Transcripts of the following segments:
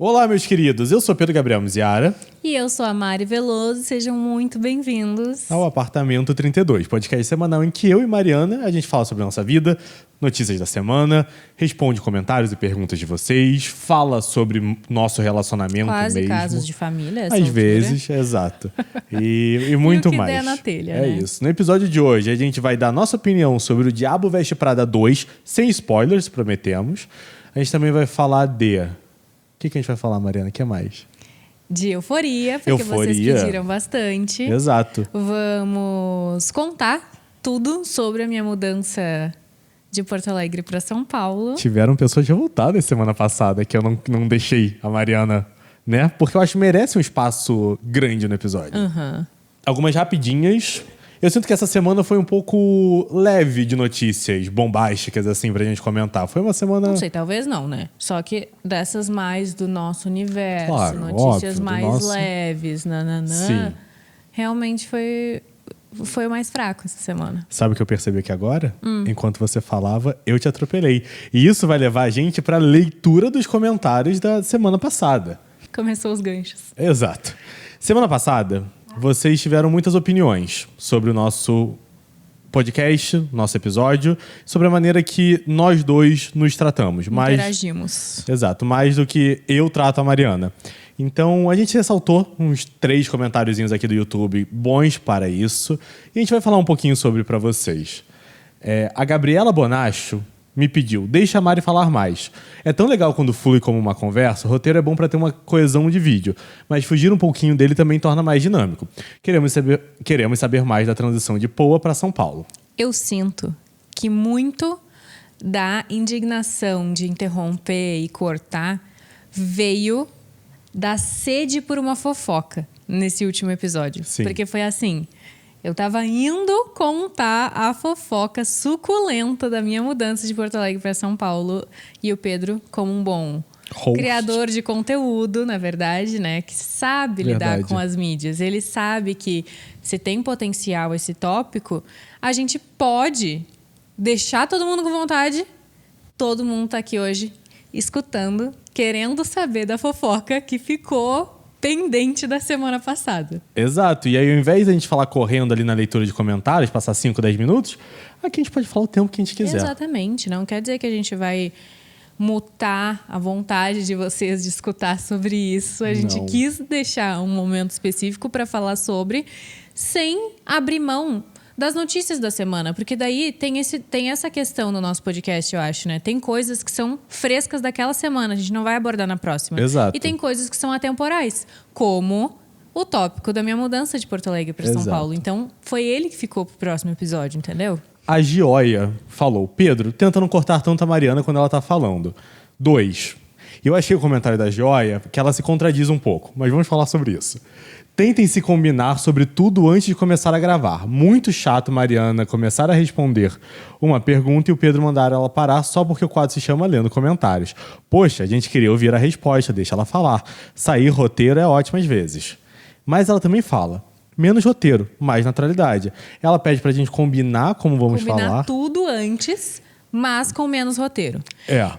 Olá, meus queridos. Eu sou Pedro Gabriel Miziara. E eu sou a Mari Veloso. Sejam muito bem-vindos ao Apartamento 32, podcast semanal em que eu e Mariana, a gente fala sobre a nossa vida, notícias da semana, responde comentários e perguntas de vocês, fala sobre nosso relacionamento quase mesmo. casos de família, essa Às altura. vezes, exato. E muito e o que mais. der na telha, é né? isso. No episódio de hoje, a gente vai dar nossa opinião sobre o Diabo Veste Prada 2, sem spoilers, prometemos. A gente também vai falar de... O que a gente vai falar, Mariana? O que mais? De Euforia, porque vocês pediram bastante. Exato. Vamos contar tudo sobre a minha mudança de Porto Alegre para São Paulo. Tiveram pessoas revoltadas semana passada, que eu não deixei a Mariana, né? Porque eu acho que merece um espaço grande no episódio. Uhum. Algumas rapidinhas. Eu sinto que essa semana foi um pouco leve de notícias bombásticas, assim, pra gente comentar. Foi uma semana... Não sei, talvez não, né? Só que dessas mais do nosso universo, claro, notícias óbvio, mais leves, Sim. Realmente foi o mais fraco essa semana. Sabe o que eu percebi aqui agora? Enquanto você falava, eu te atropelei. E isso vai levar a gente pra leitura dos comentários da semana passada. Começou os ganchos. Exato. Semana passada, vocês tiveram muitas opiniões sobre o nosso podcast, nosso episódio, sobre a maneira que nós dois nos tratamos. Interagimos. Exato, mais do que eu trato a Mariana. Então, a gente ressaltou uns 3 comentáriozinhos aqui do YouTube bons para isso. E a gente vai falar um pouquinho sobre para vocês. A Gabriela Bonacho me pediu, deixa a Mari falar mais. É tão legal quando flui como uma conversa, o roteiro é bom para ter uma coesão de vídeo, mas fugir um pouquinho dele também torna mais dinâmico. Queremos saber mais da transição de Poa para São Paulo. Eu sinto que muito da indignação de interromper e cortar veio da sede por uma fofoca nesse último episódio. Sim. Porque foi assim... Eu tava indo contar a fofoca suculenta da minha mudança de Porto Alegre para São Paulo. E o Pedro, como um bom criador de conteúdo, na verdade, né? Que sabe lidar com as mídias. Ele sabe que se tem potencial esse tópico, a gente pode deixar todo mundo com vontade. Todo mundo tá aqui hoje escutando, querendo saber da fofoca que ficou... pendente da semana passada. Exato. E aí, ao invés de a gente falar correndo ali na leitura de comentários, passar 5, 10 minutos, aqui a gente pode falar o tempo que a gente quiser. Exatamente. Não quer dizer que a gente vai mutar a vontade de vocês de escutar sobre isso. A gente quis deixar um momento específico para falar sobre, sem abrir mão das notícias da semana, porque daí tem essa questão no nosso podcast, eu acho, né? Tem coisas que são frescas daquela semana, a gente não vai abordar na próxima. Exato. E tem coisas que são atemporais, como o tópico da minha mudança de Porto Alegre para São Paulo. Então, foi ele que ficou pro próximo episódio, entendeu? A Gioia falou, Pedro, tenta não cortar tanto a Mariana quando ela tá falando. 2. Eu achei o comentário da Gioia que ela se contradiz um pouco, mas vamos falar sobre isso. Tentem se combinar sobre tudo antes de começar a gravar. Muito chato, Mariana, começar a responder uma pergunta e o Pedro mandar ela parar só porque o quadro se chama Lendo Comentários. Poxa, a gente queria ouvir a resposta, deixa ela falar. Sair roteiro é ótimo às vezes. Mas ela também fala, menos roteiro, mais naturalidade. Ela pede pra gente combinar como vamos falar. Combinar tudo antes... mas com menos roteiro.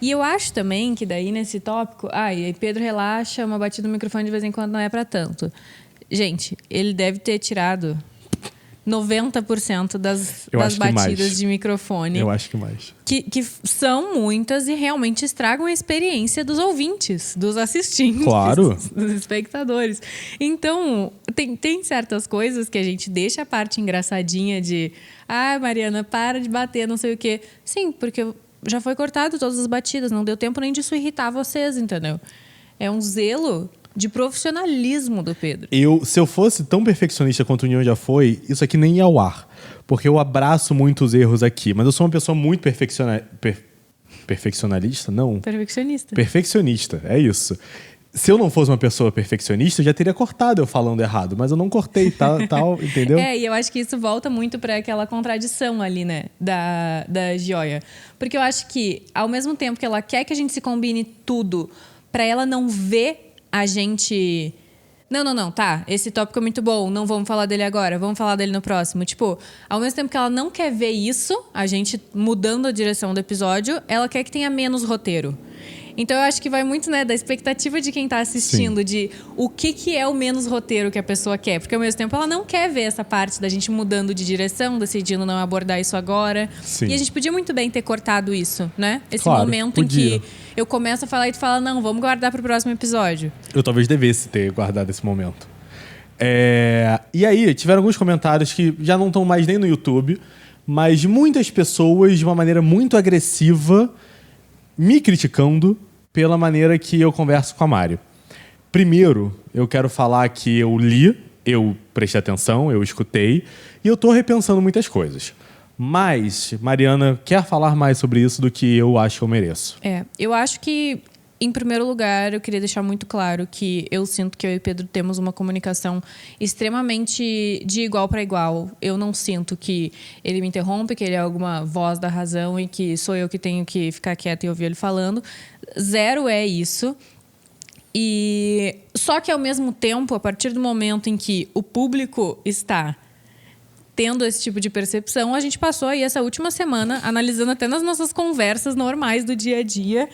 E eu acho também que daí nesse tópico... e aí Pedro relaxa, uma batida no microfone de vez em quando não é pra tanto. Gente, ele deve ter tirado 90% das batidas de microfone. Eu acho que mais. Que são muitas e realmente estragam a experiência dos ouvintes, dos assistentes, claro, dos espectadores. Então, tem certas coisas que a gente deixa a parte engraçadinha de... Mariana, para de bater, não sei o quê. Sim, porque já foi cortado todas as batidas, não deu tempo nem disso irritar vocês, entendeu? É um zelo de profissionalismo do Pedro. Se eu fosse tão perfeccionista quanto o União já foi, isso aqui nem ia ao ar. Porque eu abraço muitos erros aqui. Mas eu sou uma pessoa muito perfeccionalista? Não. Perfeccionista. Perfeccionista, é isso. Se eu não fosse uma pessoa perfeccionista, eu já teria cortado eu falando errado. Mas eu não cortei, tal, entendeu? E eu acho que isso volta muito para aquela contradição ali, né? Da Gioia. Porque eu acho que, ao mesmo tempo que ela quer que a gente se combine tudo, para ela não ver a gente... Não, tá, esse tópico é muito bom, não vamos falar dele agora, vamos falar dele no próximo. Tipo, ao mesmo tempo que ela não quer ver isso, a gente mudando a direção do episódio, ela quer que tenha menos roteiro. Então eu acho que vai muito, né, da expectativa de quem tá assistindo, Sim. de o que é o menos roteiro que a pessoa quer. Porque ao mesmo tempo ela não quer ver essa parte da gente mudando de direção, decidindo não abordar isso agora. Sim. E a gente podia muito bem ter cortado isso, né? Esse Claro, momento podia. em que eu começo a falar e tu fala, não, vamos guardar pro próximo episódio. Eu talvez devesse ter guardado esse momento. E aí, tiveram alguns comentários que já não estão mais nem no YouTube, mas muitas pessoas, de uma maneira muito agressiva, me criticando pela maneira que eu converso com a Mari. Primeiro, eu quero falar que eu li, eu prestei atenção, eu escutei, e eu tô repensando muitas coisas. Mas, Mariana quer falar mais sobre isso do que eu acho que eu mereço. Eu acho que, em primeiro lugar, eu queria deixar muito claro que eu sinto que eu e o Pedro temos uma comunicação extremamente de igual para igual. Eu não sinto que ele me interrompe, que ele é alguma voz da razão e que sou eu que tenho que ficar quieta e ouvir ele falando. Zero é isso. E só que, ao mesmo tempo, a partir do momento em que o público está tendo esse tipo de percepção, a gente passou aí essa última semana analisando até nas nossas conversas normais do dia a dia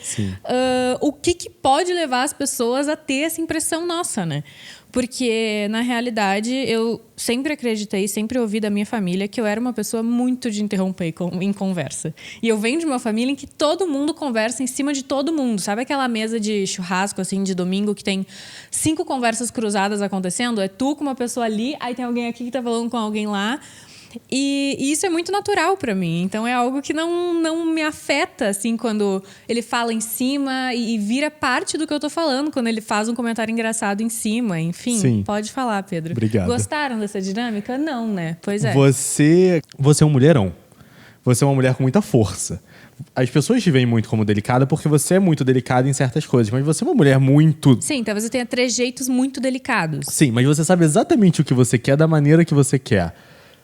o que pode levar as pessoas a ter essa impressão nossa, né? Porque, na realidade, eu sempre acreditei, sempre ouvi da minha família que eu era uma pessoa muito de interromper em conversa. E eu venho de uma família em que todo mundo conversa em cima de todo mundo. Sabe aquela mesa de churrasco, assim, de domingo, que tem 5 conversas cruzadas acontecendo? É tu com uma pessoa ali, aí tem alguém aqui que tá falando com alguém lá. E isso é muito natural pra mim. Então é algo que não me afeta, assim, quando ele fala em cima e vira parte do que eu tô falando, quando ele faz um comentário engraçado em cima. Enfim, Sim. Pode falar, Pedro. Obrigado. Gostaram dessa dinâmica? Não, né? Pois é. Você é um mulherão. Você é uma mulher com muita força. As pessoas te veem muito como delicada porque você é muito delicada em certas coisas, mas você é uma mulher muito... Sim, talvez eu tenha trejeitos muito delicados. Sim, mas você sabe exatamente o que você quer da maneira que você quer.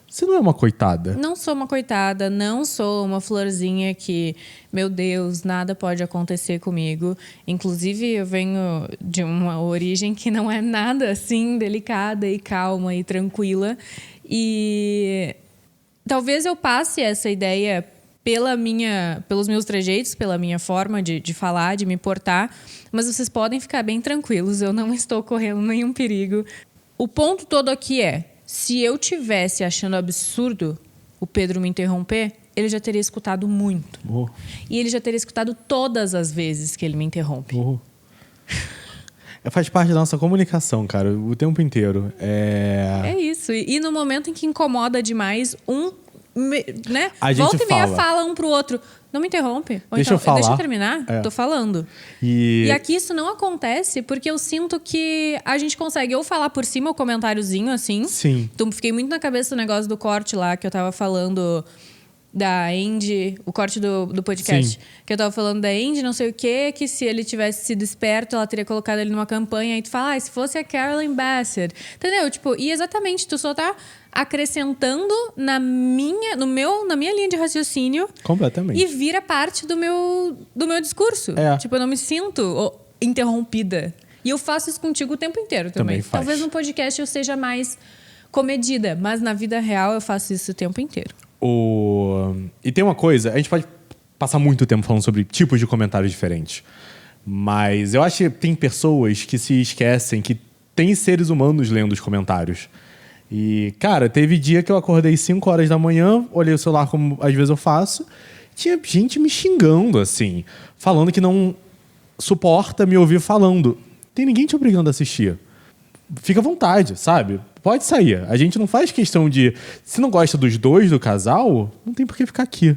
Você não é uma coitada. Não sou uma coitada, não sou uma florzinha que, meu Deus, nada pode acontecer comigo. Inclusive, eu venho de uma origem que não é nada assim delicada e calma e tranquila. E talvez eu passe essa ideia pelos meus trejeitos, pela minha forma de falar, de me portar. Mas vocês podem ficar bem tranquilos, eu não estou correndo nenhum perigo. O ponto todo aqui é: se eu tivesse achando absurdo o Pedro me interromper, ele já teria escutado muito. E ele já teria escutado todas as vezes que ele me interrompe. Faz parte da nossa comunicação, cara, o tempo inteiro. É isso. E no momento em que incomoda demais, né? A gente volta e meia fala. fala um pro outro. Não me interrompe. Ou Deixa então, eu falar. Deixa eu terminar. Tô falando. E aqui isso não acontece porque eu sinto que a gente consegue ou falar por cima o comentáriozinho, assim. Sim. Então, fiquei muito na cabeça do negócio do corte lá, que eu tava falando da Andy, o corte do podcast. Sim. Que eu tava falando da Andy, não sei o quê, que se ele tivesse sido esperto, ela teria colocado ele numa campanha. Aí tu fala, se fosse a Carolyn Bassett. Entendeu? Tipo, e exatamente, tu só tá acrescentando na minha linha de raciocínio. Completamente. E vira parte do meu discurso. Tipo, eu não me sinto interrompida. E eu faço isso contigo o tempo inteiro também. Talvez no podcast eu seja mais comedida, mas na vida real eu faço isso o tempo inteiro. E tem uma coisa, a gente pode passar muito tempo falando sobre tipos de comentários diferentes, mas eu acho que tem pessoas que se esquecem que tem seres humanos lendo os comentários. E, cara, teve dia que eu acordei 5 horas da manhã, olhei o celular como às vezes eu faço, tinha gente me xingando, assim, falando que não suporta me ouvir falando. Tem ninguém te obrigando a assistir. Fica à vontade, sabe? Pode sair. A gente não faz questão de... Se não gosta dos dois do casal, não tem por que ficar aqui.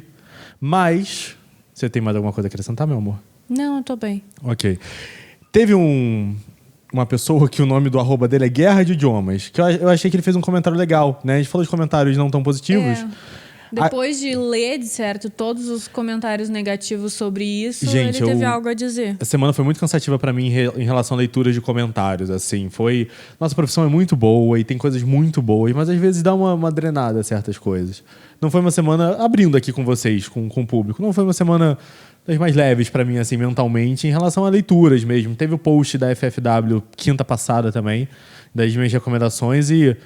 Mas... Você tem mais alguma coisa a acrescentar, meu amor? Não, eu tô bem. Ok. Teve uma pessoa que o nome do arroba dele é Guerra de Idiomas, que eu achei que ele fez um comentário legal, né? A gente falou de comentários não tão positivos. Depois de ler, de certo, todos os comentários negativos sobre isso, gente, ele teve algo a dizer. A semana foi muito cansativa pra mim em relação a leituras de comentários, assim. Nossa profissão é muito boa e tem coisas muito boas, mas às vezes dá uma drenada a certas coisas. Não foi uma semana, abrindo aqui com vocês, com o público, não foi uma semana das mais leves pra mim, assim, mentalmente, em relação a leituras mesmo. Teve o post da FFW quinta passada também, das minhas recomendações, e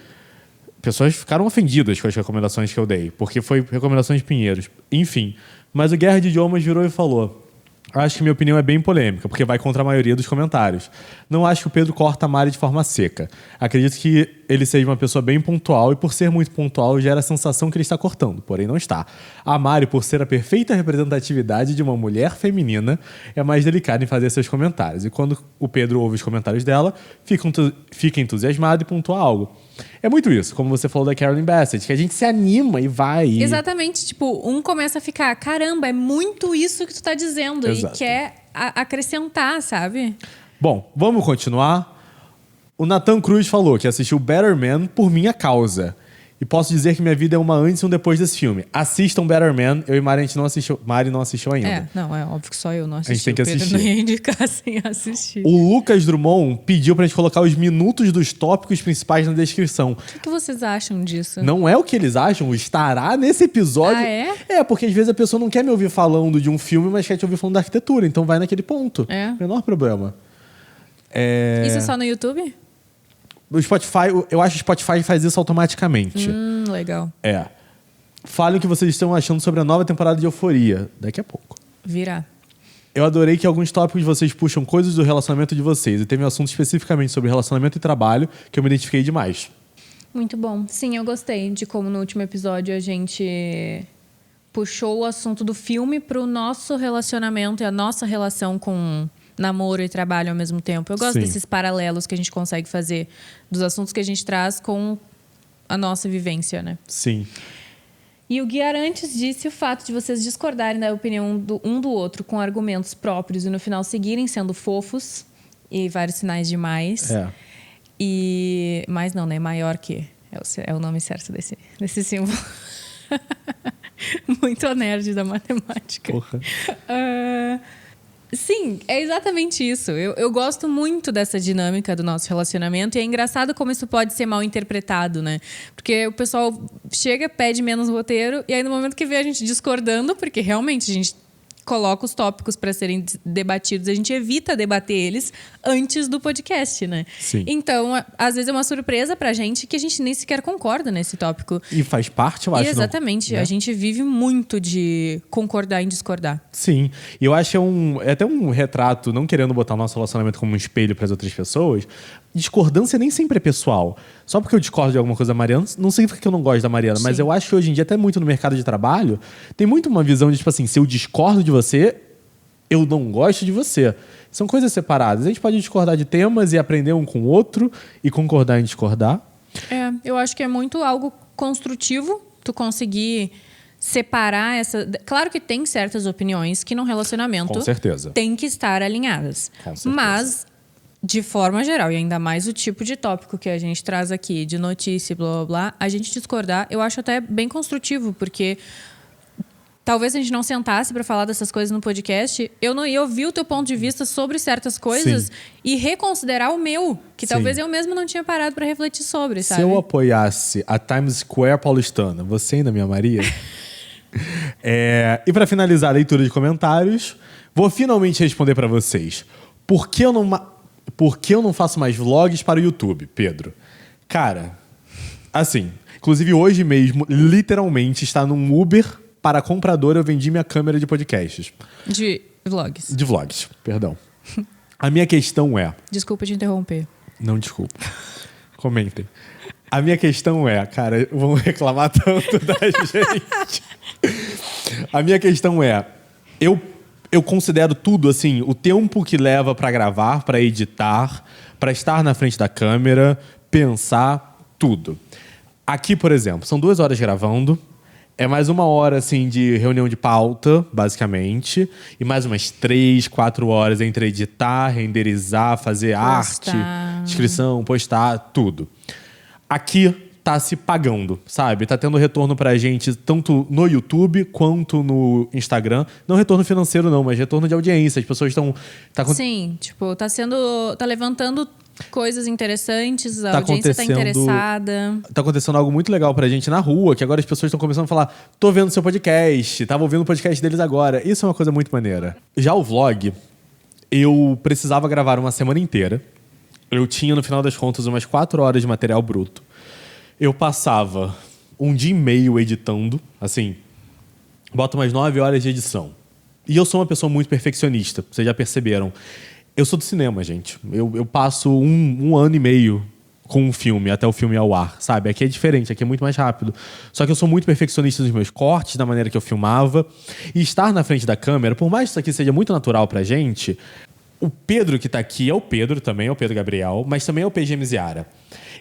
pessoas ficaram ofendidas com as recomendações que eu dei, porque foi recomendações de Pinheiros. Enfim, mas o Guerra de Idiomas virou e falou: Acho que minha opinião é bem polêmica, porque vai contra a maioria dos comentários. Não acho que o Pedro corta a Mari de forma seca. Acredito que ele seja uma pessoa bem pontual e, por ser muito pontual, gera a sensação que ele está cortando, porém não está. A Mari, por ser a perfeita representatividade de uma mulher feminina, é mais delicada em fazer seus comentários. E quando o Pedro ouve os comentários dela, fica entusiasmado e pontua algo. É muito isso, como você falou da Carolyn Bassett, que a gente se anima e vai. Exatamente, tipo, um começa a ficar, caramba, é muito isso que tu tá dizendo. Exato. E quer acrescentar, sabe? Bom, vamos continuar. O Nathan Cruz falou que assistiu Better Man por minha causa. E posso dizer que minha vida é uma antes e um depois desse filme. Assistam Better Man. Eu e Mari, a gente não assistiu. Mari não assistiu ainda. É óbvio que só eu não assisti. A gente tem que assistir. O Pedro não ia indicar sem assistir. O Lucas Drummond pediu pra gente colocar os minutos dos tópicos principais na descrição. O que vocês acham disso? Não é o que eles acham, estará nesse episódio. Ah, é? É, porque às vezes a pessoa não quer me ouvir falando de um filme, mas quer te ouvir falando da arquitetura. Então vai naquele ponto. É. Menor problema. Isso é só no YouTube? O Spotify, eu acho que o Spotify faz isso automaticamente. Legal. É. Falem o que vocês estão achando sobre a nova temporada de Euforia. Daqui a pouco. Virá. Eu adorei que alguns tópicos de vocês puxam coisas do relacionamento de vocês. E teve um assunto especificamente sobre relacionamento e trabalho que eu me identifiquei demais. Muito bom. Sim, eu gostei de como no último episódio a gente puxou o assunto do filme pro nosso relacionamento e a nossa relação com namoro e trabalho ao mesmo tempo. Eu gosto Sim. desses paralelos que a gente consegue fazer dos assuntos que a gente traz com a nossa vivência, né? Sim. E o Gui Arantes disse o fato de vocês discordarem da opinião um do outro com argumentos próprios e no final seguirem sendo fofos e vários sinais de mais. É. E... mais não, né? Maior que. É o nome certo desse símbolo. Muito nerd da matemática. Porra. Sim, é exatamente isso. Eu gosto muito dessa dinâmica do nosso relacionamento e é engraçado como isso pode ser mal interpretado, né? Porque o pessoal chega, pede menos roteiro e aí no momento que vê a gente discordando, porque realmente a gente coloca os tópicos para serem debatidos, a gente evita debater eles antes do podcast, né? Sim. Então, às vezes é uma surpresa pra gente que a gente nem sequer concorda nesse tópico. E faz parte, eu acho. Exatamente. Não, né? A gente vive muito de concordar em discordar. Sim. E eu acho que é até um retrato, não querendo botar o nosso relacionamento como um espelho para as outras pessoas. Discordância nem sempre é pessoal. Só porque eu discordo de alguma coisa da Mariana, não significa que eu não gosto da Mariana. Sim. Mas eu acho que hoje em dia, até muito no mercado de trabalho, tem muito uma visão de, tipo assim, se eu discordo de você, eu não gosto de você. São coisas separadas. A gente pode discordar de temas e aprender um com o outro e concordar em discordar. Eu acho que é muito algo construtivo tu conseguir separar essa... Claro que tem certas opiniões que num relacionamento Com certeza. tem que estar alinhadas. Com certeza. Mas, de forma geral, e ainda mais o tipo de tópico que a gente traz aqui, de notícia, blá, blá, blá, a gente discordar, eu acho até bem construtivo, porque talvez a gente não sentasse para falar dessas coisas no podcast, eu não ia ouvir o teu ponto de vista sobre certas coisas Sim. e reconsiderar o meu, que Sim. talvez eu mesmo não tinha parado para refletir sobre, sabe? Se eu apoiasse a Times Square paulistana, você ainda me amaria? E para finalizar a leitura de comentários, vou finalmente responder para vocês. Por que eu não faço mais vlogs para o YouTube, Pedro? Cara, assim, inclusive hoje mesmo, literalmente, está num Uber para comprador, eu vendi minha câmera de podcasts. De vlogs. De vlogs, perdão. A minha questão é... Desculpa te interromper. Não, desculpa. Comentem. A minha questão é... Cara, vão reclamar tanto da gente. A minha questão é... Eu considero tudo, assim, o tempo que leva para gravar, para editar, para estar na frente da câmera, pensar, tudo. Aqui, por exemplo, são 2 horas gravando, é mais 1 hora, assim, de reunião de pauta, basicamente, e mais umas 3, 4 horas entre editar, renderizar, fazer arte, inscrição, postar, tudo. Aqui tá se pagando, sabe? Tá tendo retorno pra gente tanto no YouTube quanto no Instagram. Não retorno financeiro não, mas retorno de audiência. As pessoas estão... Sim, tipo, tá levantando coisas interessantes, a audiência tá interessada. Tá acontecendo algo muito legal pra gente na rua, que agora as pessoas estão começando a falar: tô vendo seu podcast, tava ouvindo o podcast deles agora. Isso é uma coisa muito maneira. Já o vlog, eu precisava gravar uma semana inteira. Eu tinha, no final das contas, umas 4 horas de material bruto. Eu passava 1 dia e meio editando, assim, boto umas 9 horas de edição. E eu sou uma pessoa muito perfeccionista, vocês já perceberam. Eu sou do cinema, gente. Eu passo um ano e meio com um filme, até o filme ao ar, sabe? Aqui é diferente, aqui é muito mais rápido. Só que eu sou muito perfeccionista nos meus cortes, na maneira que eu filmava. E estar na frente da câmera, por mais que isso aqui seja muito natural pra gente, o Pedro que tá aqui é o Pedro também, é o Pedro Gabriel, mas também é o PG Miziara.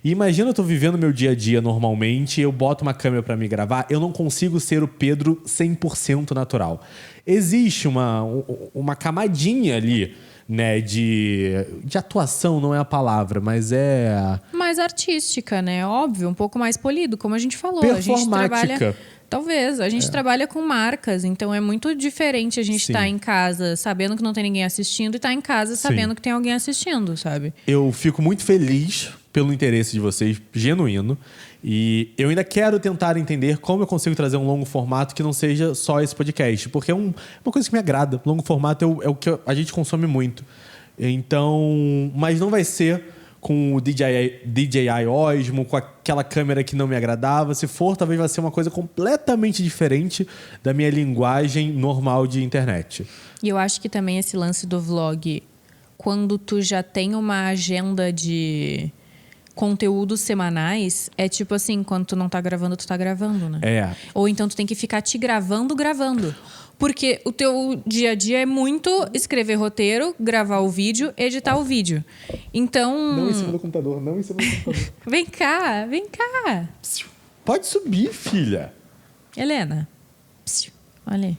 E imagina eu tô vivendo meu dia a dia normalmente, eu boto uma câmera pra me gravar, eu não consigo ser o Pedro 100% natural. Existe uma camadinha ali, né, de atuação não é a palavra, mas é... Mais artística, né? Óbvio, um pouco mais polido, como a gente falou. Performática. A gente trabalha... Talvez. A gente trabalha com marcas, então é muito diferente a gente estar em casa sabendo que não tem ninguém assistindo e estar em casa sabendo que tem alguém assistindo, sabe? Eu fico muito feliz pelo interesse de vocês, genuíno. E eu ainda quero tentar entender como eu consigo trazer um longo formato que não seja só esse podcast. Porque é uma coisa que me agrada. Longo formato é o que a gente consome muito. Então, mas não vai ser com o DJI Osmo, com aquela câmera que não me agradava. Se for, talvez vai ser uma coisa completamente diferente da minha linguagem normal de internet. E eu acho que também esse lance do vlog, quando tu já tem uma agenda de conteúdos semanais, é tipo assim, quando tu não tá gravando, tu tá gravando, né? É. Ou então tu tem que ficar te gravando. Porque o teu dia a dia é muito escrever roteiro, gravar o vídeo, editar o vídeo. Então... Não em cima do computador, não em cima do computador. Vem cá. Pode subir, filha. Helena. Olha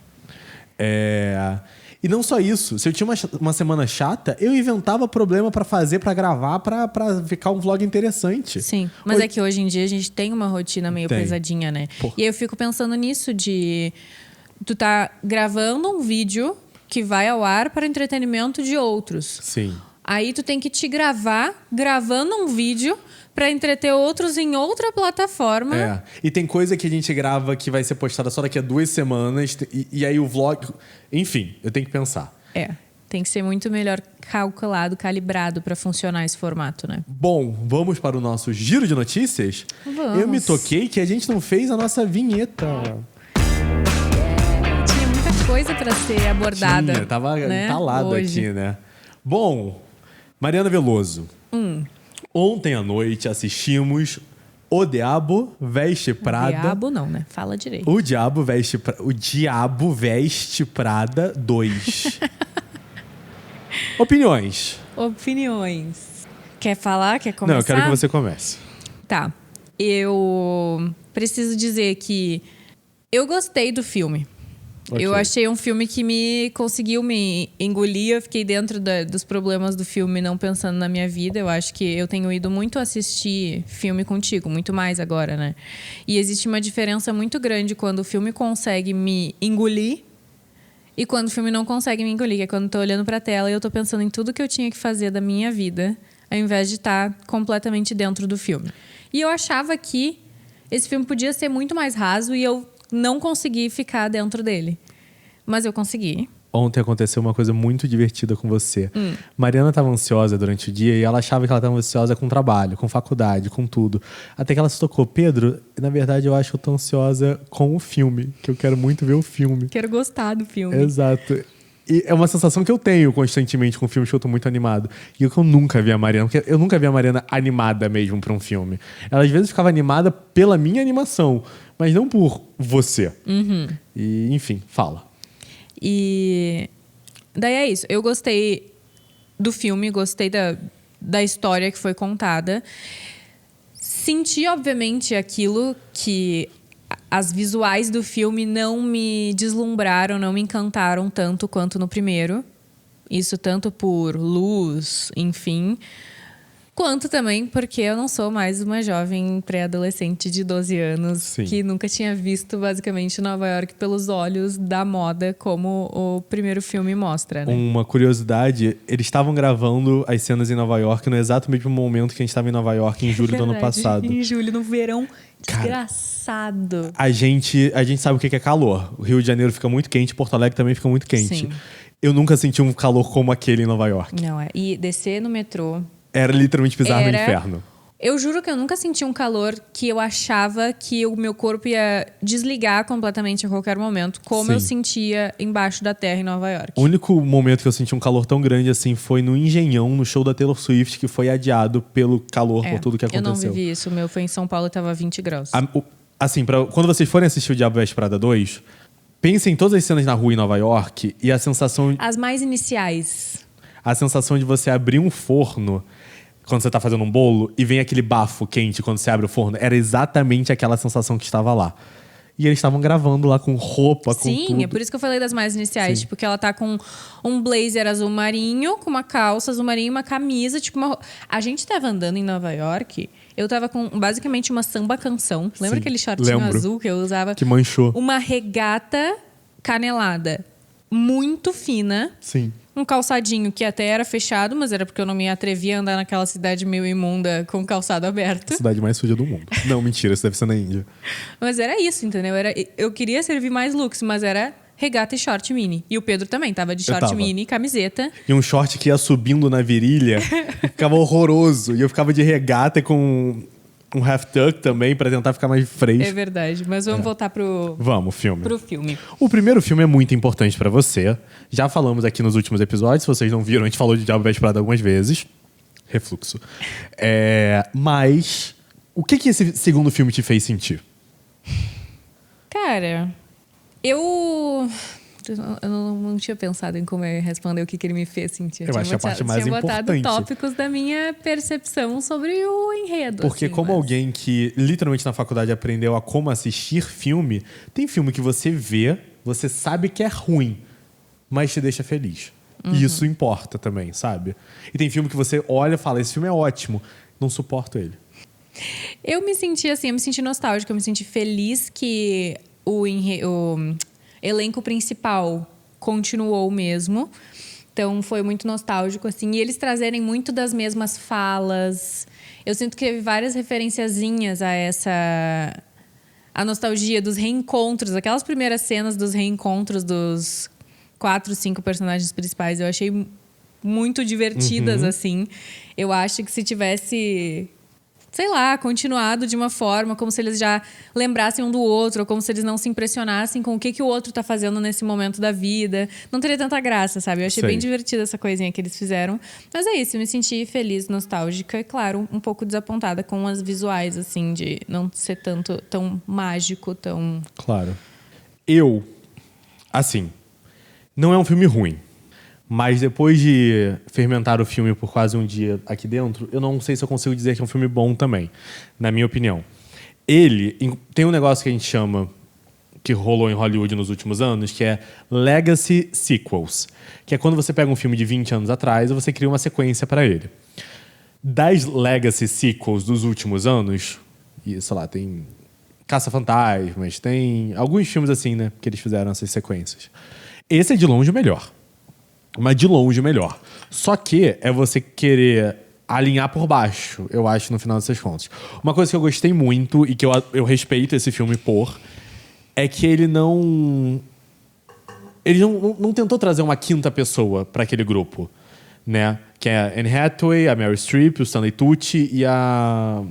aí. E não só isso. Se eu tinha uma semana chata, eu inventava problema pra fazer, pra gravar, pra ficar um vlog interessante. Sim, mas é que hoje em dia a gente tem uma rotina meio pesadinha, né? Porra. E aí eu fico pensando nisso de... Tu tá gravando um vídeo que vai ao ar para entretenimento de outros. Sim. Aí tu tem que te gravar gravando um vídeo para entreter outros em outra plataforma. E tem coisa que a gente grava que vai ser postada só daqui a 2 semanas. E aí o vlog... Enfim, eu tenho que pensar. Tem que ser muito melhor calculado, calibrado para funcionar esse formato, né? Bom, vamos para o nosso giro de notícias? Vamos. Eu me toquei que a gente não fez a nossa vinheta. Tinha muita coisa para ser abordada. Tava entalado hoje. aqui, né? Bom, Mariana Veloso. Ontem à noite assistimos O Diabo Veste Prada. O Diabo não, né? Fala direito. O Diabo Veste Prada 2. Opiniões. Quer falar? Quer começar? Não, eu quero que você comece. Tá. Eu preciso dizer que eu gostei do filme. Okay. Eu achei um filme que conseguiu me engolir. Eu fiquei dentro dos problemas do filme, não pensando na minha vida. Eu acho que eu tenho ido muito assistir filme contigo, muito mais agora, né? E existe uma diferença muito grande quando o filme consegue me engolir e quando o filme não consegue me engolir, que é quando eu tô olhando pra tela e eu tô pensando em tudo que eu tinha que fazer da minha vida, ao invés de estar completamente dentro do filme. E eu achava que esse filme podia ser muito mais raso e eu não consegui ficar dentro dele. Mas eu consegui. Ontem aconteceu uma coisa muito divertida com você. Mariana estava ansiosa durante o dia e ela achava que ela estava ansiosa com trabalho, com faculdade, com tudo. Até que ela se tocou. Pedro, na verdade eu acho que eu tô ansiosa com o filme, que eu quero muito ver o filme. Quero gostar do filme. Exato. E é uma sensação que eu tenho constantemente com filmes que eu tô muito animado. E eu nunca vi a Mariana, porque eu nunca vi a Mariana animada mesmo pra um filme. Ela às vezes ficava animada pela minha animação, mas não por você. E, enfim, fala. E daí é isso. Eu gostei do filme, gostei da história que foi contada. Senti, obviamente, aquilo que as visuais do filme não me deslumbraram, não me encantaram tanto quanto no primeiro. Isso tanto por luz, enfim, quanto também porque eu não sou mais uma jovem pré-adolescente de 12 anos Sim. que nunca tinha visto basicamente Nova York pelos olhos da moda, como o primeiro filme mostra, né? Uma curiosidade, eles estavam gravando as cenas em Nova York no exato mesmo momento que a gente estava em Nova York em julho do ano passado. Em julho, no verão. Desgraçado. A gente sabe o que é calor. O Rio de Janeiro fica muito quente, Porto Alegre também fica muito quente. Sim. Eu nunca senti um calor como aquele em Nova York. Não, e descer no metrô Era literalmente pisar no inferno. Eu juro que eu nunca senti um calor que eu achava que o meu corpo ia desligar completamente a qualquer momento, como Sim. eu sentia embaixo da terra em Nova York. O único momento que eu senti um calor tão grande assim foi no Engenhão, no show da Taylor Swift, que foi adiado pelo calor, por tudo que Eu não aconteceu. vivi isso. O meu foi em São Paulo e tava 20 graus. Assim, quando vocês forem assistir o Diabo Veste Prada 2, pensem em todas as cenas na rua em Nova York e a sensação... As mais iniciais. A sensação de você abrir um forno quando você tá fazendo um bolo e vem aquele bafo quente quando você abre o forno. Era exatamente aquela sensação que estava lá. E eles estavam gravando lá com roupa, com tudo. Sim, é por isso que eu falei das mais iniciais. Sim. Tipo, que ela tá com um blazer azul marinho, com uma calça azul marinho e uma camisa, tipo uma... A gente tava andando em Nova York, eu tava com basicamente uma samba canção. Lembra Sim, aquele shortinho lembro. azul que eu usava? Que manchou. Uma regata canelada muito fina. Sim. Um calçadinho que até era fechado, mas era porque eu não me atrevia a andar naquela cidade meio imunda com o calçado aberto. A cidade mais suja do mundo. Não, mentira, isso deve ser na Índia. Mas era isso, entendeu? Eu queria servir mais looks, mas era regata e short mini. E o Pedro também tava de short mini, camiseta. E um short que ia subindo na virilha e ficava horroroso. E eu ficava de regata com um half tuck também pra tentar ficar mais fresco. É verdade, mas vamos voltar pro filme. O primeiro filme é muito importante pra você. Já falamos aqui nos últimos episódios. Se vocês não viram, a gente falou de Diabo Veste Prada algumas vezes. Refluxo. Mas o que esse segundo filme te fez sentir? Cara, eu não tinha pensado em como eu ia responder o que ele me fez sentir. Eu acho que a parte mais importante. Tinha botado tópicos da minha percepção sobre o enredo. Porque assim, como alguém que literalmente na faculdade aprendeu a como assistir filme, tem filme que você vê, você sabe que é ruim, mas te deixa feliz. E isso importa também, sabe? E tem filme que você olha e fala, esse filme é ótimo, não suporto ele. Eu me senti assim, eu me senti nostálgica, eu me senti feliz que o elenco principal continuou o mesmo. Então foi muito nostálgico, assim. E eles trazerem muito das mesmas falas. Eu sinto que teve várias referenciazinhas a nostalgia dos reencontros, aquelas primeiras cenas dos reencontros dos 4, 5 personagens principais. Eu achei muito divertidas, assim. Eu acho que se tivesse, sei lá, continuado de uma forma como se eles já lembrassem um do outro, ou como se eles não se impressionassem com o que o outro tá fazendo nesse momento da vida, não teria tanta graça, sabe? Eu achei bem divertida essa coisinha que eles fizeram. Mas é isso, eu me senti feliz, nostálgica e, claro, um pouco desapontada com as visuais, assim, de não ser tão mágico, tão... Claro. Assim, não é um filme ruim. Mas depois de fermentar o filme por quase um dia aqui dentro, eu não sei se eu consigo dizer que é um filme bom também, na minha opinião. Ele tem um negócio que a gente chama, que rolou em Hollywood nos últimos anos, que é Legacy Sequels, que é quando você pega um filme de 20 anos atrás e você cria uma sequência para ele. Das Legacy Sequels dos últimos anos, e sei lá, tem Caça-Fantasmas, tem alguns filmes assim, né, que eles fizeram essas sequências. Esse é de longe o melhor. Mas de longe melhor. Só que é você querer alinhar por baixo, eu acho, no final dessas contas. Uma coisa que eu gostei muito e que eu respeito esse filme é que ele não tentou trazer uma quinta pessoa para aquele grupo, né? Que é a Anne Hathaway, a Meryl Streep, o Stanley Tucci e a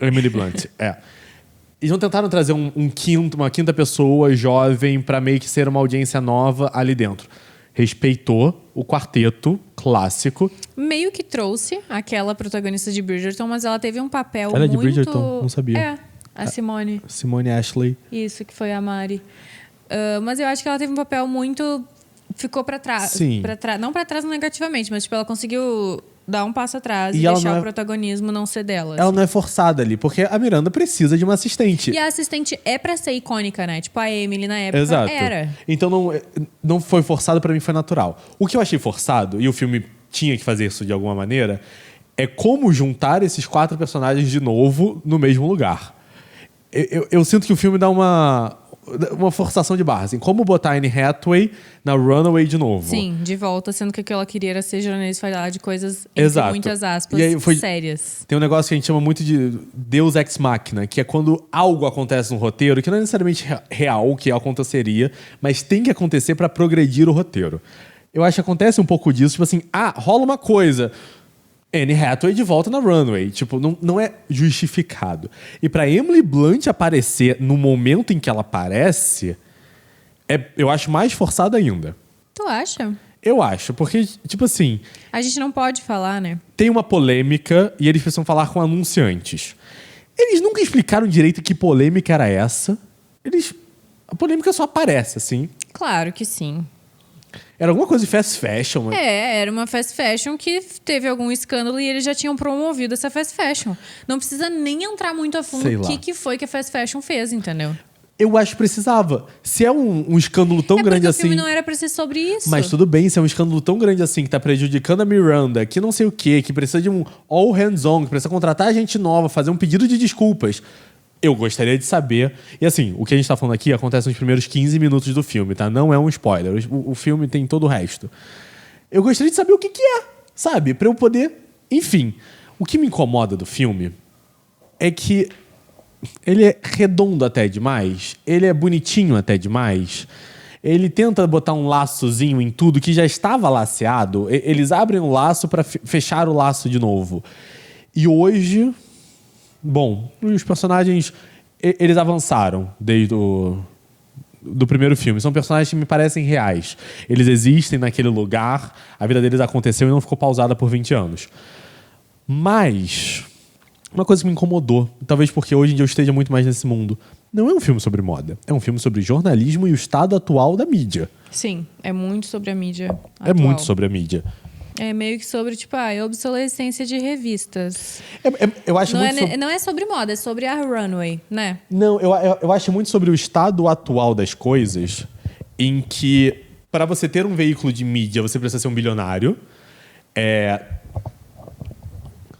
Emily Blunt. Eles não tentaram trazer uma quinta pessoa jovem para meio que ser uma audiência nova ali dentro. Respeitou o quarteto clássico. Meio que trouxe aquela protagonista de Bridgerton, mas ela teve um papel Ela é de Bridgerton? Não sabia. A Simone. Simone Ashley. Isso, que foi a Mari. Mas eu acho que ela teve um papel muito... Ficou pra trás. Sim. Não pra trás negativamente, mas tipo, ela conseguiu dar um passo atrás e ela deixar o protagonismo não ser dela. Ela não é forçada ali, porque a Miranda precisa de uma assistente. E a assistente é pra ser icônica, né? Tipo, a Emily na época era. Então não foi forçado, pra mim foi natural. O que eu achei forçado, e o filme tinha que fazer isso de alguma maneira, é como juntar esses 4 personagens de novo no mesmo lugar. Eu sinto que o filme dá uma forçação de barra, assim, como botar a Anne Hathaway na Runaway de novo. Sim, de volta, sendo que o que ela queria era ser jornalista e falar de coisas, entre muitas aspas, sérias. Tem um negócio que a gente chama muito de Deus Ex Machina, que é quando algo acontece no roteiro, que não é necessariamente real, que aconteceria, mas tem que acontecer para progredir o roteiro. Eu acho que acontece um pouco disso, tipo assim, rola uma coisa, Anne Hathaway de volta na runway. Tipo, não é justificado. E pra Emily Blunt aparecer no momento em que ela aparece, eu acho mais forçado ainda. Tu acha? Eu acho, porque, tipo assim... A gente não pode falar, né? Tem uma polêmica e eles precisam falar com anunciantes. Eles nunca explicaram direito que polêmica era essa. A polêmica só aparece, assim. Claro que sim. Era alguma coisa de fast fashion. Mas... era uma fast fashion que teve algum escândalo e eles já tinham promovido essa fast fashion. Não precisa nem entrar muito a fundo o que foi que a fast fashion fez, entendeu? Eu acho que precisava. Se é um escândalo tão grande assim... o filme não era pra ser sobre isso. Mas tudo bem, se é um escândalo tão grande assim, que tá prejudicando a Miranda, que não sei o quê, que precisa de um all hands-on, que precisa contratar gente nova, fazer um pedido de desculpas. Eu gostaria de saber... E assim, o que a gente tá falando aqui acontece nos primeiros 15 minutos do filme, tá? Não é um spoiler. O filme tem todo o resto. Eu gostaria de saber o que é, sabe? Pra eu poder... Enfim, o que me incomoda do filme é que ele é redondo até demais, ele é bonitinho até demais, ele tenta botar um laçozinho em tudo que já estava laceado, eles abrem o laço para fechar o laço de novo. E hoje, bom, os personagens, eles avançaram desde do primeiro filme. São personagens que me parecem reais. Eles existem naquele lugar, a vida deles aconteceu e não ficou pausada por 20 anos. Mas... uma coisa que me incomodou, talvez porque hoje em dia eu esteja muito mais nesse mundo. Não é um filme sobre moda. É um filme sobre jornalismo e o estado atual da mídia. Sim, é muito sobre a mídia atual. É muito sobre a mídia. É meio que sobre, tipo, a obsolescência de revistas. Eu acho Não é sobre moda, é sobre a runway, né? Não, eu acho muito sobre o estado atual das coisas, em que, para você ter um veículo de mídia, você precisa ser um bilionário.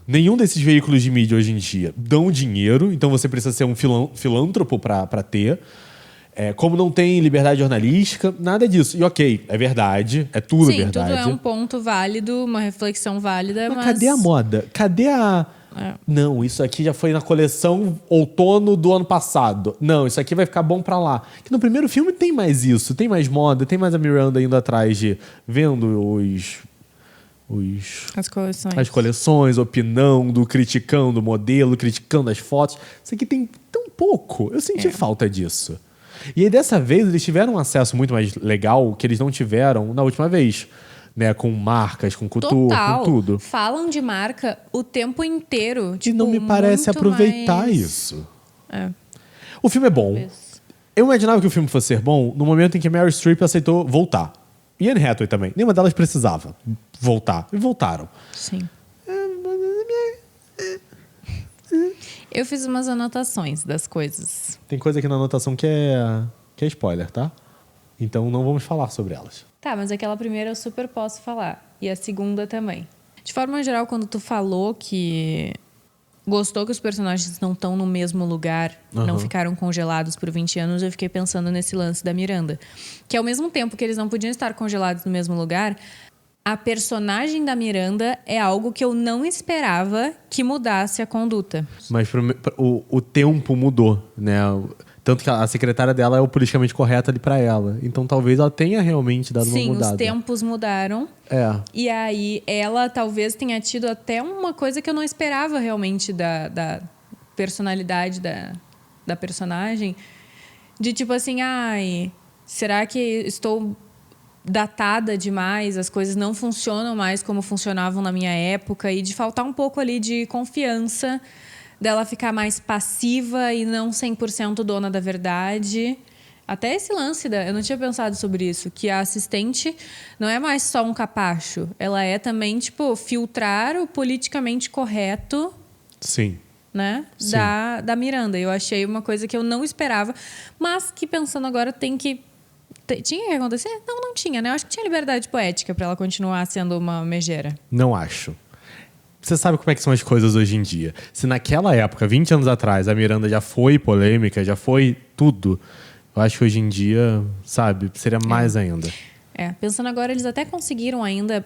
Nenhum desses veículos de mídia hoje em dia dão dinheiro, então você precisa ser um filântropo para ter. Como não tem liberdade jornalística, nada disso. E ok, é verdade, é tudo verdade. Sim, tudo é um ponto válido, uma reflexão válida, mas... cadê a moda? Cadê a... Não, isso aqui já foi na coleção outono do ano passado. Não, isso aqui vai ficar bom pra lá. Que no primeiro filme tem mais isso, tem mais moda, tem mais a Miranda indo atrás de... vendo as coleções, opinando, criticando o modelo, criticando as fotos. Isso aqui tem tão pouco. Eu senti falta disso. E aí, dessa vez, eles tiveram um acesso muito mais legal que eles não tiveram na última vez. Né? Com marcas, com couture, com tudo. Falam de marca o tempo inteiro. E não me parece aproveitar isso. O filme é bom. Talvez. Eu imaginava que o filme fosse ser bom no momento em que Meryl Streep aceitou voltar. E Anne Hathaway também. Nenhuma delas precisava voltar. E voltaram. Sim. Eu fiz umas anotações das coisas. Tem coisa aqui na anotação que é spoiler, tá? Então não vamos falar sobre elas. Tá, mas aquela primeira eu super posso falar. E a segunda também. De forma geral, quando tu falou que gostou que os personagens não estão no mesmo lugar, não ficaram congelados por 20 anos, eu fiquei pensando nesse lance da Miranda. Que ao mesmo tempo que eles não podiam estar congelados no mesmo lugar, a personagem da Miranda é algo que eu não esperava que mudasse a conduta. Mas o tempo mudou, né? Tanto que a secretária dela é o politicamente correto ali pra ela. Então talvez ela tenha realmente dado uma mudada. Sim, os tempos mudaram. E aí ela talvez tenha tido até uma coisa que eu não esperava realmente da personalidade da personagem. De tipo assim, será que estou datada demais? As coisas não funcionam mais como funcionavam na minha época. E de faltar um pouco ali de confiança, dela ficar mais passiva e não 100% dona da verdade. Até esse lance, eu não tinha pensado sobre isso, que a assistente não é mais só um capacho. Ela é também, tipo, filtrar o politicamente correto. Sim. Né? Sim. Da Miranda. Eu achei uma coisa que eu não esperava, mas que pensando agora tinha que acontecer? Não tinha, né? Eu acho que tinha liberdade poética para ela continuar sendo uma megera. Não acho. Você sabe como é que são as coisas hoje em dia. Se naquela época, 20 anos atrás, a Miranda já foi polêmica, já foi tudo, eu acho que hoje em dia, sabe, seria mais ainda. Pensando agora, eles até conseguiram ainda,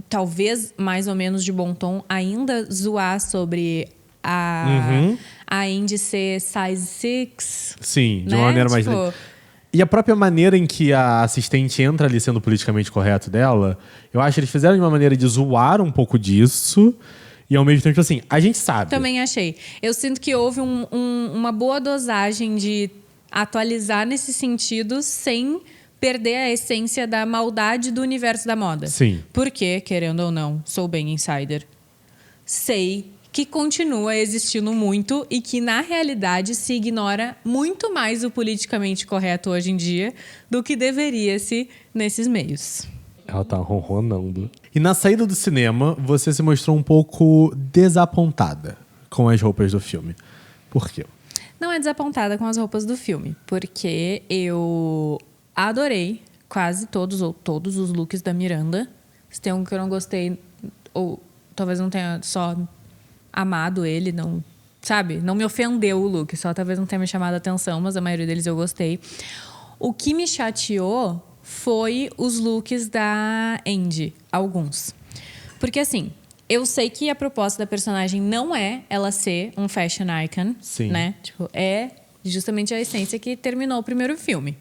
talvez mais ou menos de bom tom, ainda zoar sobre a Indy ser size 6. Sim, de uma maneira mais... E a própria maneira em que a assistente entra ali sendo politicamente correto dela, eu acho que eles fizeram de uma maneira de zoar um pouco disso. E ao mesmo tempo, assim, a gente sabe. Também achei. Eu sinto que houve uma boa dosagem de atualizar nesse sentido sem perder a essência da maldade do universo da moda. Sim. Porque, querendo ou não, sou bem insider. Sei que continua existindo muito e que, na realidade, se ignora muito mais o politicamente correto hoje em dia do que deveria-se nesses meios. Ela tá ronronando. E na saída do cinema, você se mostrou um pouco desapontada com as roupas do filme. Por quê? Não é desapontada com as roupas do filme, porque eu adorei quase todos ou todos os looks da Miranda. Se tem um que eu não gostei, ou talvez não tenha só amado ele, não, sabe? Não me ofendeu o look, só talvez não tenha me chamado a atenção, mas a maioria deles eu gostei. O que me chateou foi os looks da Andy, alguns. Porque, assim, eu sei que a proposta da personagem não é ela ser um fashion icon, Sim. né? Tipo, é justamente a essência que terminou o primeiro filme.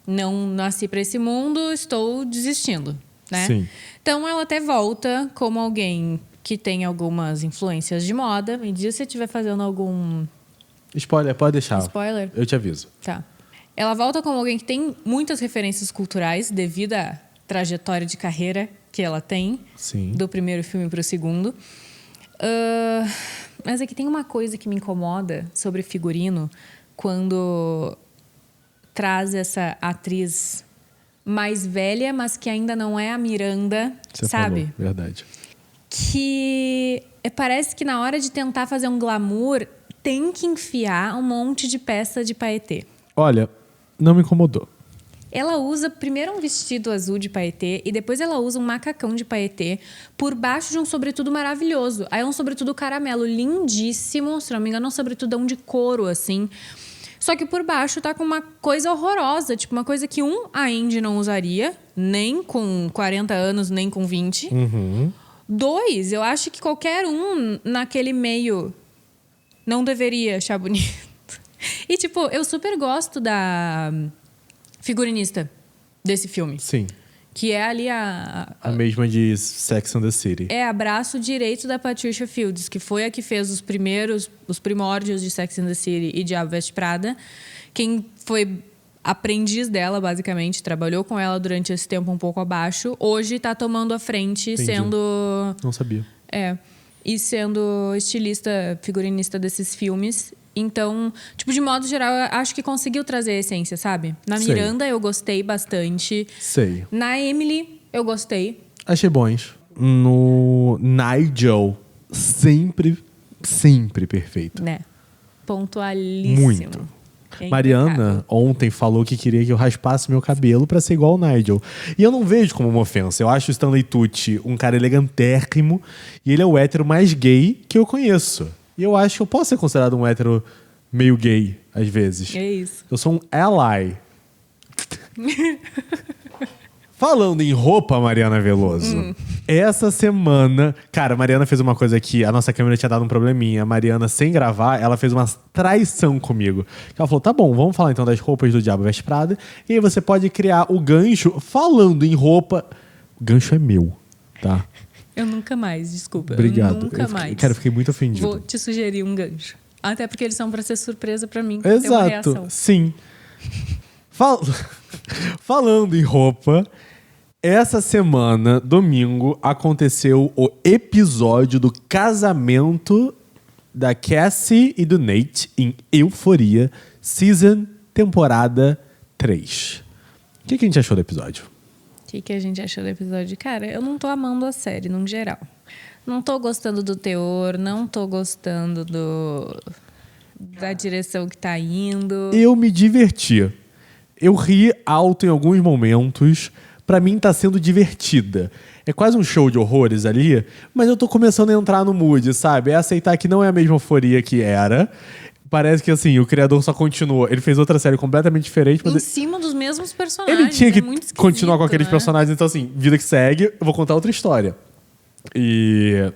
Não nasci pra esse mundo, estou desistindo, né? Sim. Então, ela até volta como alguém que tem algumas influências de moda. Me diz se você estiver fazendo algum... Spoiler, pode deixar. Spoiler? Eu te aviso. Tá. Ela volta como alguém que tem muitas referências culturais devido à trajetória de carreira que ela tem. Sim. Do primeiro filme para o segundo. Mas aqui tem uma coisa que me incomoda sobre figurino quando traz essa atriz mais velha, mas que ainda não é a Miranda, Você sabe? falou, verdade. Que parece que na hora de tentar fazer um glamour tem que enfiar um monte de peça de paetê. Olha, não me incomodou. Ela usa primeiro um vestido azul de paetê e depois ela usa um macacão de paetê por baixo de um sobretudo maravilhoso. Aí é um sobretudo caramelo lindíssimo, se não me engano, é um sobretudão de couro, assim. Só que por baixo tá com uma coisa horrorosa, tipo uma coisa que a Andy não usaria, nem com 40 anos, nem com 20. Uhum. 2, eu acho que qualquer um naquele meio não deveria achar bonito. E, tipo, eu super gosto da figurinista desse filme. Sim. Que é ali A mesma de Sex and the City. É a braço direito da Patricia Fields, que foi a que fez os primórdios de Sex and the City e Diabo Veste Prada. Quem foi aprendiz dela, basicamente, trabalhou com ela durante esse tempo um pouco abaixo. Hoje tá tomando a frente, Entendi. sendo... Não sabia. E sendo estilista, figurinista desses filmes. Então, tipo, de modo geral, eu acho que conseguiu trazer a essência, sabe? Na Sei. Miranda, eu gostei bastante. Sei. Na Emily, eu gostei. Achei bons. No Nigel, sempre perfeito. Né? Pontualíssimo. Muito. É Mariana impecável. ontem falou que queria que eu raspasse meu cabelo pra ser igual ao Nigel. E eu não vejo como uma ofensa. Eu acho o Stanley Tucci um cara elegantérrimo e ele é o hétero mais gay que eu conheço. E eu acho que eu posso ser considerado um hétero meio gay, às vezes. É isso. Eu sou um ally. Falando em roupa, Mariana Veloso, essa semana... Cara, a Mariana fez uma coisa que a nossa câmera tinha dado um probleminha. A Mariana, sem gravar, ela fez uma traição comigo. Ela falou, tá bom, vamos falar então das roupas do Diabo Veste Prada. E aí você pode criar o gancho falando em roupa. O gancho é meu, tá? Eu nunca mais, desculpa. Obrigado. Eu nunca mais. Cara, eu fiquei muito ofendido. Vou te sugerir um gancho. Até porque eles são pra ser surpresa pra mim. Ter uma Exato, reação. sim. Falando em roupa, essa semana, domingo, aconteceu o episódio do casamento da Cassie e do Nate em Euforia, temporada 3. O que a gente achou do episódio? O que a gente achou do episódio? Cara, eu não tô amando a série, num geral. Não tô gostando do teor, não tô gostando da direção que tá indo. Eu me diverti. Eu ri alto em alguns momentos. Pra mim tá sendo divertida. É quase um show de horrores ali, mas eu tô começando a entrar no mood, sabe? É aceitar que não é a mesma euforia que era. Parece que, assim, o criador só continuou. Ele fez outra série completamente diferente. Mas Em cima dos mesmos personagens. ele tinha que muito esquisito, continuar com aqueles né? personagens. Então, assim, vida que segue, eu vou contar outra história. E...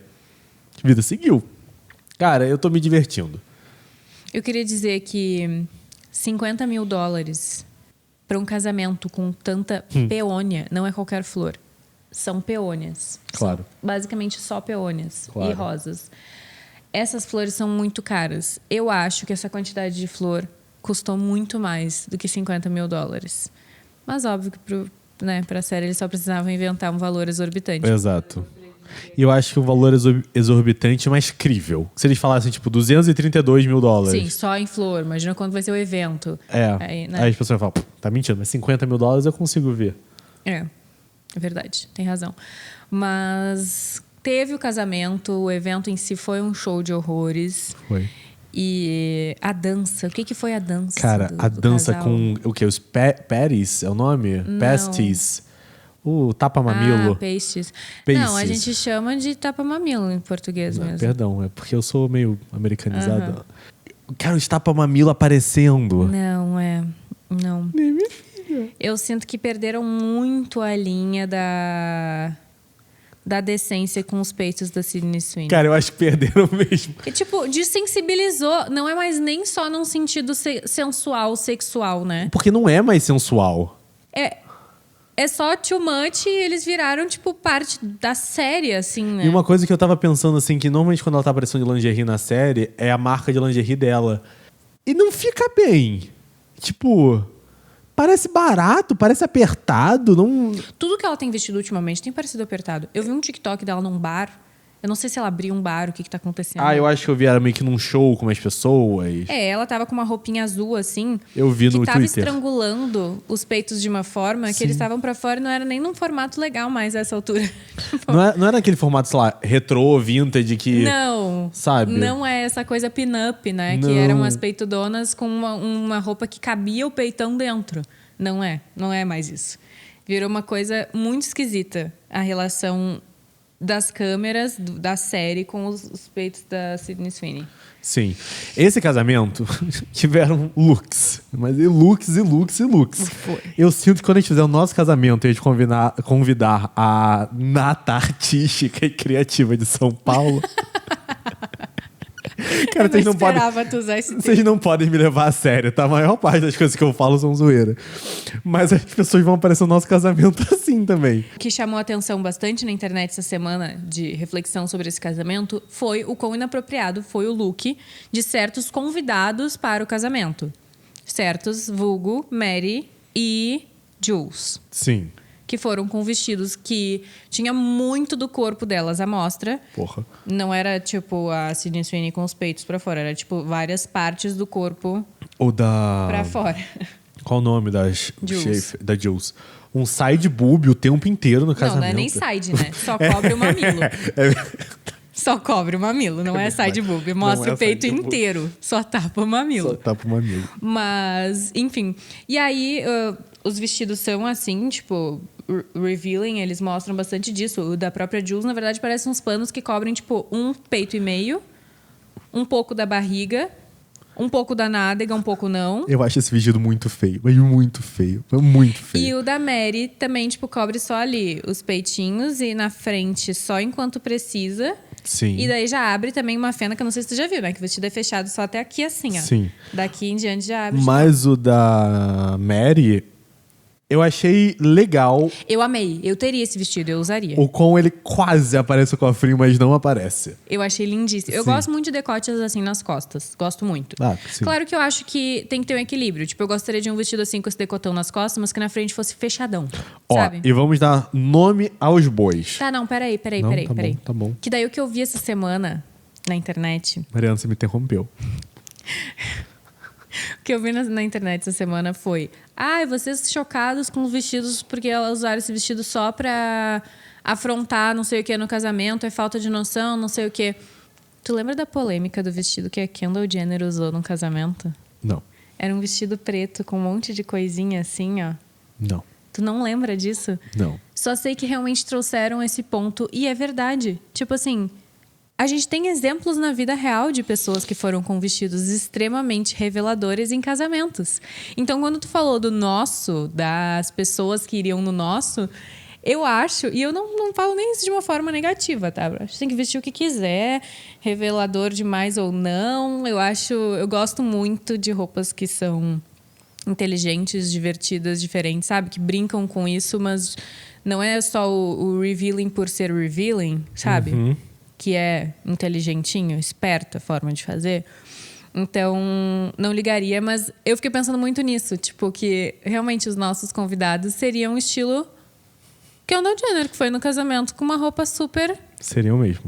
vida seguiu. Cara, eu tô me divertindo. Eu queria dizer que $50 mil para um casamento com tanta peônia, não é qualquer flor. São peônias. Claro. São basicamente só peônias Claro. e rosas. Essas flores são muito caras. Eu acho que essa quantidade de flor custou muito mais do que $50 mil. Mas óbvio que para a série eles só precisavam inventar um valor exorbitante. Exato. E eu acho que o valor exorbitante é mais crível. Se eles falassem, tipo, $232 mil. Sim, só em flor. Imagina quando vai ser o evento. Aí as pessoas falam, tá mentindo, mas $50 mil eu consigo ver. É verdade, tem razão. Mas teve o casamento, o evento em si foi um show de horrores. Foi. E a dança, o que foi a dança? Cara, a dança casal? com o quê? Os patties é o nome? Não. Pasties. O tapa-mamilo. Pasties. Pasties. Não, a gente chama de tapa-mamilo em português mesmo. Perdão, é porque eu sou meio americanizado. Cara, os tapa-mamilo aparecendo. Não, não. Nem minha filha. Eu sinto que perderam muito a linha da decência com os peitos da Sydney Sweeney. Cara, eu acho que perderam mesmo. E, tipo, desensibilizou. Não é mais nem só num sentido sensual, sexual, né? Porque não é mais sensual. É só too much e eles viraram, tipo, parte da série, assim, né? E uma coisa que eu tava pensando, assim, que normalmente quando ela tá aparecendo de lingerie na série, é a marca de lingerie dela. E não fica bem. Tipo, parece barato, parece apertado, não... Tudo que ela tem vestido ultimamente tem parecido apertado. Eu vi um TikTok dela num bar. Eu não sei se ela abriu um bar, o que tá acontecendo. Eu acho que eu vi ela meio que num show com umas pessoas. Ela tava com uma roupinha azul, assim. Eu vi no que tava Twitter. Estrangulando os peitos de uma forma que eles estavam pra fora e não era nem num formato legal mais a essa altura. Não era aquele formato, sei lá, retrô, vintage, que... Não. Sabe? Não é essa coisa pin-up, né? Não. Que eram as peitodonas com uma roupa que cabia o peitão dentro. Não é mais isso. Virou uma coisa muito esquisita a relação das câmeras da série com os peitos da Sydney Sweeney. Sim. Esse casamento tiveram looks. Mas e looks, e looks, e looks. Foi. Eu sinto que quando a gente fizer o nosso casamento e a gente convidar a nata artística e criativa de São Paulo... Cara, eu não esperava tu usar esse termo. Vocês não podem me levar a sério, tá? A maior parte das coisas que eu falo são zoeira. Mas as pessoas vão aparecer no nosso casamento assim também. O que chamou a atenção bastante na internet essa semana de reflexão sobre esse casamento foi o quão inapropriado foi o look de certos convidados para o casamento. Certos, vulgo, Mary e Jules. Sim. Que foram com vestidos que tinha muito do corpo delas à mostra. Porra. Não era, tipo, a Sydney Sweeney com os peitos pra fora. Era, tipo, várias partes do corpo Ou da... pra fora. Qual o nome da Jules? Um side boob o tempo inteiro no casamento. Não é nem side, né? Só cobre o mamilo. Só cobre o mamilo, não é side boob. Mostra o peito inteiro. Só tapa o mamilo. Só tapa o mamilo. Mas, enfim. E aí, os vestidos são assim, tipo... revealing, eles mostram bastante disso. O da própria Jules, na verdade, parece uns panos que cobrem, tipo, um peito e meio, um pouco da barriga, um pouco da nádega, um pouco não. Eu acho esse vestido muito feio. Mas muito feio. Muito feio. E o da Mary também, tipo, cobre só ali os peitinhos e na frente só enquanto precisa. Sim. E daí já abre também uma fenda, que eu não sei se tu já viu, né? Que o vestido é fechado só até aqui, assim, ó. Sim. Daqui em diante já abre. Mas o da Mary... Eu achei legal Eu amei. Eu teria esse vestido, eu usaria. o quão ele quase aparece o cofrinho, mas não aparece. Eu achei lindíssimo. Eu Sim. gosto muito de decotes assim nas costas. Gosto muito. Sim. Claro que eu acho que tem que ter um equilíbrio. Tipo, eu gostaria de um vestido assim com esse decotão nas costas, mas que na frente fosse fechadão. Sabe? E vamos dar nome aos bois. Tá, não, peraí. Não, tá bom. Que daí o que eu vi essa semana na internet... Mariana, você me interrompeu. O que eu vi na internet essa semana foi... vocês chocados com os vestidos porque elas usaram esse vestido só pra afrontar não sei o que no casamento, é falta de noção, não sei o que. Tu lembra da polêmica do vestido que a Kendall Jenner usou no casamento? Não. Era um vestido preto com um monte de coisinha assim, ó. Não. Tu não lembra disso? Não. Só sei que realmente trouxeram esse ponto e é verdade. Tipo assim... A gente tem exemplos na vida real de pessoas que foram com vestidos extremamente reveladores em casamentos. Então, quando tu falou do nosso, das pessoas que iriam no nosso, eu acho, e eu não falo nem isso de uma forma negativa, tá? Eu acho que tem que vestir o que quiser, revelador demais ou não. Eu gosto muito de roupas que são inteligentes, divertidas, diferentes, sabe? Que brincam com isso, mas não é só o revealing por ser revealing, sabe? Que é inteligentinho, esperto a forma de fazer. Então, não ligaria, mas eu fiquei pensando muito nisso. Tipo, que realmente os nossos convidados seriam um estilo Kendall Jenner, que foi no casamento com uma roupa super... Seriam mesmo.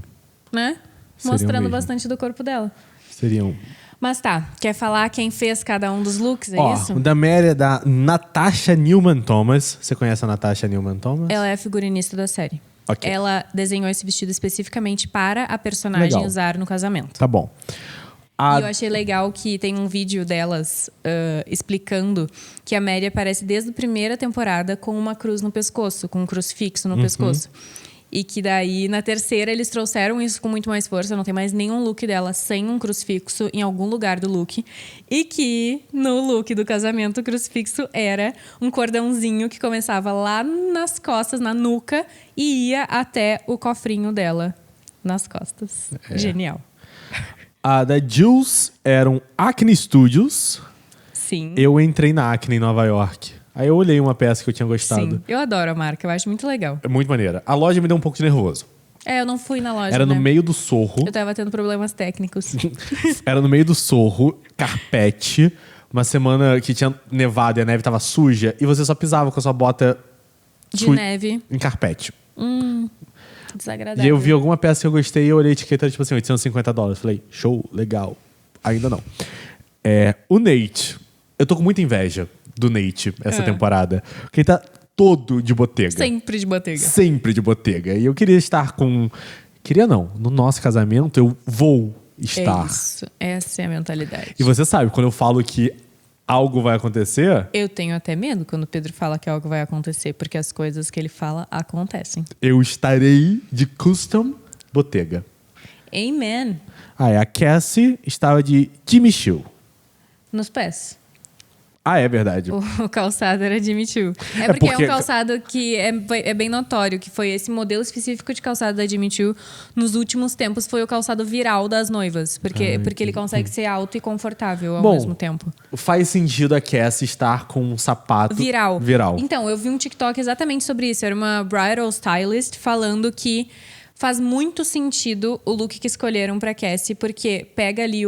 Né? Seriam mostrando mesmo. bastante do corpo dela. Seriam. Mas tá, quer falar quem fez cada um dos looks, é Ó, isso? o da Mary é da Natasha Newman Thomas. Você conhece a Natasha Newman Thomas? Ela é a figurinista da série. Ok. Ela desenhou esse vestido especificamente para a personagem Legal. usar no casamento. Tá bom. E eu achei legal que tem um vídeo delas explicando que a Mary aparece desde a primeira temporada com uma cruz no pescoço, com um crucifixo no pescoço. E que daí, na terceira, eles trouxeram isso com muito mais força. Não tem mais nenhum look dela sem um crucifixo em algum lugar do look. E que, no look do casamento, o crucifixo era um cordãozinho que começava lá nas costas, na nuca, e ia até o cofrinho dela nas costas. Genial. A da Jules eram Acne Studios. Sim. Eu entrei na Acne em Nova York. Aí eu olhei uma peça que eu tinha gostado. Sim, eu adoro a marca, eu acho muito legal. É muito maneira. A loja me deu um pouco de nervoso. Eu não fui na loja, Era no né? meio do Sorro. Eu tava tendo problemas técnicos. Era no meio do Sorro, carpete. Uma semana que tinha nevado e a neve tava suja. E você só pisava com a sua bota De neve. em carpete. Desagradável. E eu vi alguma peça que eu gostei e eu olhei a etiqueta, tipo assim, $850. Falei, show, legal. Ainda não. O Nate. Eu tô com muita inveja do Nate essa temporada. Porque ele tá todo de botega. Sempre de botega. Sempre de botega. E eu queria estar com... Queria não. No nosso casamento, eu vou estar. É isso. Essa é a mentalidade. E você sabe, quando eu falo que algo vai acontecer, Eu tenho até medo quando o Pedro fala que algo vai acontecer, porque as coisas que ele fala acontecem. eu estarei de custom botega. Amen. A Cassie estava de Jimmy Choo. Nos pés. É verdade. O calçado era Jimmy Choo. É porque é porque- um calçado que é bem notório, que foi esse modelo específico de calçado da Jimmy Choo. Nos últimos tempos foi o calçado viral das noivas. Porque ele consegue ser alto e confortável ao Bom, mesmo tempo. Faz sentido a Cassie estar com um sapato Viral. viral. Então, eu vi um TikTok exatamente sobre isso. Era uma bridal stylist falando que faz muito sentido o look que escolheram pra Cassie, porque pega ali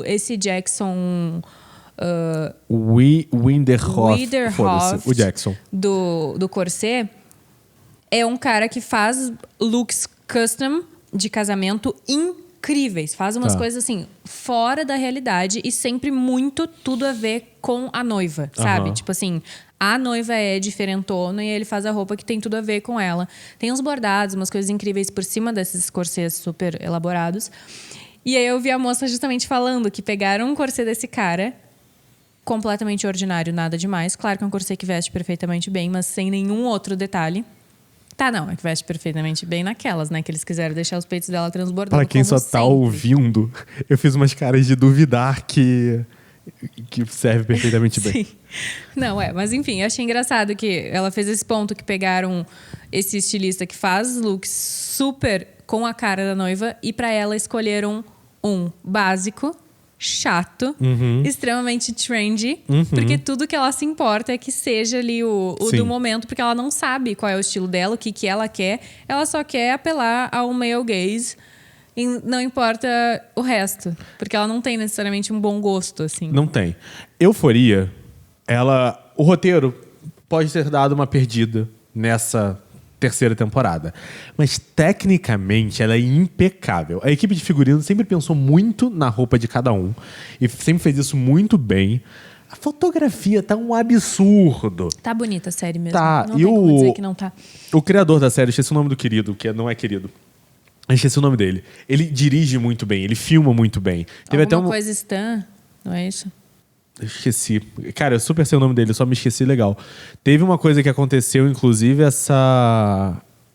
esse Jackson... Winderhoff. Foda-se, o Jackson. do corset, é um cara que faz looks custom de casamento incríveis. Faz umas Tá. coisas assim, fora da realidade e sempre muito tudo a ver com a noiva, sabe? Aham. Tipo assim, a noiva é diferentona e ele faz a roupa que tem tudo a ver com ela. Tem uns bordados, umas coisas incríveis por cima desses corsets super elaborados. E aí eu vi a moça justamente falando que pegaram um corset desse cara, completamente ordinário, nada demais. Claro que é um corset que veste perfeitamente bem, mas sem nenhum outro detalhe. Tá, não, é que veste perfeitamente bem naquelas, né? Que eles quiseram deixar os peitos dela transbordando. Pra quem como só tá sempre. ouvindo, eu fiz umas caras de duvidar que serve perfeitamente bem. Sim. Não, mas enfim, eu achei engraçado que ela fez esse ponto que pegaram esse estilista que faz looks super com a cara da noiva e pra ela escolheram um básico, chato, extremamente trendy, porque tudo que ela se importa é que seja ali o Sim. do momento, porque ela não sabe qual é o estilo dela, o que ela quer. Ela só quer apelar ao male gaze e não importa o resto, porque ela não tem necessariamente um bom gosto, assim. Não tem. Euforia, o roteiro pode ter dado uma perdida nessa terceira temporada. Mas, tecnicamente, ela é impecável. A equipe de figurino sempre pensou muito na roupa de cada um. E sempre fez isso muito bem. A fotografia tá um absurdo. Tá bonita a série mesmo. Tá, Não e tem como dizer que não tá. O criador da série, esqueci o nome do querido, que não é querido. Eu esqueci o nome dele. Ele dirige muito bem, ele filma muito bem. Teve Alguma até coisa Stan, não é isso? Eu esqueci. Cara, eu super sei o nome dele, eu só me esqueci legal. Teve uma coisa que aconteceu, inclusive,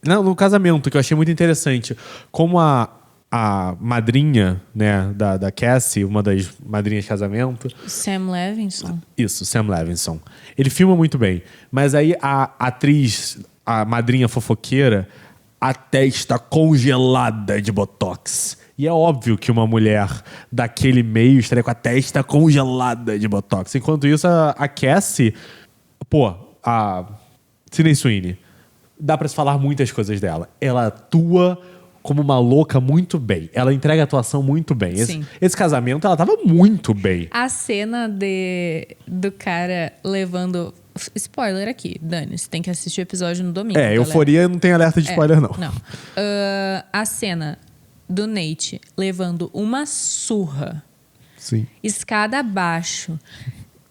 no casamento, que eu achei muito interessante. Como a madrinha, né, da Cassie, uma das madrinhas de casamento... Sam Levinson. Isso, Sam Levinson. Ele filma muito bem. Mas aí a atriz, a madrinha fofoqueira, a testa congelada de botox. E é óbvio que uma mulher daquele meio estaria com a testa congelada de Botox. Enquanto isso, a Cassie... Pô, a Sydney Sweeney... Dá pra se falar muitas coisas dela. Ela atua como uma louca muito bem. Ela entrega a atuação muito bem. Esse casamento, ela tava muito bem. A cena do cara levando... Spoiler aqui, Dani. Você tem que assistir o episódio no domingo. Euforia não tem alerta de spoiler, não. Não. A cena do Nate levando uma surra. Sim. Escada abaixo.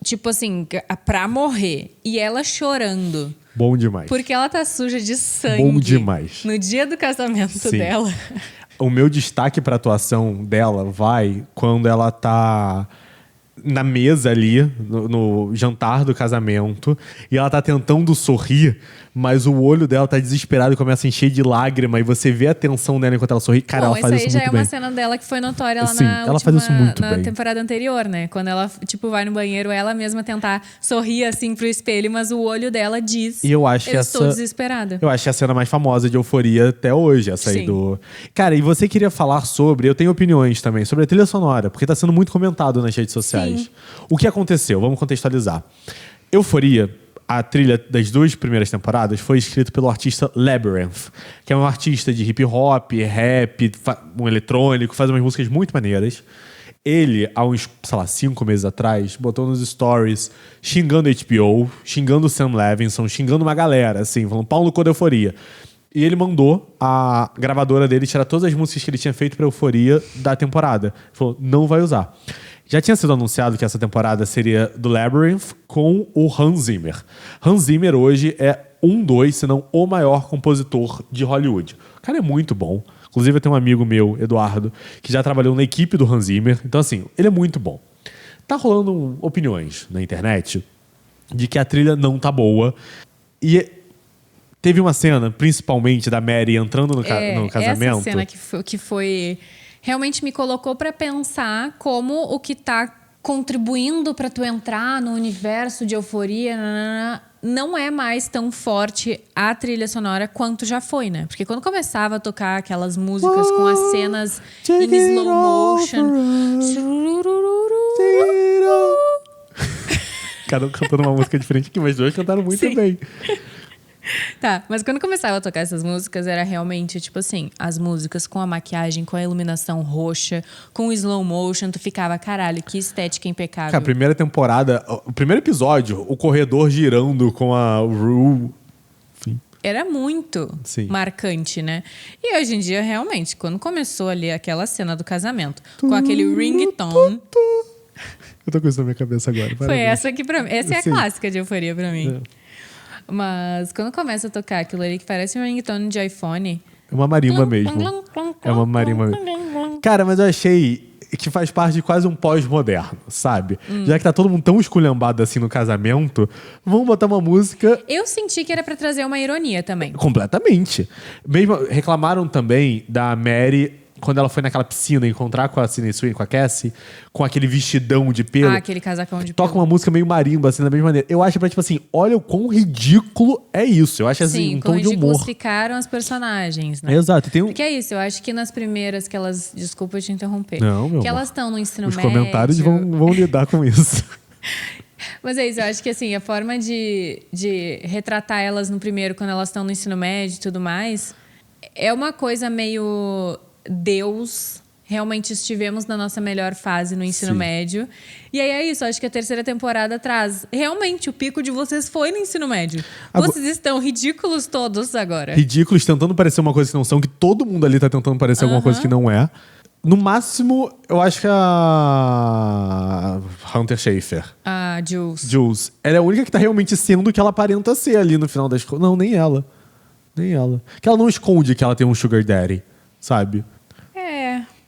Tipo assim, pra morrer. E ela chorando. Bom demais. Porque ela tá suja de sangue. Bom demais. No dia do casamento dela. O meu destaque pra atuação dela vai quando ela tá na mesa ali, no jantar do casamento, e ela tá tentando sorrir, mas o olho dela tá desesperado e começa a encher de lágrima, e você vê a tensão dela enquanto ela sorri. Cara, ela faz isso muito bem. Isso aí já é uma cena dela que foi notória lá na temporada anterior, né? Quando ela, tipo, vai no banheiro, ela mesma tentar sorrir, assim, pro espelho, mas o olho dela diz, e eu acho estou desesperada. Eu acho que é a cena mais famosa de Euforia até hoje, essa aí do... Cara, e você queria falar sobre... Eu tenho opiniões também sobre a trilha sonora, porque tá sendo muito comentado nas redes sociais. Sim. O que aconteceu? Vamos contextualizar. Euforia, a trilha das 2 primeiras temporadas, foi escrita pelo artista Labrinth, que é um artista de hip hop, rap, um eletrônico, faz umas músicas muito maneiras. Ele, há uns, 5 meses atrás, botou nos stories xingando a HBO, xingando o Sam Levinson, xingando uma galera, assim, falando pau no cu da Euforia. E ele mandou a gravadora dele tirar todas as músicas que ele tinha feito pra Euforia da temporada. Ele falou, não vai usar. Já tinha sido anunciado que essa temporada seria do Labrinth com o Hans Zimmer. Hans Zimmer hoje é se não o maior compositor de Hollywood. O cara é muito bom. Inclusive, eu tenho um amigo meu, Eduardo, que já trabalhou na equipe do Hans Zimmer. Então, assim, ele é muito bom. Tá rolando opiniões na internet de que a trilha não tá boa. E teve uma cena, principalmente, da Mary entrando no casamento. Essa cena que foi realmente me colocou pra pensar como o que tá contribuindo pra tu entrar no universo de Euforia não é mais tão forte a trilha sonora quanto já foi, né? Porque quando começava a tocar aquelas músicas com as cenas em slow motion... Cada um cantando uma música diferente aqui, mas 2 cantaram muito bem. Tá, mas quando começava a tocar essas músicas, era realmente, tipo assim, as músicas com a maquiagem, com a iluminação roxa, com o slow motion, tu ficava, caralho, que estética impecável. Cara, a primeira temporada, o primeiro episódio, o corredor girando com a Rue... Enfim. Era muito marcante, né? E hoje em dia, realmente, quando começou ali aquela cena do casamento, com aquele ringtone... Eu tô com isso na minha cabeça agora. Foi essa aqui pra mim. Essa é a clássica de Euforia pra mim. Mas quando começa a tocar aquilo ali que parece um ringtone de iPhone... É uma marimba mesmo. É uma marimba mesmo. Cara, mas eu achei que faz parte de quase um pós-moderno, sabe? Já que tá todo mundo tão esculhambado assim no casamento, vamos botar uma música... Eu senti que era pra trazer uma ironia também. Completamente. Mesmo, reclamaram também da Mary... Quando ela foi naquela piscina encontrar com a Sydney Sweeney, com a Cassie, com aquele vestidão de pelo. Aquele casacão de pelo. Toca uma música meio marimba, assim, da mesma maneira. Eu acho pra, tipo assim, olha o quão ridículo é isso. Eu acho, assim, um tom de humor. Sim, ridículos ficaram as personagens, né? Exato. Porque é isso, eu acho que nas primeiras que elas... Desculpa te interromper. Não, meu Que amor. elas estão no ensino médio... Os comentários vão lidar com isso. Mas é isso, eu acho que, assim, a forma de retratar elas no primeiro, quando elas estão no ensino médio e tudo mais, é uma coisa meio... Deus, realmente estivemos na nossa melhor fase no ensino médio. E aí é isso, acho que a terceira temporada traz... Realmente, o pico de vocês foi no ensino médio. Vocês estão ridículos todos agora. Ridículos, tentando parecer uma coisa que não são, que todo mundo ali tá tentando parecer alguma coisa que não é. No máximo, eu acho que a Hunter Schafer. A Jules. Jules. Ela é a única que tá realmente sendo o que ela aparenta ser ali no final das contas. Não, nem ela. Nem ela. Que ela não esconde que ela tem um sugar daddy, sabe?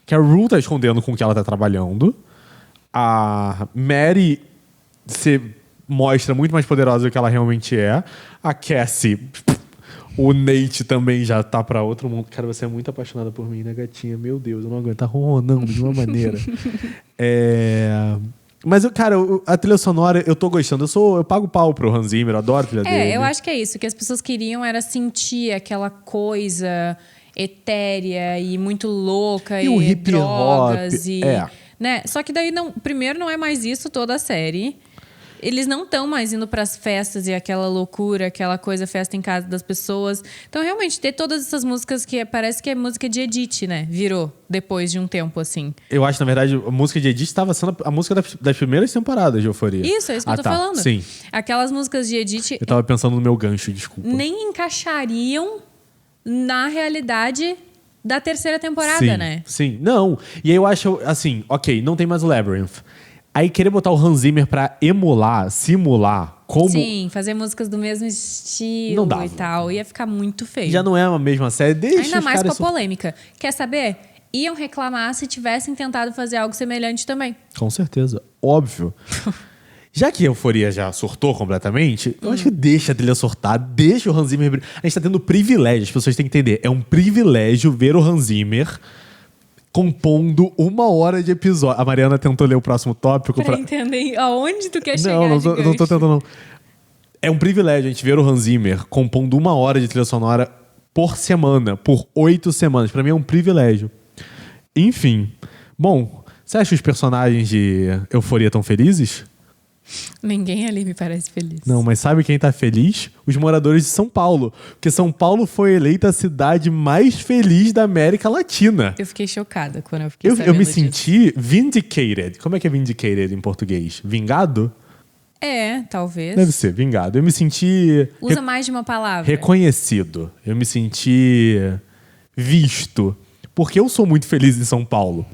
Que a Rue tá escondendo com o que ela tá trabalhando. A Mary se mostra muito mais poderosa do que ela realmente é. A Cassie... O Nate também já tá pra outro mundo. Cara, você é muito apaixonada por mim, né, gatinha? Meu Deus, eu não aguento. Tá ronronando de uma maneira. Mas, cara, a trilha sonora, eu tô gostando. Eu pago pau pro Hans Zimmer, eu adoro a trilha dele. Eu acho que é isso. O que as pessoas queriam era sentir aquela coisa... etérea e muito louca E o hip drogas hop, e né? Só que daí primeiro não é mais isso toda a série. Eles não estão mais indo para as festas e aquela loucura, aquela coisa, festa em casa das pessoas. Então, realmente, ter todas essas músicas que parece que é música de Edith, né? Virou, depois de um tempo, assim. Eu acho, na verdade, a música de Edith estava sendo a música das primeiras temporadas de Euphoria. Isso, é isso que eu tô falando. Sim. Aquelas músicas de Edith... Eu tava pensando no meu gancho, desculpa. Nem encaixariam na realidade da terceira temporada, sim, né? Sim, não. E aí eu acho, assim, ok, não tem mais o Labyrinth. Aí querer botar o Hans Zimmer pra simular como... Sim, fazer músicas do mesmo estilo não dava. E tal. Ia ficar muito feio. Já não é a mesma série, deixa ainda os mais com a caras... polêmica. Quer saber? Iam reclamar se tivessem tentado fazer algo semelhante também. Com certeza, óbvio. Já que a Euphoria já surtou completamente, eu acho que deixa a trilha surtar, deixa o Hans Zimmer... A gente tá tendo privilégio, as pessoas têm que entender. É um privilégio ver o Hans Zimmer compondo 1 hora de episódio. A Mariana tentou ler o próximo tópico pra entender aonde tu quer chegar. Não tô tentando não. É um privilégio a gente ver o Hans Zimmer compondo 1 hora de trilha sonora por semana, por 8 semanas. Pra mim é um privilégio. Enfim. Bom, você acha os personagens de Euphoria tão felizes? Ninguém ali me parece feliz. Não, mas sabe quem tá feliz? Os moradores de São Paulo. Porque São Paulo foi eleita a cidade mais feliz da América Latina. Eu fiquei chocada quando eu fiquei sabendo Eu me disso. senti vindicated. Como é que é vindicated em português? Vingado? É, talvez. Deve ser, vingado. Eu me senti... Usa mais de uma palavra. Reconhecido. Eu me senti visto. Porque eu sou muito feliz em São Paulo.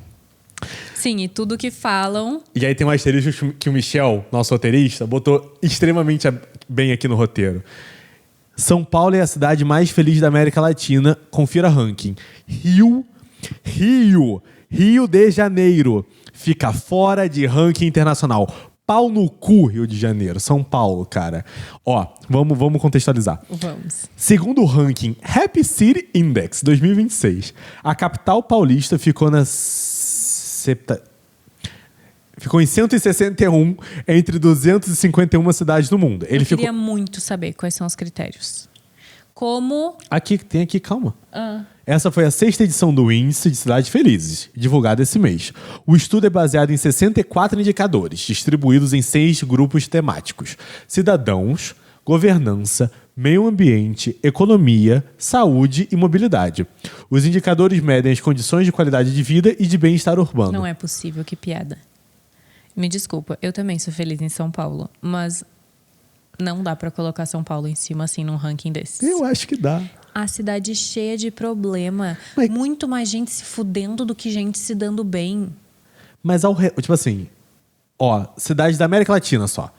Sim, e tudo que falam... E aí tem um asterisco que o Michel, nosso roteirista, botou extremamente bem aqui no roteiro. São Paulo é a cidade mais feliz da América Latina. Confira ranking. Rio de Janeiro fica fora de ranking internacional. Pau no cu, Rio de Janeiro. São Paulo, cara. Ó, vamos contextualizar. Vamos. Segundo o ranking Happy City Index 2026, a capital paulista ficou ficou em 161 entre 251 cidades do mundo. Eu queria muito saber quais são os critérios. Como... Tem aqui, calma. Essa foi a 6ª edição do Índice de Cidades Felizes, divulgada esse mês. O estudo é baseado em 64 indicadores, distribuídos em 6 grupos temáticos: cidadãos, governança, meio ambiente, economia, saúde e mobilidade. Os indicadores medem as condições de qualidade de vida e de bem-estar urbano. Não é possível, que piada. Me desculpa, eu também sou feliz em São Paulo, mas não dá pra colocar São Paulo em cima assim num ranking desses. Eu acho que dá. A cidade cheia de problema. Mas... muito mais gente se fudendo do que gente se dando bem. Mas tipo assim, ó, cidade da América Latina só.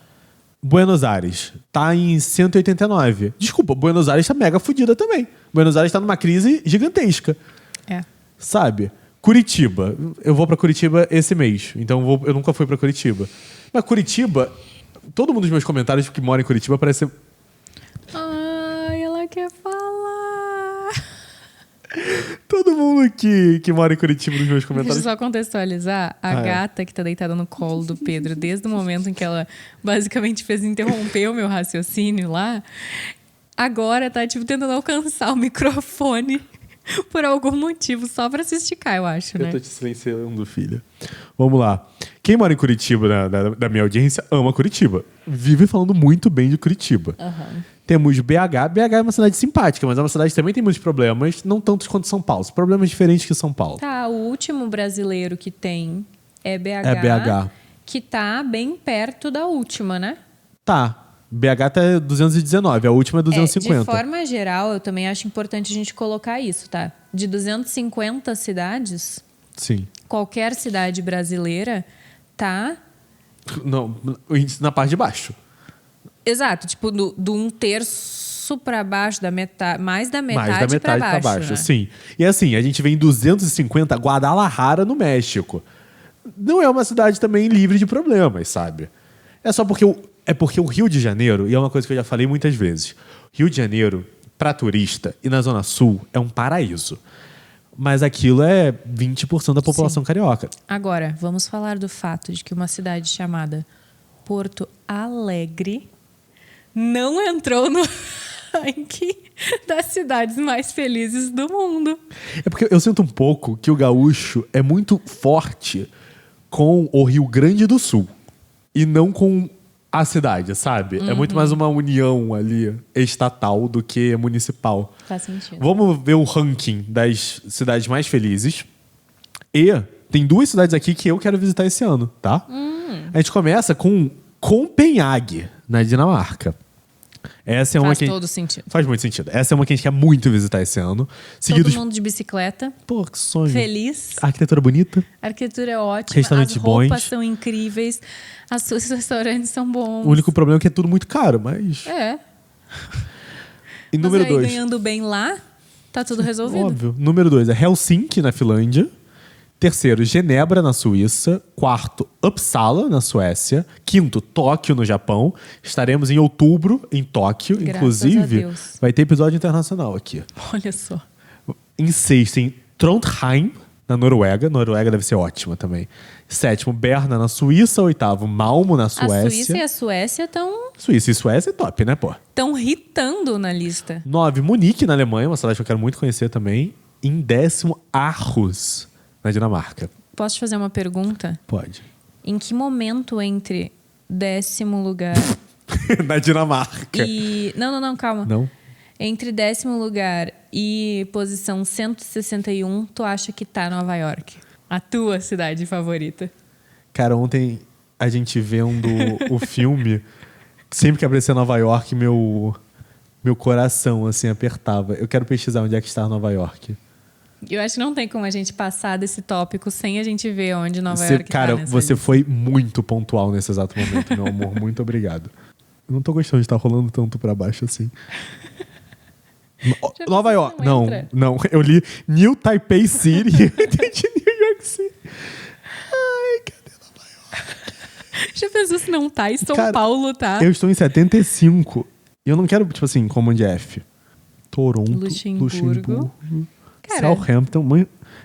Buenos Aires tá em 189. Desculpa, Buenos Aires tá mega fodida também. Buenos Aires tá numa crise gigantesca. É. Sabe? Curitiba. Eu vou pra Curitiba esse mês. Então eu nunca fui pra Curitiba. Mas Curitiba, todo mundo dos meus comentários que mora em Curitiba parece ser... Ai, ela quer falar. Todo mundo que mora em Curitiba nos meus comentários... Deixa eu só contextualizar. A gata que tá deitada no colo do Pedro, desde o momento em que ela basicamente fez interromper o meu raciocínio lá, agora tá, tipo, tentando alcançar o microfone por algum motivo, só pra se esticar, eu acho, né? Eu tô te silenciando, filha. Vamos lá. Quem mora em Curitiba, da minha audiência, ama Curitiba. Vive falando muito bem de Curitiba. Temos BH. BH é uma cidade simpática, mas é uma cidade que também tem muitos problemas, não tantos quanto São Paulo. Problemas diferentes que São Paulo. Tá, o último brasileiro que tem é BH. É BH. Que tá bem perto da última, né? Tá. BH tá 219, a última é 250. De forma geral, eu também acho importante a gente colocar isso, tá? De 250 cidades, sim, qualquer cidade brasileira tá... Não, o índice na parte de baixo. Exato, tipo, do 1/3 para baixo, da metade, mais da metade para baixo. Pra baixo, né? sim. E assim, a gente vê em 250 Guadalajara, no México. Não é uma cidade também livre de problemas, sabe? É só porque porque o Rio de Janeiro, e é uma coisa que eu já falei muitas vezes, Rio de Janeiro, para turista e na Zona Sul, é um paraíso. Mas aquilo é 20% da população carioca. Agora, vamos falar do fato de que uma cidade chamada Porto Alegre não entrou ranking das cidades mais felizes do mundo. É porque eu sinto um pouco que o gaúcho é muito forte com o Rio Grande do Sul e não com a cidade, sabe? É muito mais uma união ali estatal do que municipal. Faz sentido. Vamos ver o ranking das cidades mais felizes. E tem 2 cidades aqui que eu quero visitar esse ano, tá? A gente começa com Copenhague, na Dinamarca. Essa é uma Faz que todo sentido. Faz muito sentido. Essa é uma que a gente quer muito visitar esse ano. Todo mundo de bicicleta. Pô, que sonho. Feliz. A arquitetura bonita. A arquitetura é ótima. Restaurantes as roupas bons. são incríveis. Os restaurantes são bons. O único problema é que é tudo muito caro, mas... É. E Mas número aí, 2. ganhando bem lá, tá tudo resolvido. Óbvio. Número 2 é Helsinki, na Finlândia. Terceiro, Genebra, na Suíça. Quarto, Uppsala, na Suécia. Quinto, Tóquio, no Japão. Estaremos em outubro em Tóquio. Graças a Inclusive, Deus. vai ter episódio internacional aqui. Olha só. Em sexto, em Trondheim, na Noruega. Noruega deve ser ótima também. Sétimo, Berna, na Suíça. Oitavo, Malmo, na Suécia. A Suíça e a Suécia estão Suíça e Suécia é top, né, pô? hitando na lista. 9, Munique, na Alemanha. Uma cidade que eu quero muito conhecer também. Em 10º, Aarhus, na Dinamarca. Posso te fazer uma pergunta? Pode. Em que momento entre 10º lugar Na Dinamarca. e... Não, calma. Não? Entre 10º lugar e posição 161, tu acha que tá Nova York? A tua cidade favorita? Cara, ontem a gente vendo o filme, sempre que aparecia Nova York, meu coração, assim, apertava. Eu quero pesquisar onde é que está Nova York. Eu acho que não tem como a gente passar desse tópico sem a gente ver onde Nova York Cara, tá nessa você lista. foi muito pontual nesse exato momento, meu amor. Muito obrigado. Eu não tô gostando de estar rolando tanto pra baixo assim. Nova York. não entra? Não. Eu li New Taipei City e eu entendi New York City. Ai, cadê Nova York? Já pensou se não tá? E São Cara, Paulo tá? Eu estou em 75. E eu não quero, tipo assim, comando F. Toronto, Luxemburgo. Cara, Southampton.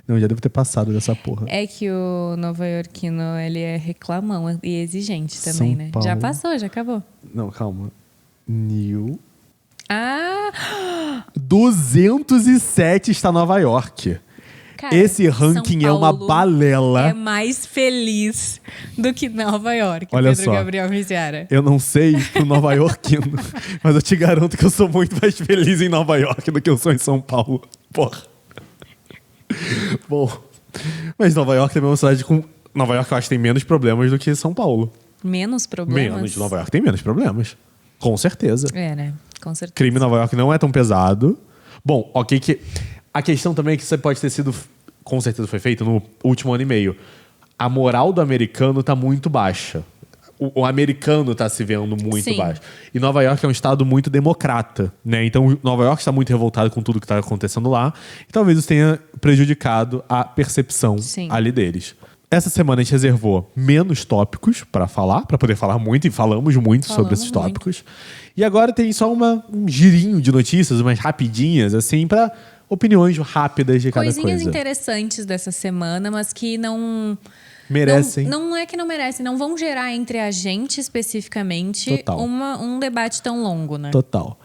Não, já devo ter passado dessa porra. é que o nova-iorquino, ele é reclamão e exigente também, São né? Paulo. Já passou, já acabou. Não, calma. New... Ah! 207 está Nova York. Cara, Esse ranking São é uma Paulo balela. É mais feliz do que Nova York. Olha Pedro só. Gabriel Miziara. Eu não sei pro Nova Yorkino, mas eu te garanto que eu sou muito mais feliz em Nova York do que eu sou em São Paulo. Porra. Bom, mas Nova York também é uma cidade com... Nova York eu acho que tem menos problemas do que São Paulo. Menos problemas? Menos. Nova York tem menos problemas. Com certeza. É, né? Com certeza. Crime em Nova York não é tão pesado. Bom, ok que... A questão também é que isso pode ter sido... Com certeza foi feito no último ano e meio. A moral do americano tá muito baixa. O americano tá se vendo muito Sim. baixo. E Nova York é um estado muito democrata, né? Então, Nova York está muito revoltado com tudo que está acontecendo lá. E talvez isso tenha prejudicado a percepção Sim. ali deles. Essa semana a gente reservou menos tópicos para falar, para poder falar muito, e falamos muito sobre esses tópicos. E agora tem só um girinho de notícias, umas rapidinhas, assim, para opiniões rápidas de cada Coisinhas coisa. interessantes dessa semana, mas que não... Merecem. Não é que não merecem, não vão gerar entre a gente especificamente Total. um debate tão longo, né? Total.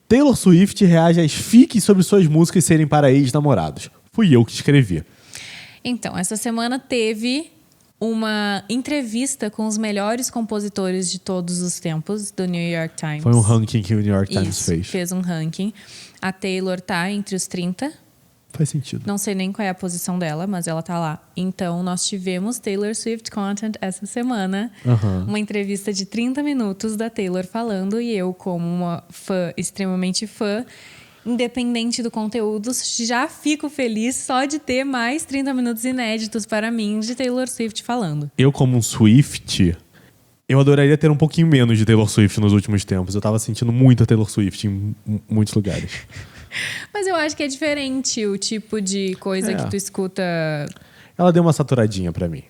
Taylor Swift reage às fics sobre suas músicas serem para ex-namorados. Fui eu que escrevi. Então, essa semana teve uma entrevista com os melhores compositores de todos os tempos do New York Times. Foi um ranking que o New York Times Isso, fez um ranking. A Taylor tá entre os 30. Faz sentido. Não sei nem qual é a posição dela, mas ela tá lá. Então, nós tivemos Taylor Swift Content essa semana. Uma entrevista de 30 minutos da Taylor falando. E eu, como uma fã, extremamente fã, independente do conteúdo, já fico feliz só de ter mais 30 minutos inéditos para mim de Taylor Swift falando. Eu, como um Swift, eu adoraria ter um pouquinho menos de Taylor Swift nos últimos tempos. Eu tava sentindo muito a Taylor Swift em muitos lugares. Mas eu acho que é diferente o tipo de coisa que tu escuta. Ela deu uma saturadinha pra mim.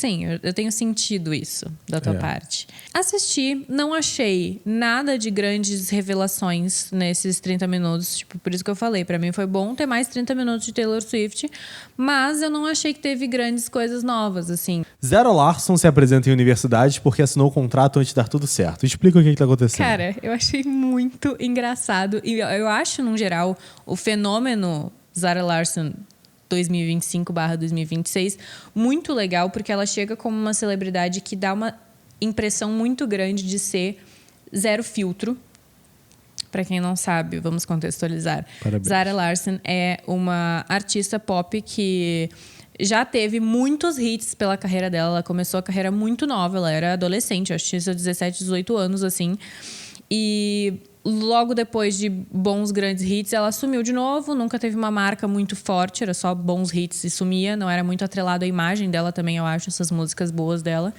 Sim, eu tenho sentido isso da tua parte. Assisti, não achei nada de grandes revelações nesses 30 minutos. Tipo, por isso que eu falei, pra mim foi bom ter mais 30 minutos de Taylor Swift, mas eu não achei que teve grandes coisas novas, assim. Zara Larsson se apresenta em universidades porque assinou o contrato antes de dar tudo certo. Explica o que tá acontecendo. Cara, eu achei muito engraçado. E eu acho, no geral, o fenômeno Zara Larsson 2025/2026 muito legal, porque ela chega como uma celebridade que dá uma impressão muito grande de ser zero filtro. Para quem não sabe, vamos contextualizar. Parabéns. Zara Larsson é uma artista pop que já teve muitos hits pela carreira dela. Ela começou a carreira muito nova, ela era adolescente, acho que tinha 17, 18 anos, assim. E logo depois de bons grandes hits, ela sumiu de novo, nunca teve uma marca muito forte, era só bons hits e sumia, não era muito atrelado à imagem dela também, eu acho, essas músicas boas dela.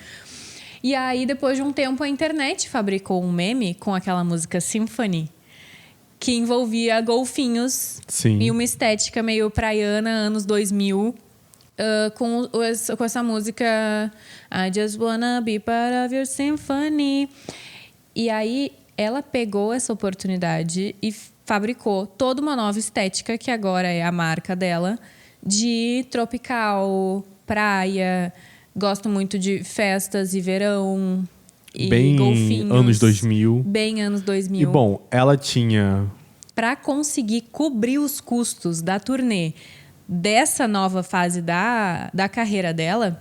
E aí, depois de um tempo, a internet fabricou um meme com aquela música Symphony, que envolvia golfinhos. Sim. E uma estética meio praiana, anos 2000, com essa música I just wanna be part of your symphony. E aí ela pegou essa oportunidade e fabricou toda uma nova estética, que agora é a marca dela, de tropical, praia. Gosto muito de festas e verão e bem golfinhos. anos 2000. Bem anos 2000. E bom, ela tinha... Para conseguir cobrir os custos da turnê dessa nova fase da carreira dela,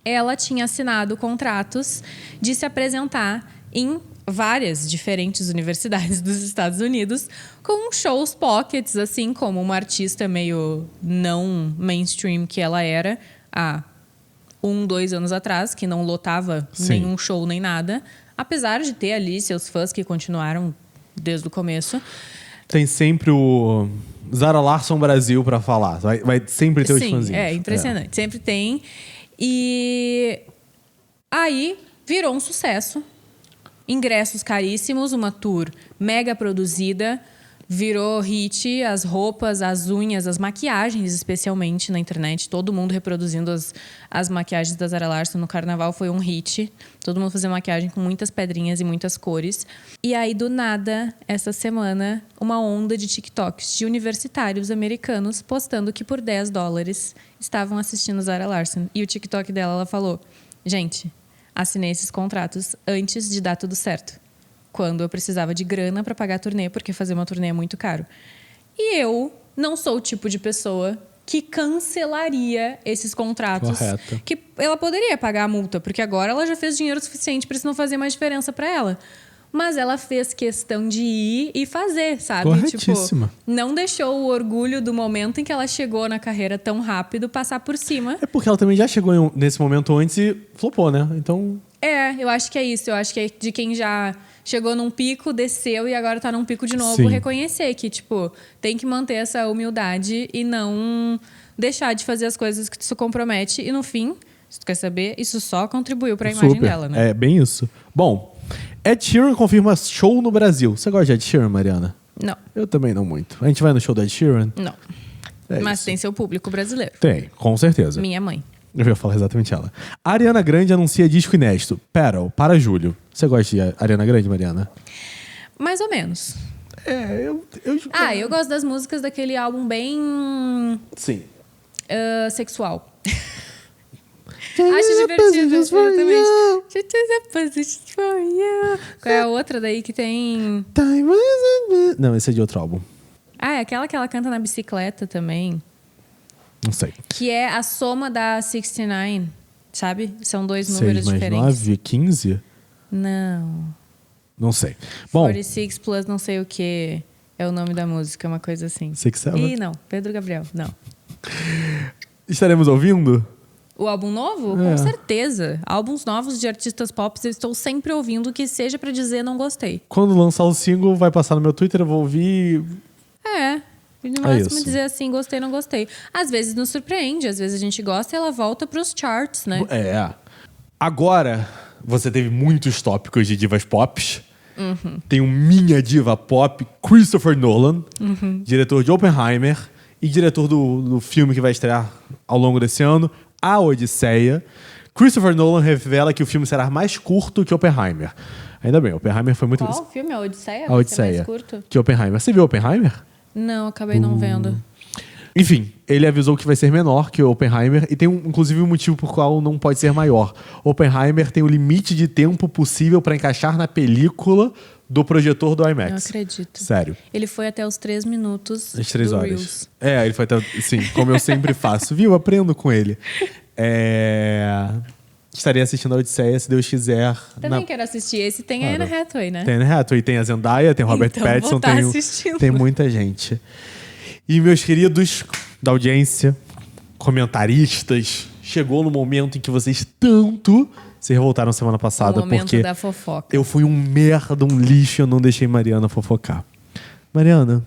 ela tinha assinado contratos de se apresentar em várias diferentes universidades dos Estados Unidos com shows pockets, assim como uma artista meio não mainstream que ela era há 2 anos atrás, que não lotava nenhum show nem nada, apesar de ter ali seus fãs que continuaram desde o começo. Tem sempre o Zara Larsson Brasil pra falar. Vai sempre ter os fãzinhos. É impressionante. Sempre tem. E aí virou um sucesso. Ingressos caríssimos, uma tour mega produzida. Virou hit, as roupas, as unhas, as maquiagens, especialmente na internet. Todo mundo reproduzindo as maquiagens da Zara Larsson no carnaval foi um hit. Todo mundo fazendo maquiagem com muitas pedrinhas e muitas cores. E aí, do nada, essa semana, uma onda de TikToks de universitários americanos postando que por $10 estavam assistindo Zara Larsson. E o TikTok dela, ela falou: gente, assinei esses contratos antes de dar tudo certo, quando eu precisava de grana para pagar a turnê, porque fazer uma turnê é muito caro. E eu não sou o tipo de pessoa que cancelaria esses contratos. Correto. Que ela poderia pagar a multa, porque agora ela já fez dinheiro suficiente para isso não fazer mais diferença para ela. Mas ela fez questão de ir e fazer, sabe? Corretíssima. Tipo, não deixou o orgulho do momento em que ela chegou na carreira tão rápido passar por cima. É porque ela também já chegou nesse momento antes e flopou, né? Então... eu acho que é isso. Eu acho que é de quem já chegou num pico, desceu e agora tá num pico de novo. Sim. Reconhecer que, tipo, tem que manter essa humildade e não deixar de fazer as coisas que tu se compromete. E no fim, se tu quer saber, isso só contribuiu pra imagem dela, né? É bem isso. Bom, Ed Sheeran confirma show no Brasil. Você gosta de Ed Sheeran, Mariana? Não. Eu também não muito. A gente vai no show do Ed Sheeran? Não. É Mas isso. tem seu público brasileiro. Tem, com certeza. Minha mãe. Eu ia falar exatamente ela. A Ariana Grande anuncia disco inédito, Pearl, para julho. Você gosta de Ariana Grande, Mariana? Mais ou menos. Eu Eu gosto das músicas daquele álbum bem Sim. sexual. Acho divertido, exatamente. Qual é a outra daí que tem... Não, esse é de outro álbum. É aquela que ela canta na bicicleta também. Não sei. Que é a soma da 69, sabe? São 2 6 números mais diferentes. 9, 15? Não. Não sei. Bom, 46 plus não sei o que é o nome da música, uma coisa assim. 67? Ih, não. Pedro Gabriel, não. Estaremos ouvindo? O álbum novo? É. Com certeza. Álbuns novos de artistas pop eu estou sempre ouvindo, que seja pra dizer não gostei. Quando lançar o single, vai passar no meu Twitter, eu vou ouvir. E no máximo isso. dizer assim, gostei, não gostei. Às vezes nos surpreende, às vezes a gente gosta e ela volta pros charts, né? Agora, você teve muitos tópicos de divas pops. Tem um minha diva pop, Christopher Nolan, diretor de Oppenheimer e diretor do filme que vai estrear ao longo desse ano, A Odisseia. Christopher Nolan revela que o filme será mais curto que Oppenheimer. Ainda bem, Oppenheimer foi muito... Qual filme? A Odisseia? A Odisseia. Mais curto? Que Oppenheimer. Você viu Oppenheimer? Não, acabei não vendo. Enfim, ele avisou que vai ser menor que o Oppenheimer e tem, inclusive, um motivo por qual não pode ser maior. Oppenheimer tem o limite de tempo possível para encaixar na película do projetor do IMAX. Não acredito. Sério. Ele foi até os 3 minutos As 3 do horas. Reels. Ele foi até... Sim, como eu sempre faço. Viu? Aprendo com ele. Estarei assistindo a Odisseia, se Deus quiser. Também quero assistir esse. Tem a Anne Hathaway, né? Tem a Anne Hathaway, tem a Zendaya, tem o Robert Então, Pattinson, vou tá assistindo. tem muita gente. E meus queridos da audiência, comentaristas, chegou no momento em que vocês tanto se revoltaram semana passada. O momento porque da fofoca. eu fui um merda, um lixo, eu não deixei Mariana fofocar. Mariana,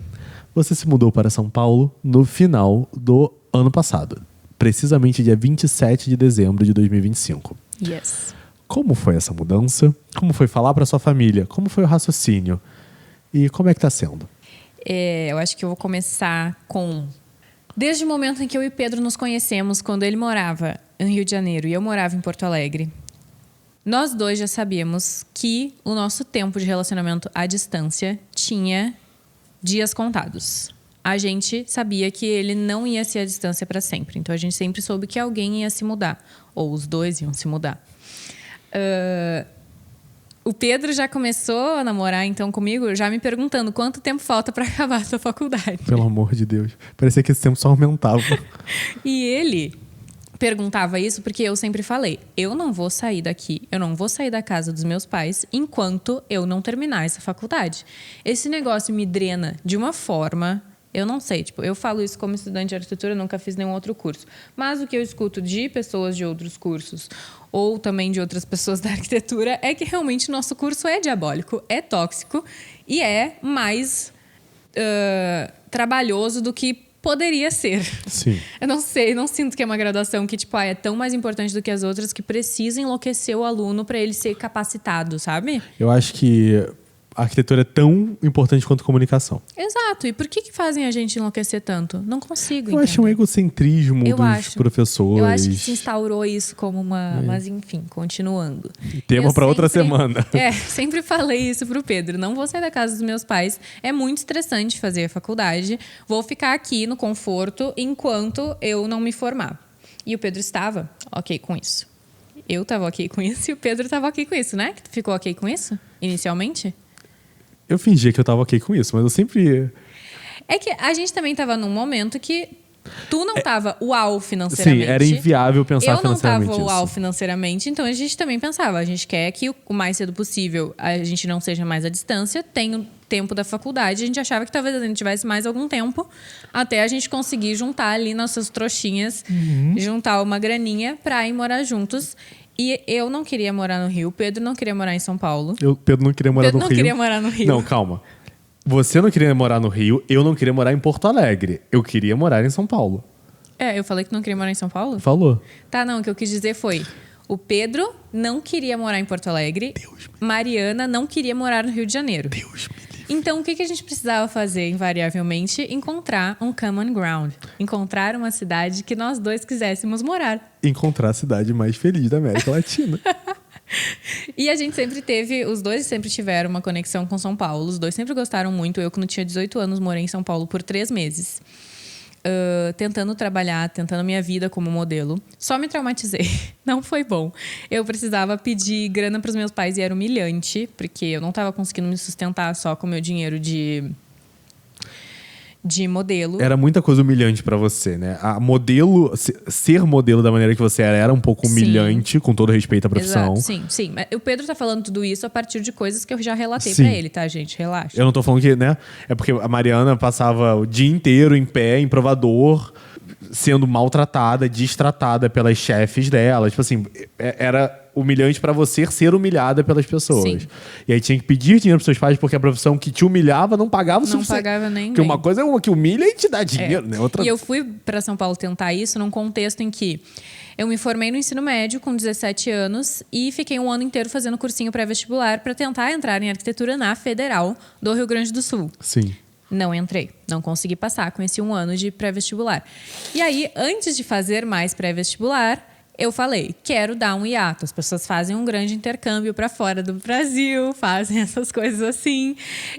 você se mudou para São Paulo no final do ano passado. Precisamente dia 27 de dezembro de 2025. Yes. Como foi essa mudança? Como foi falar para sua família? Como foi o raciocínio? E como é que tá sendo? Eu acho que eu vou começar com... Desde o momento em que eu e Pedro nos conhecemos, quando ele morava em Rio de Janeiro e eu morava em Porto Alegre, nós dois já sabíamos que o nosso tempo de relacionamento à distância tinha dias contados. A gente sabia que ele não ia ser à distância para sempre. Então, a gente sempre soube que alguém ia se mudar. Ou os dois iam se mudar. O Pedro já começou a namorar, então, comigo, já me perguntando quanto tempo falta para acabar a sua faculdade. Pelo amor de Deus. Parecia que esse tempo só aumentava. E ele perguntava isso porque eu sempre falei, eu não vou sair daqui, eu não vou sair da casa dos meus pais enquanto eu não terminar essa faculdade. Esse negócio me drena de uma forma... Eu não sei, eu falo isso como estudante de arquitetura, eu nunca fiz nenhum outro curso. Mas o que eu escuto de pessoas de outros cursos, ou também de outras pessoas da arquitetura, é que realmente nosso curso é diabólico, é tóxico e é mais trabalhoso do que poderia ser. Sim. Eu não sei, não sinto que é uma graduação que é tão mais importante do que as outras, que precisa enlouquecer o aluno para ele ser capacitado, sabe? Eu acho que a arquitetura é tão importante quanto a comunicação. Exato. E por que fazem a gente enlouquecer tanto? Não consigo entender. Eu acho um egocentrismo dos professores. Eu acho que se instaurou isso como uma... Mas, enfim, continuando. Tema para outra semana. Sempre falei isso pro Pedro. Não vou sair da casa dos meus pais. É muito estressante fazer a faculdade. Vou ficar aqui no conforto enquanto eu não me formar. E o Pedro estava ok com isso. Eu estava ok com isso e o Pedro estava ok com isso, né? Tu ficou ok com isso, inicialmente? Eu fingia que eu tava ok com isso, mas eu sempre... É que a gente também tava num momento que tu não tava uau financeiramente. Sim, era inviável pensar financeiramente. Eu não financeiramente tava uau financeiramente, então a gente também pensava, a gente quer que o mais cedo possível a gente não seja mais à distância, tenha o tempo da faculdade, a gente achava que talvez a gente tivesse mais algum tempo até a gente conseguir juntar ali nossas trouxinhas, juntar uma graninha pra ir morar juntos. E eu não queria morar no Rio, Pedro não queria morar em São Paulo. Pedro não queria morar no Rio. Pedro não queria morar no Rio. Não, calma. Você não queria morar no Rio, eu não queria morar em Porto Alegre. Eu queria morar em São Paulo. Eu falei que não queria morar em São Paulo? Falou. Tá, não, o que eu quis dizer foi... O Pedro não queria morar em Porto Alegre. Mariana não queria morar no Rio de Janeiro. Deus me livre. Então, o que a gente precisava fazer, invariavelmente? Encontrar um common ground. Encontrar uma cidade que nós dois quiséssemos morar. Encontrar a cidade mais feliz da América Latina. E a gente sempre teve... Os dois sempre tiveram uma conexão com São Paulo. Os dois sempre gostaram muito. Eu, quando tinha 18 anos, morei em São Paulo por 3 meses. Tentando trabalhar, tentando minha vida como modelo. Só me traumatizei. Não foi bom. Eu precisava pedir grana para os meus pais e era humilhante, porque eu não estava conseguindo me sustentar só com o meu dinheiro de modelo. Era muita coisa humilhante pra você, né? Ser modelo da maneira que você era um pouco humilhante, com todo respeito à profissão. Exato, sim. Mas o Pedro tá falando tudo isso a partir de coisas que eu já relatei pra ele, tá, gente? Relaxa. Eu não tô falando que, né? É porque a Mariana passava o dia inteiro em pé, em provador, sendo maltratada, destratada pelas chefes dela. Tipo assim, era humilhante pra você ser humilhada pelas pessoas. Sim. E aí tinha que pedir dinheiro pros seus pais porque a profissão que te humilhava não pagava o suficiente. Não pagava nem Porque uma coisa é uma que humilha e te dá dinheiro, né? E eu fui pra São Paulo tentar isso num contexto em que eu me formei no ensino médio com 17 anos e fiquei um ano inteiro fazendo cursinho pré-vestibular pra tentar entrar em arquitetura na Federal do Rio Grande do Sul. Sim. Não entrei. Não consegui passar com esse 1 ano de pré-vestibular. E aí, antes de fazer mais pré-vestibular, eu falei, quero dar um hiato. As pessoas fazem um grande intercâmbio para fora do Brasil, fazem essas coisas assim.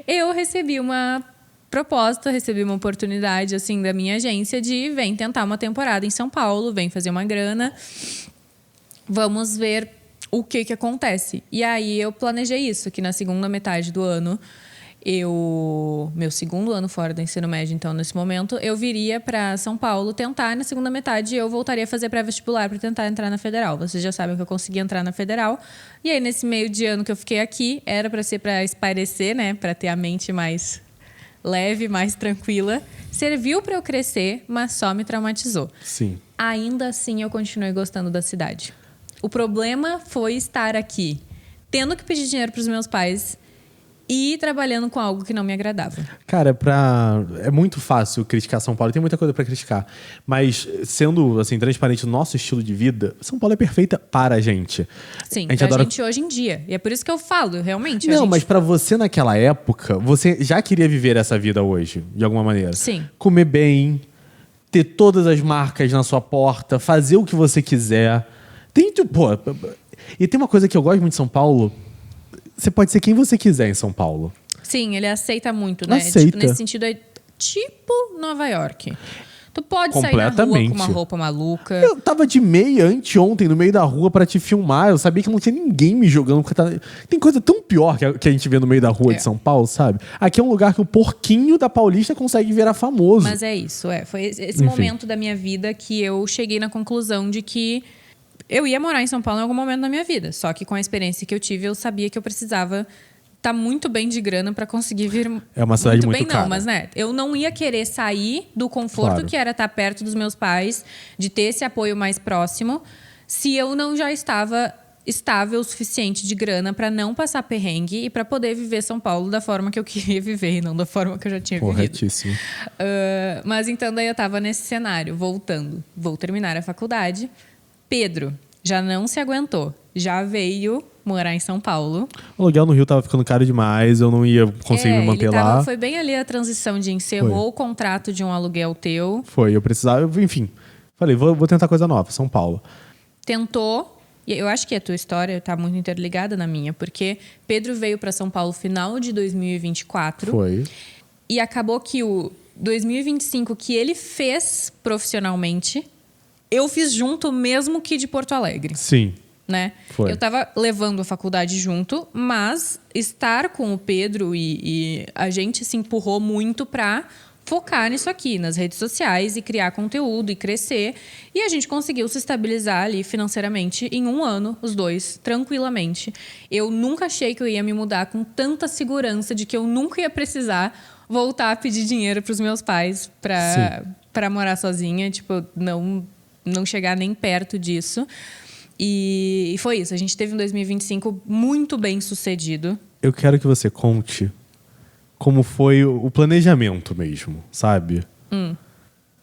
Eu recebi uma proposta, recebi uma oportunidade assim da minha agência de vem tentar uma temporada em São Paulo, vem fazer uma grana. Vamos ver o que acontece. E aí eu planejei isso, que na segunda metade do ano, meu segundo ano fora do ensino médio, então, nesse momento, eu viria para São Paulo tentar, e na segunda metade eu voltaria a fazer pré-vestibular para tentar entrar na Federal. Vocês já sabem que eu consegui entrar na Federal. E aí, nesse meio de ano que eu fiquei aqui, era para ser para espairecer, né? Para ter a mente mais leve, mais tranquila. Serviu para eu crescer, mas só me traumatizou. Sim. Ainda assim, eu continuei gostando da cidade. O problema foi estar aqui, tendo que pedir dinheiro para os meus pais e trabalhando com algo que não me agradava. Cara, é muito fácil criticar São Paulo. Tem muita coisa pra criticar. Mas, sendo assim, transparente no nosso estilo de vida, São Paulo é perfeita para a gente. Sim, a gente pra gente hoje em dia. E é por isso que eu falo, realmente. Não, mas pra você naquela época, você já queria viver essa vida hoje, de alguma maneira. Sim. Comer bem, ter todas as marcas na sua porta, fazer o que você quiser. E tem uma coisa que eu gosto muito de São Paulo. Você pode ser quem você quiser em São Paulo. Sim, ele aceita muito, né? Aceita. Tipo, nesse sentido, é tipo Nova York. Tu pode sair na rua com uma roupa maluca. Eu tava de meia anteontem no meio da rua pra te filmar. Eu sabia que não tinha ninguém me jogando. Tem coisa tão pior que a gente vê no meio da rua de São Paulo, sabe? Aqui é um lugar que o porquinho da Paulista consegue virar famoso. Mas é isso, Foi esse momento da minha vida que eu cheguei na conclusão de que eu ia morar em São Paulo em algum momento da minha vida. Só que com a experiência que eu tive, eu sabia que eu precisava estar muito bem de grana para conseguir vir. É uma cidade muito bem, cara. Não, mas né, eu não ia querer sair do conforto que era estar perto dos meus pais, de ter esse apoio mais próximo, se eu não já estava estável o suficiente de grana para não passar perrengue e para poder viver São Paulo da forma que eu queria viver, e não da forma que eu já tinha vivido. Corretíssimo. Mas então daí eu estava nesse cenário, voltando. Vou terminar a faculdade. Pedro já não se aguentou. Já veio morar em São Paulo. O aluguel no Rio tava ficando caro demais. Eu não ia conseguir me manter lá. Foi bem ali a transição de encerrou o contrato de um aluguel teu. Eu precisava... Enfim, falei, vou tentar coisa nova, São Paulo. Tentou. E eu acho que a tua história tá muito interligada na minha. Porque Pedro veio para São Paulo final de 2024. Foi. E acabou que o 2025 que ele fez profissionalmente... Eu fiz junto, mesmo que de Porto Alegre. Sim. Né? Foi. Eu tava levando a faculdade junto, mas estar com o Pedro e a gente se empurrou muito para focar nisso aqui, nas redes sociais, e criar conteúdo e crescer. E a gente conseguiu se estabilizar ali financeiramente em 1 ano, os dois, tranquilamente. Eu nunca achei que eu ia me mudar com tanta segurança de que eu nunca ia precisar voltar a pedir dinheiro para os meus pais para morar sozinha. Tipo, não chegar nem perto disso. E foi isso. A gente teve um 2025 muito bem sucedido. Eu quero que você conte como foi o planejamento mesmo, sabe?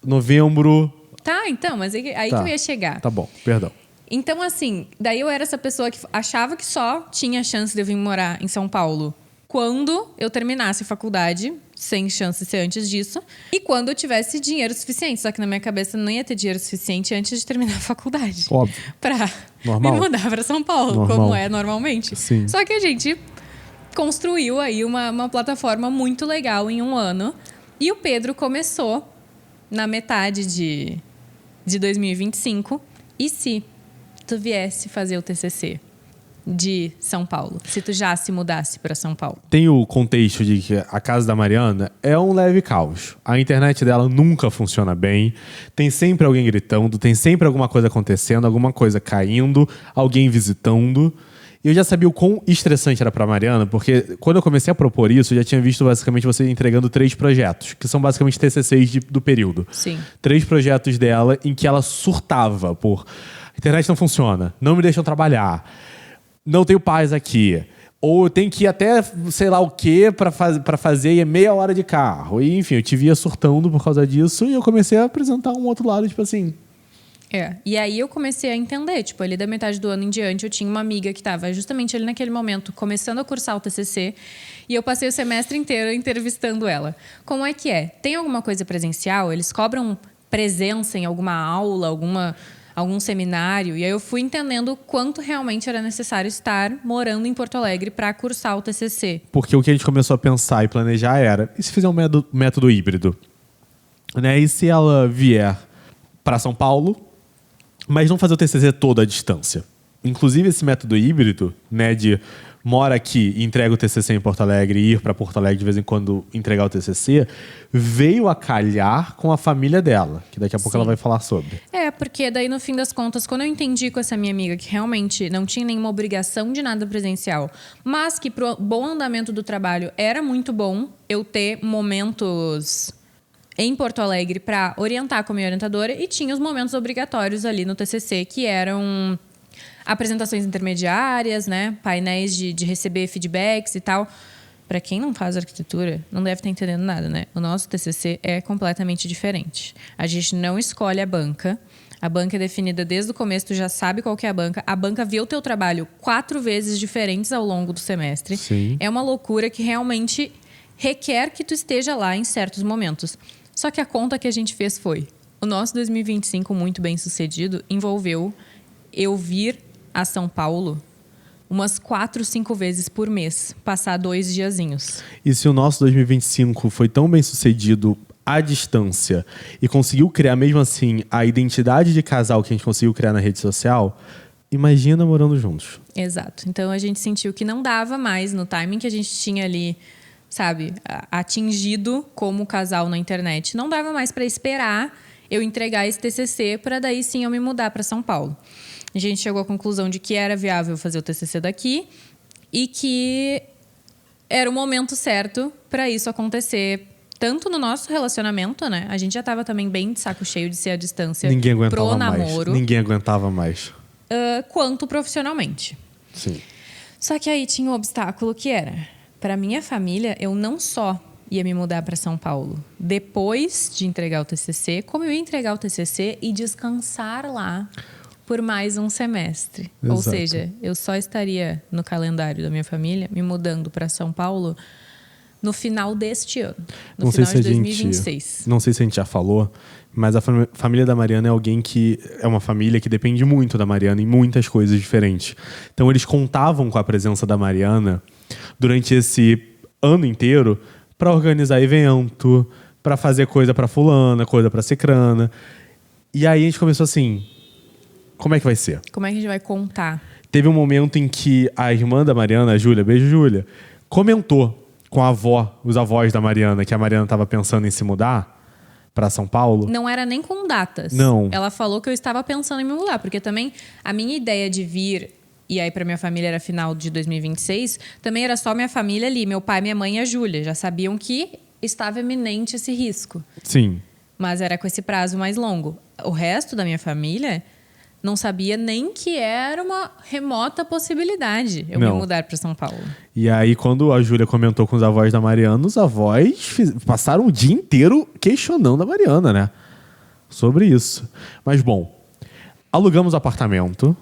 Novembro... Tá, então, mas aí que eu ia chegar. Tá bom, perdão. Então, assim, daí eu era essa pessoa que achava que só tinha chance de eu vir morar em São Paulo quando eu terminasse a faculdade, sem chance de ser antes disso, e quando eu tivesse dinheiro suficiente. Só que na minha cabeça não ia ter dinheiro suficiente antes de terminar a faculdade. Óbvio. Pra me mudar pra São Paulo, como é normalmente. Sim. Só que a gente construiu aí uma plataforma muito legal em 1 ano. E o Pedro começou na metade de 2025. E se tu viesse fazer o TCC de São Paulo, se tu já se mudasse para São Paulo? Tem o contexto de que a casa da Mariana é um leve caos. A internet dela nunca funciona bem. Tem sempre alguém gritando, tem sempre alguma coisa acontecendo, alguma coisa caindo, alguém visitando. E eu já sabia o quão estressante era pra Mariana, porque quando eu comecei a propor isso, eu já tinha visto basicamente você entregando 3 projetos, que são basicamente TCCs do período. Sim. 3 projetos dela em que ela surtava por... A internet não funciona, não me deixam trabalhar, não tenho paz aqui, ou eu tenho que ir até sei lá o quê pra fazer e é meia hora de carro. E, enfim, eu te via surtando por causa disso e eu comecei a apresentar um outro lado, tipo assim... E aí eu comecei a entender, tipo, ali da metade do ano em diante, eu tinha uma amiga que estava justamente ali naquele momento, começando a cursar o TCC, e eu passei o semestre inteiro entrevistando ela. Como é que é? Tem alguma coisa presencial? Eles cobram presença em alguma aula, algum seminário. E aí eu fui entendendo o quanto realmente era necessário estar morando em Porto Alegre para cursar o TCC. Porque o que a gente começou a pensar e planejar era, e se fizer um método híbrido? Né? E se ela vier para São Paulo, mas não fazer o TCC todo à distância? Inclusive esse método híbrido, né, de mora aqui e entrega o TCC em Porto Alegre e ir para Porto Alegre de vez em quando entregar o TCC, veio a calhar com a família dela, que daqui a pouco ela vai falar sobre. Porque daí no fim das contas, quando eu entendi com essa minha amiga que realmente não tinha nenhuma obrigação de nada presencial, mas que pro bom andamento do trabalho era muito bom eu ter momentos em Porto Alegre para orientar com a minha orientadora, e tinha os momentos obrigatórios ali no TCC, que eram apresentações intermediárias, né? Painéis de receber feedbacks e tal. Para quem não faz arquitetura, não deve estar entendendo nada, né? O nosso TCC é completamente diferente. A gente não escolhe a banca. A banca é definida desde o começo, tu já sabe qual que é a banca. A banca vê o teu trabalho 4 vezes diferentes ao longo do semestre. Sim. É uma loucura que realmente requer que tu esteja lá em certos momentos. Só que a conta que a gente fez foi... O nosso 2025 muito bem sucedido envolveu eu vir a São Paulo umas 4, 5 vezes por mês, passar 2 diazinhos. E se o nosso 2025 foi tão bem sucedido à distância e conseguiu criar mesmo assim a identidade de casal que a gente conseguiu criar na rede social, imagina morando juntos. Exato. Então a gente sentiu que não dava mais no timing que a gente tinha ali, sabe, atingido como casal na internet. Não dava mais para esperar eu entregar esse TCC para daí sim eu me mudar para São Paulo. A gente chegou à conclusão de que era viável fazer o TCC daqui e que era o momento certo para isso acontecer, tanto no nosso relacionamento, né? A gente já estava também bem de saco cheio de ser à distância pro namoro. Ninguém aguentava mais. Quanto profissionalmente. Sim. Só que aí tinha um obstáculo que era, para minha família, eu não só ia me mudar para São Paulo depois de entregar o TCC, como eu ia entregar o TCC e descansar lá por mais um semestre. Exato. Ou seja, eu só estaria no calendário da minha família me mudando para São Paulo no final deste ano, no final de 2026. Não sei se a gente já falou, mas a família da Mariana é alguém que é uma família que depende muito da Mariana em muitas coisas diferentes. Então eles contavam com a presença da Mariana durante esse ano inteiro para organizar evento, para fazer coisa para fulana, coisa para cicrana. E aí a gente começou assim, como é que vai ser? Como é que a gente vai contar? Teve um momento em que a irmã da Mariana, a Júlia, beijo Júlia, comentou com a avó, os avós da Mariana, que a Mariana estava pensando em se mudar para São Paulo. Não era nem com datas. Não. Ela falou que eu estava pensando em me mudar, porque também a minha ideia de vir, e aí para minha família era final de 2026, também era só minha família ali, meu pai, minha mãe e a Júlia. Já sabiam que estava iminente esse risco. Sim. Mas era com esse prazo mais longo. O resto da minha família não sabia nem que era uma remota possibilidade eu me mudar para São Paulo. E aí, quando a Júlia comentou com os avós da Mariana, os avós passaram o dia inteiro questionando a Mariana, né? Sobre isso. Mas, bom, alugamos o apartamento.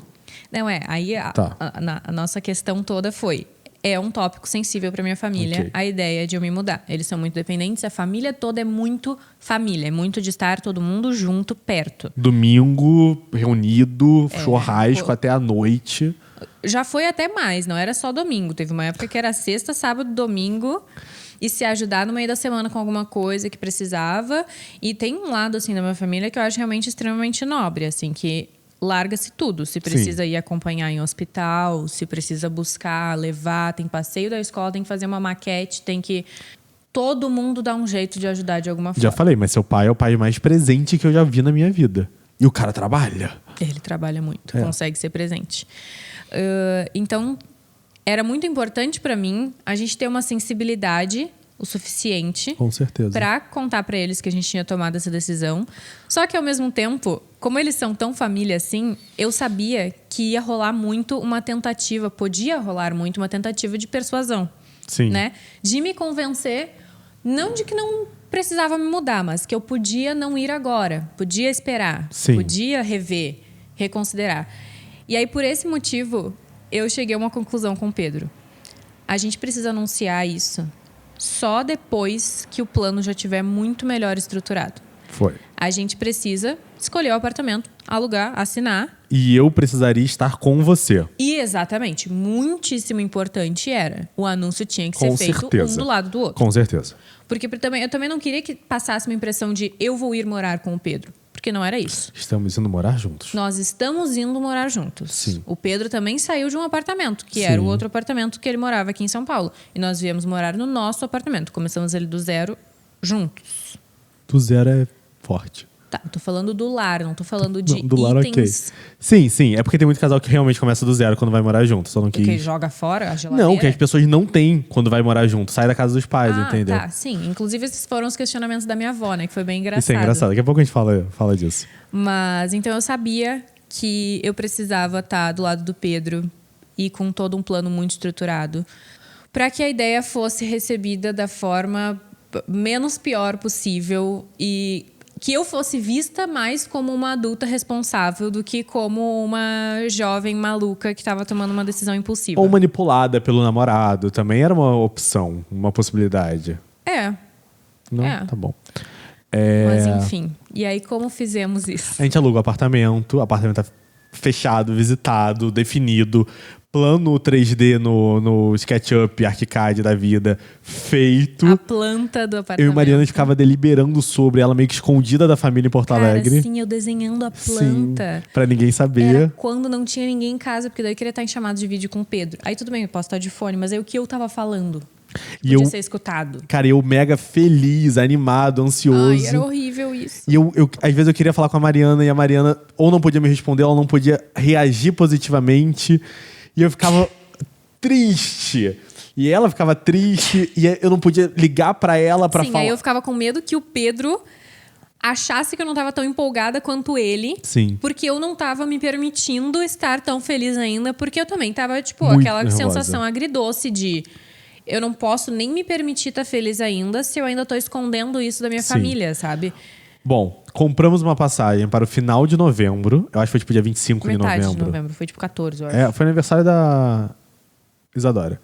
Não, aí a nossa questão toda foi... É um tópico sensível para minha família, a ideia de eu me mudar. Eles são muito dependentes, a família toda é muito família. É muito de estar todo mundo junto, perto. Domingo, reunido, churrasco até a noite. Já foi até mais, não era só domingo. Teve uma época que era sexta, sábado, domingo. E se ajudar no meio da semana com alguma coisa que precisava. E tem um lado, assim, da minha família que eu acho realmente extremamente nobre, assim, que... larga-se tudo. Se precisa ir acompanhar em hospital, se precisa buscar, levar, tem passeio da escola, tem que fazer uma maquete, tem que... Todo mundo dá um jeito de ajudar de alguma forma. Já falei, mas seu pai é o pai mais presente que eu já vi na minha vida. E o cara trabalha. Ele trabalha muito, consegue ser presente. Então, era muito importante para mim a gente ter uma sensibilidade o suficiente para contar para eles que a gente tinha tomado essa decisão. Só que, ao mesmo tempo, como eles são tão família assim, eu sabia que ia rolar muito uma tentativa, podia rolar muito uma tentativa de persuasão. Sim. Né? De me convencer, não de que não precisava me mudar, mas que eu podia não ir agora, podia esperar, podia rever, reconsiderar. E aí, por esse motivo, eu cheguei a uma conclusão com o Pedro. A gente precisa anunciar isso só depois que o plano já estiver muito melhor estruturado. Foi. A gente precisa escolher o apartamento, alugar, assinar. E eu precisaria estar com você. E exatamente, muitíssimo importante era, o anúncio tinha que Com ser feito certeza. um do lado do outro. Com certeza. Porque eu também não queria que passasse uma impressão de eu vou ir morar com o Pedro. Porque não era isso. Estamos indo morar juntos. Nós estamos indo morar juntos. Sim. O Pedro também saiu de um apartamento, que Sim. era o outro apartamento que ele morava aqui em São Paulo. E nós viemos morar no nosso apartamento. Começamos ele do zero juntos. Do zero é forte. Tá, eu tô falando do lar, não tô falando de Não, do lar, itens ok. Sim, sim. É porque tem muito casal que realmente começa do zero quando vai morar junto. Só não que quis... joga fora a geladeira. Não, que as pessoas não têm quando vai morar junto. Sai da casa dos pais, Ah, entendeu? tá, sim. Inclusive, esses foram os questionamentos da minha avó, né? Que foi bem engraçado. Isso é engraçado. Daqui a pouco a gente fala disso. Mas, então, eu sabia que eu precisava estar do lado do Pedro e com todo um plano muito estruturado para que a ideia fosse recebida da forma menos pior possível e que eu fosse vista mais como uma adulta responsável do que como uma jovem maluca que estava tomando uma decisão impulsiva. Ou manipulada pelo namorado. Também era uma opção, uma possibilidade. É. Não? É. Tá bom. Mas, enfim. E aí, como fizemos isso? A gente aluga o apartamento tá fechado, visitado, definido. Plano 3D no SketchUp, ArchiCAD da vida, feito. A planta do apartamento. Eu e Mariana ficava deliberando sobre ela, meio que escondida da família em Porto Alegre. Sim, eu desenhando a planta. Sim, pra ninguém saber. Era quando não tinha ninguém em casa, porque daí eu queria estar em chamada de vídeo com o Pedro. Aí tudo bem, eu posso estar de fone, mas aí o que eu tava falando E podia ser escutado. Cara, eu mega feliz, animado, ansioso. Ai, era horrível isso. E às vezes eu queria falar com a Mariana e a Mariana ou não podia me responder, ou não podia reagir positivamente. E eu ficava triste. E ela ficava triste. E eu não podia ligar pra ela pra Sim, falar. aí eu ficava com medo que o Pedro achasse que eu não tava tão empolgada quanto ele. Sim. Porque eu não tava me permitindo estar tão feliz ainda. Porque eu também tava, tipo, Muito aquela nervosa. sensação agridoce de... Eu não posso nem me permitir estar feliz ainda se eu ainda tô escondendo isso da minha Sim. família, sabe? Bom, compramos uma passagem para o final de novembro. Eu acho que foi tipo dia 25 Metade de de novembro. Foi tipo 14, eu acho. É, foi aniversário da Isadora.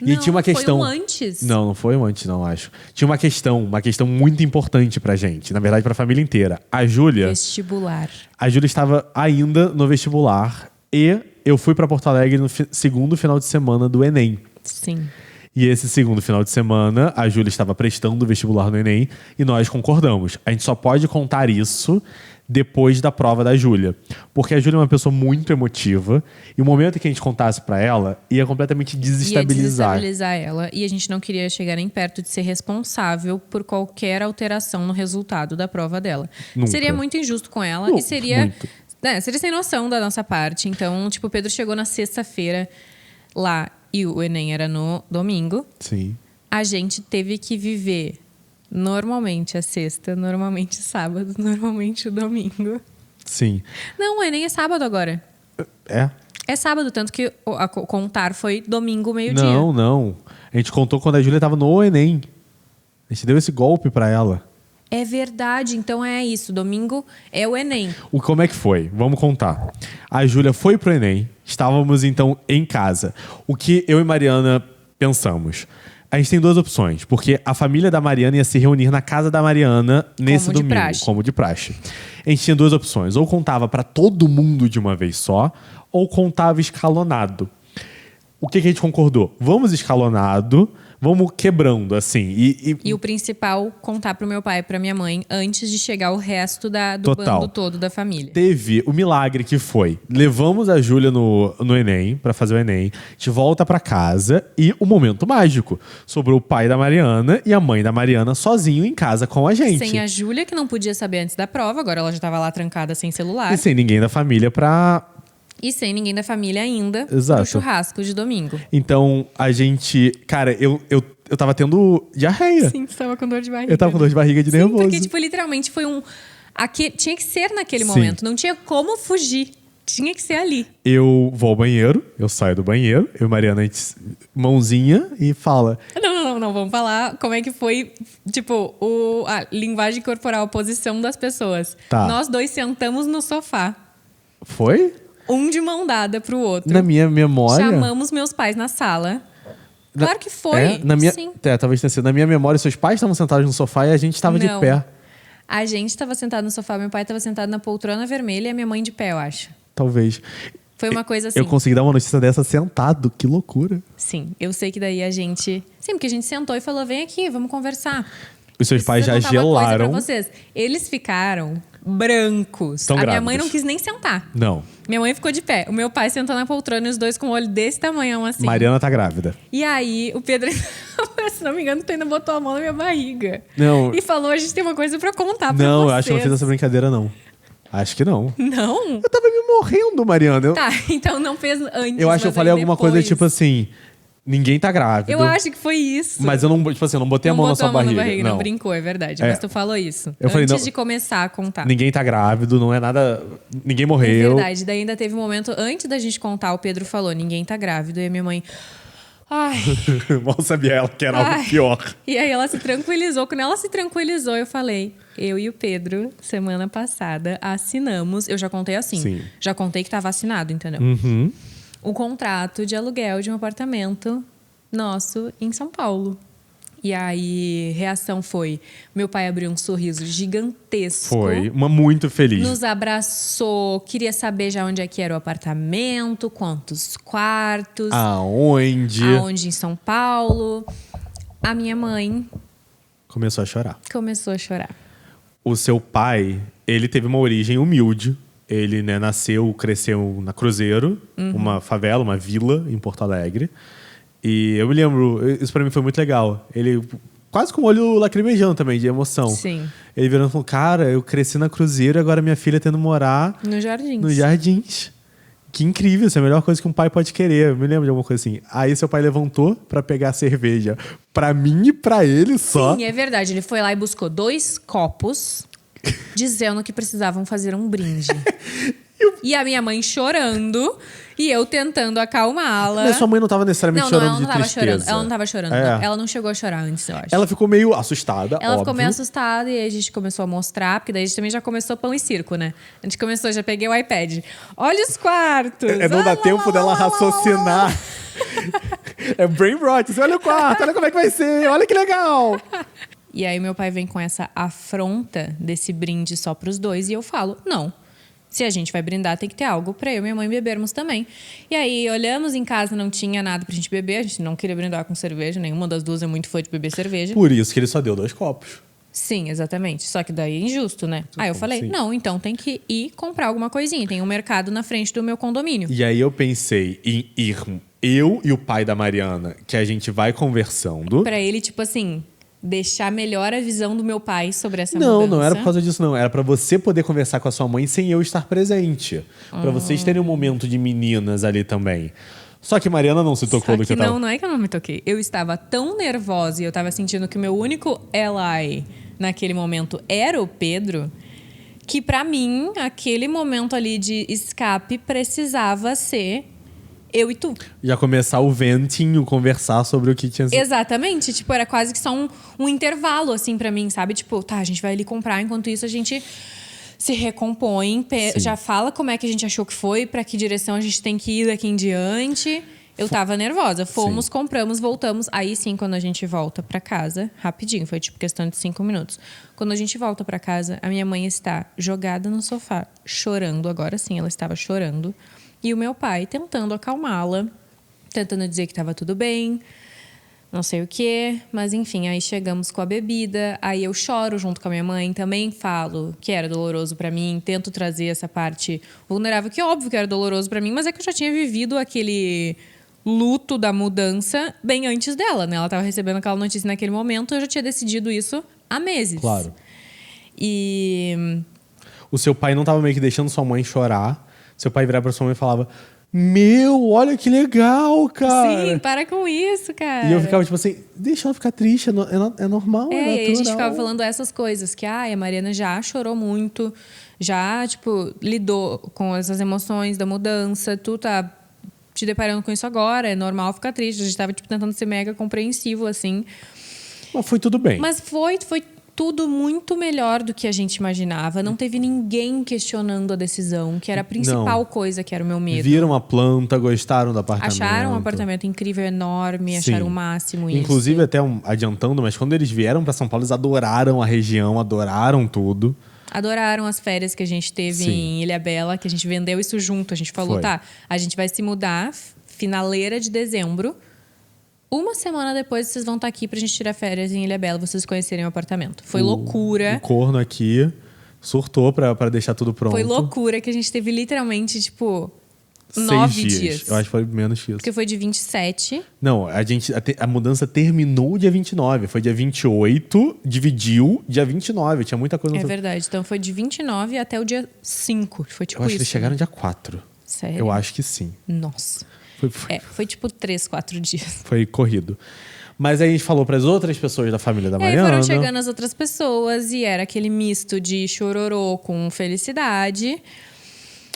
E Não, tinha uma questão. foi um antes. Não foi um antes, não, acho. Tinha uma questão muito importante pra gente. Na verdade, pra família inteira. A Júlia Vestibular. estava ainda no vestibular. E eu fui pra Porto Alegre no segundo final de semana do Enem. Sim. E esse segundo final de semana, a Júlia estava prestando o vestibular no Enem e nós concordamos. A gente só pode contar isso depois da prova da Júlia. Porque a Júlia é uma pessoa muito emotiva e o momento em que a gente contasse pra ela ia completamente desestabilizar. Ia desestabilizar ela. E a gente não queria chegar nem perto de ser responsável por qualquer alteração no resultado da prova dela. Nunca. Seria muito injusto com ela e seria... Muito. Seria sem noção da nossa parte. Então, tipo, o Pedro chegou na sexta-feira lá e o Enem era no domingo. Sim. A gente teve que viver normalmente a sexta, normalmente sábado, normalmente o domingo. Sim. Não, o Enem é sábado agora. É? É sábado, tanto que a contar foi domingo, meio-dia. Não. A gente contou quando a Júlia estava no Enem. A gente deu esse golpe pra ela. É verdade, então é isso. Domingo é o Enem. Como é que foi? Vamos contar. A Júlia foi pro Enem. Estávamos, então, em casa. O que eu e Mariana pensamos? A gente tem duas opções. Porque a família da Mariana ia se reunir na casa da Mariana nesse Como de domingo. praxe. Como de praxe. A gente tinha duas opções. Ou contava pra todo mundo de uma vez só, ou contava escalonado. O que a gente concordou? Vamos escalonado, vamos quebrando, assim. E o principal, contar pro meu pai e pra minha mãe antes de chegar o resto do Total. bando todo da família. Teve o milagre que foi: levamos a Júlia no Enem, pra fazer o Enem, a gente volta pra casa e o momento mágico. Sobrou o pai da Mariana e a mãe da Mariana sozinho em casa com a gente. Sem a Júlia, que não podia saber antes da prova, agora ela já tava lá trancada sem celular. E sem ninguém da família pra... E sem ninguém da família ainda Exato. pro churrasco de domingo. Então, a gente... Cara, eu tava tendo diarreia. Sim, você tava com dor de barriga. Eu tava com dor de barriga de Sim, nervoso. porque, tipo, literalmente foi tinha que ser naquele Sim. momento. Não tinha como fugir. Tinha que ser ali. Eu vou ao banheiro, eu saio do banheiro, eu e Mariana, a gente mãozinha e fala... Não. Vamos falar como é que foi, tipo, a linguagem corporal, a posição das pessoas. Tá. Nós dois sentamos no sofá. Foi? Um de mão dada pro outro. Na minha memória... Chamamos meus pais na sala. Claro que foi. É, Sim. talvez tenha sido. Na minha memória, seus pais estavam sentados no sofá e a gente estava de Não. pé. A gente tava sentado no sofá, meu pai tava sentado na poltrona vermelha e a minha mãe de pé, eu acho. Talvez. Foi uma coisa assim. Eu consegui dar uma notícia dessa sentado, que loucura. Sim, eu sei que daí a gente... Sim, porque a gente sentou e falou, vem aqui, vamos conversar. Os seus pais já Preciso contar uma coisa gelaram. pra vocês. Eles ficaram brancos. Tão a minha grávidos. mãe não quis nem sentar. Não. Minha mãe ficou de pé. O meu pai sentou na poltrona e os dois com o olho desse tamanhão assim. Mariana tá grávida. E aí, o Pedro, se não me engano, tu ainda botou a mão na minha barriga. Não. E falou, a gente tem uma coisa pra contar pra Não, vocês. eu acho que eu não fiz essa brincadeira, não. Acho que não. Não? Eu tava me morrendo, Mariana. Tá, então não fez antes. Eu acho que eu mas falei aí alguma depois. coisa tipo assim... Ninguém tá grávido. Eu acho que foi isso. Mas eu não, tipo assim, eu não botei a Não mão na botou sua barriga. barriga, Não. não brincou, é verdade. É. Mas tu falou isso. Eu falei, antes não. de começar a contar. Ninguém tá grávido, não é nada... Ninguém É morreu. verdade. Daí ainda teve um momento, antes da gente contar, o Pedro falou, ninguém tá grávido. E a minha mãe... Ai... Mal sabia ela que era algo Ai. pior. E aí ela se tranquilizou. Quando ela se tranquilizou, eu falei... Eu e o Pedro, semana passada, assinamos... Eu já contei assim. Sim. Já contei que tá vacinado, entendeu? Uhum. O contrato de aluguel de um apartamento nosso em São Paulo. E aí, reação foi... Meu pai abriu um sorriso gigantesco. Foi. Uma muito feliz. Nos abraçou, queria saber já onde é que era o apartamento, quantos quartos, Aonde? aonde em São Paulo. A minha mãe Começou a chorar. começou a chorar. O seu pai, ele teve uma origem humilde. Ele, né, nasceu, cresceu na Cruzeiro, uma favela, uma vila em Porto Alegre. E eu me lembro, isso pra mim foi muito legal. Ele quase com o olho lacrimejando também, de emoção. Sim. Ele virando e falou, cara, eu cresci na Cruzeiro e agora minha filha tendo morar Nos Jardins. nos Jardins. Que incrível, isso é a melhor coisa que um pai pode querer. Eu me lembro de alguma coisa assim. Aí seu pai levantou pra pegar a cerveja pra mim e pra ele só. Sim, é verdade. Ele foi lá e buscou 2 copos, dizendo que precisavam fazer um brinde. E a minha mãe chorando e eu tentando acalmá-la. Mas sua mãe não tava necessariamente Não, chorando ela não de tava tristeza. chorando. Ela não tava chorando. É. Não. Ela não chegou a chorar antes, eu acho. Ela ficou meio assustada, Ela ficou óbvio. meio assustada e aí a gente começou a mostrar, porque daí a gente também já começou pão e circo, né? A gente começou, já peguei o iPad. Olha os quartos! Não dá tempo dela raciocinar. É brain rot. Você olha o quarto, olha como é que vai ser, olha que legal. E aí meu pai vem com essa afronta desse brinde só pros dois e eu falo, não. Se a gente vai brindar, tem que ter algo pra eu e minha mãe bebermos também. E aí, olhamos em casa, não tinha nada pra gente beber. A gente não queria brindar com cerveja. Nenhuma das duas é muito fã de beber cerveja. Por isso que ele só deu 2 copos. Sim, exatamente. Só que daí é injusto, né? Aí eu falei, Sim. não, então tem que ir comprar alguma coisinha. Tem um mercado na frente do meu condomínio. E aí eu pensei em ir eu e o pai da Mariana, que a gente vai conversando. Pra ele, tipo assim, deixar melhor a visão do meu pai sobre essa Não, mudança. não era por causa disso, não. Era pra você poder conversar com a sua mãe sem eu estar presente. Pra vocês terem um momento de meninas ali também. Só que Mariana não se tocou Só do que que eu tava... não é que eu não me toquei. Eu estava tão nervosa e eu estava sentindo que o meu único ally naquele momento era o Pedro, que pra mim, aquele momento ali de escape precisava ser eu e tu. Já começar o venting, o conversar sobre o que tinha sido. Exatamente. Tipo, era quase que só um intervalo, assim, pra mim, sabe? Tipo, tá, a gente vai ali comprar, enquanto isso a gente se recompõe, já fala como é que a gente achou que foi, pra que direção a gente tem que ir daqui em diante. Eu tava nervosa. Fomos, compramos, voltamos. Aí sim, quando a gente volta pra casa, rapidinho, foi tipo questão de 5 minutos. Quando a gente volta pra casa, a minha mãe está jogada no sofá, chorando. Agora sim, ela estava chorando. E o meu pai tentando acalmá-la, tentando dizer que estava tudo bem, não sei o quê. Mas enfim, aí chegamos com a bebida. Aí eu choro junto com a minha mãe. Também falo que era doloroso pra mim. Tento trazer essa parte vulnerável, que óbvio que era doloroso pra mim. Mas é que eu já tinha vivido aquele luto da mudança bem antes dela, né? Ela estava recebendo aquela notícia naquele momento. Eu já tinha decidido isso há meses. Claro. E... O seu pai não tava meio que deixando sua mãe chorar. Seu pai virava pra sua mãe e falava... Meu, olha que legal, cara. Sim, para com isso, cara. E eu ficava tipo assim, deixa ela ficar triste, é normal, é e natural. aí a gente ficava falando essas coisas, que a Mariana já chorou muito, já, tipo, lidou com essas emoções da mudança, tu tá te deparando com isso agora, é normal ficar triste. A gente tava, tipo, tentando ser mega compreensivo, assim. Mas foi tudo bem. Mas foi tudo muito melhor do que a gente imaginava. Não teve ninguém questionando a decisão, que era a principal coisa, que era o meu medo. Viram a planta, gostaram do apartamento. Acharam um apartamento incrível, enorme, acharam o máximo isso. Inclusive, até adiantando, mas quando eles vieram para São Paulo, eles adoraram a região, adoraram tudo. Adoraram as férias que a gente teve em Ilhabela, que a gente vendeu isso junto. A gente falou, a gente vai se mudar finaleira de dezembro. Uma semana depois, vocês vão estar aqui pra gente tirar férias em Ilhabela, vocês conhecerem o apartamento. Foi loucura. O corno aqui surtou pra deixar tudo pronto. Foi loucura, que a gente teve literalmente, 6 9 dias. Eu acho que foi menos que isso. Porque foi de 27. Não, a mudança terminou dia 29. Foi dia 28, dividiu dia 29. Tinha muita coisa. É verdade. Então foi de 29 até o dia 5. Foi eu acho que eles chegaram dia 4. Sério? Eu acho que sim. Nossa. Foi 3, 4 dias. Foi corrido. Mas aí a gente falou para as outras pessoas da família da Mariana. E aí foram chegando as outras pessoas e era aquele misto de chororô com felicidade.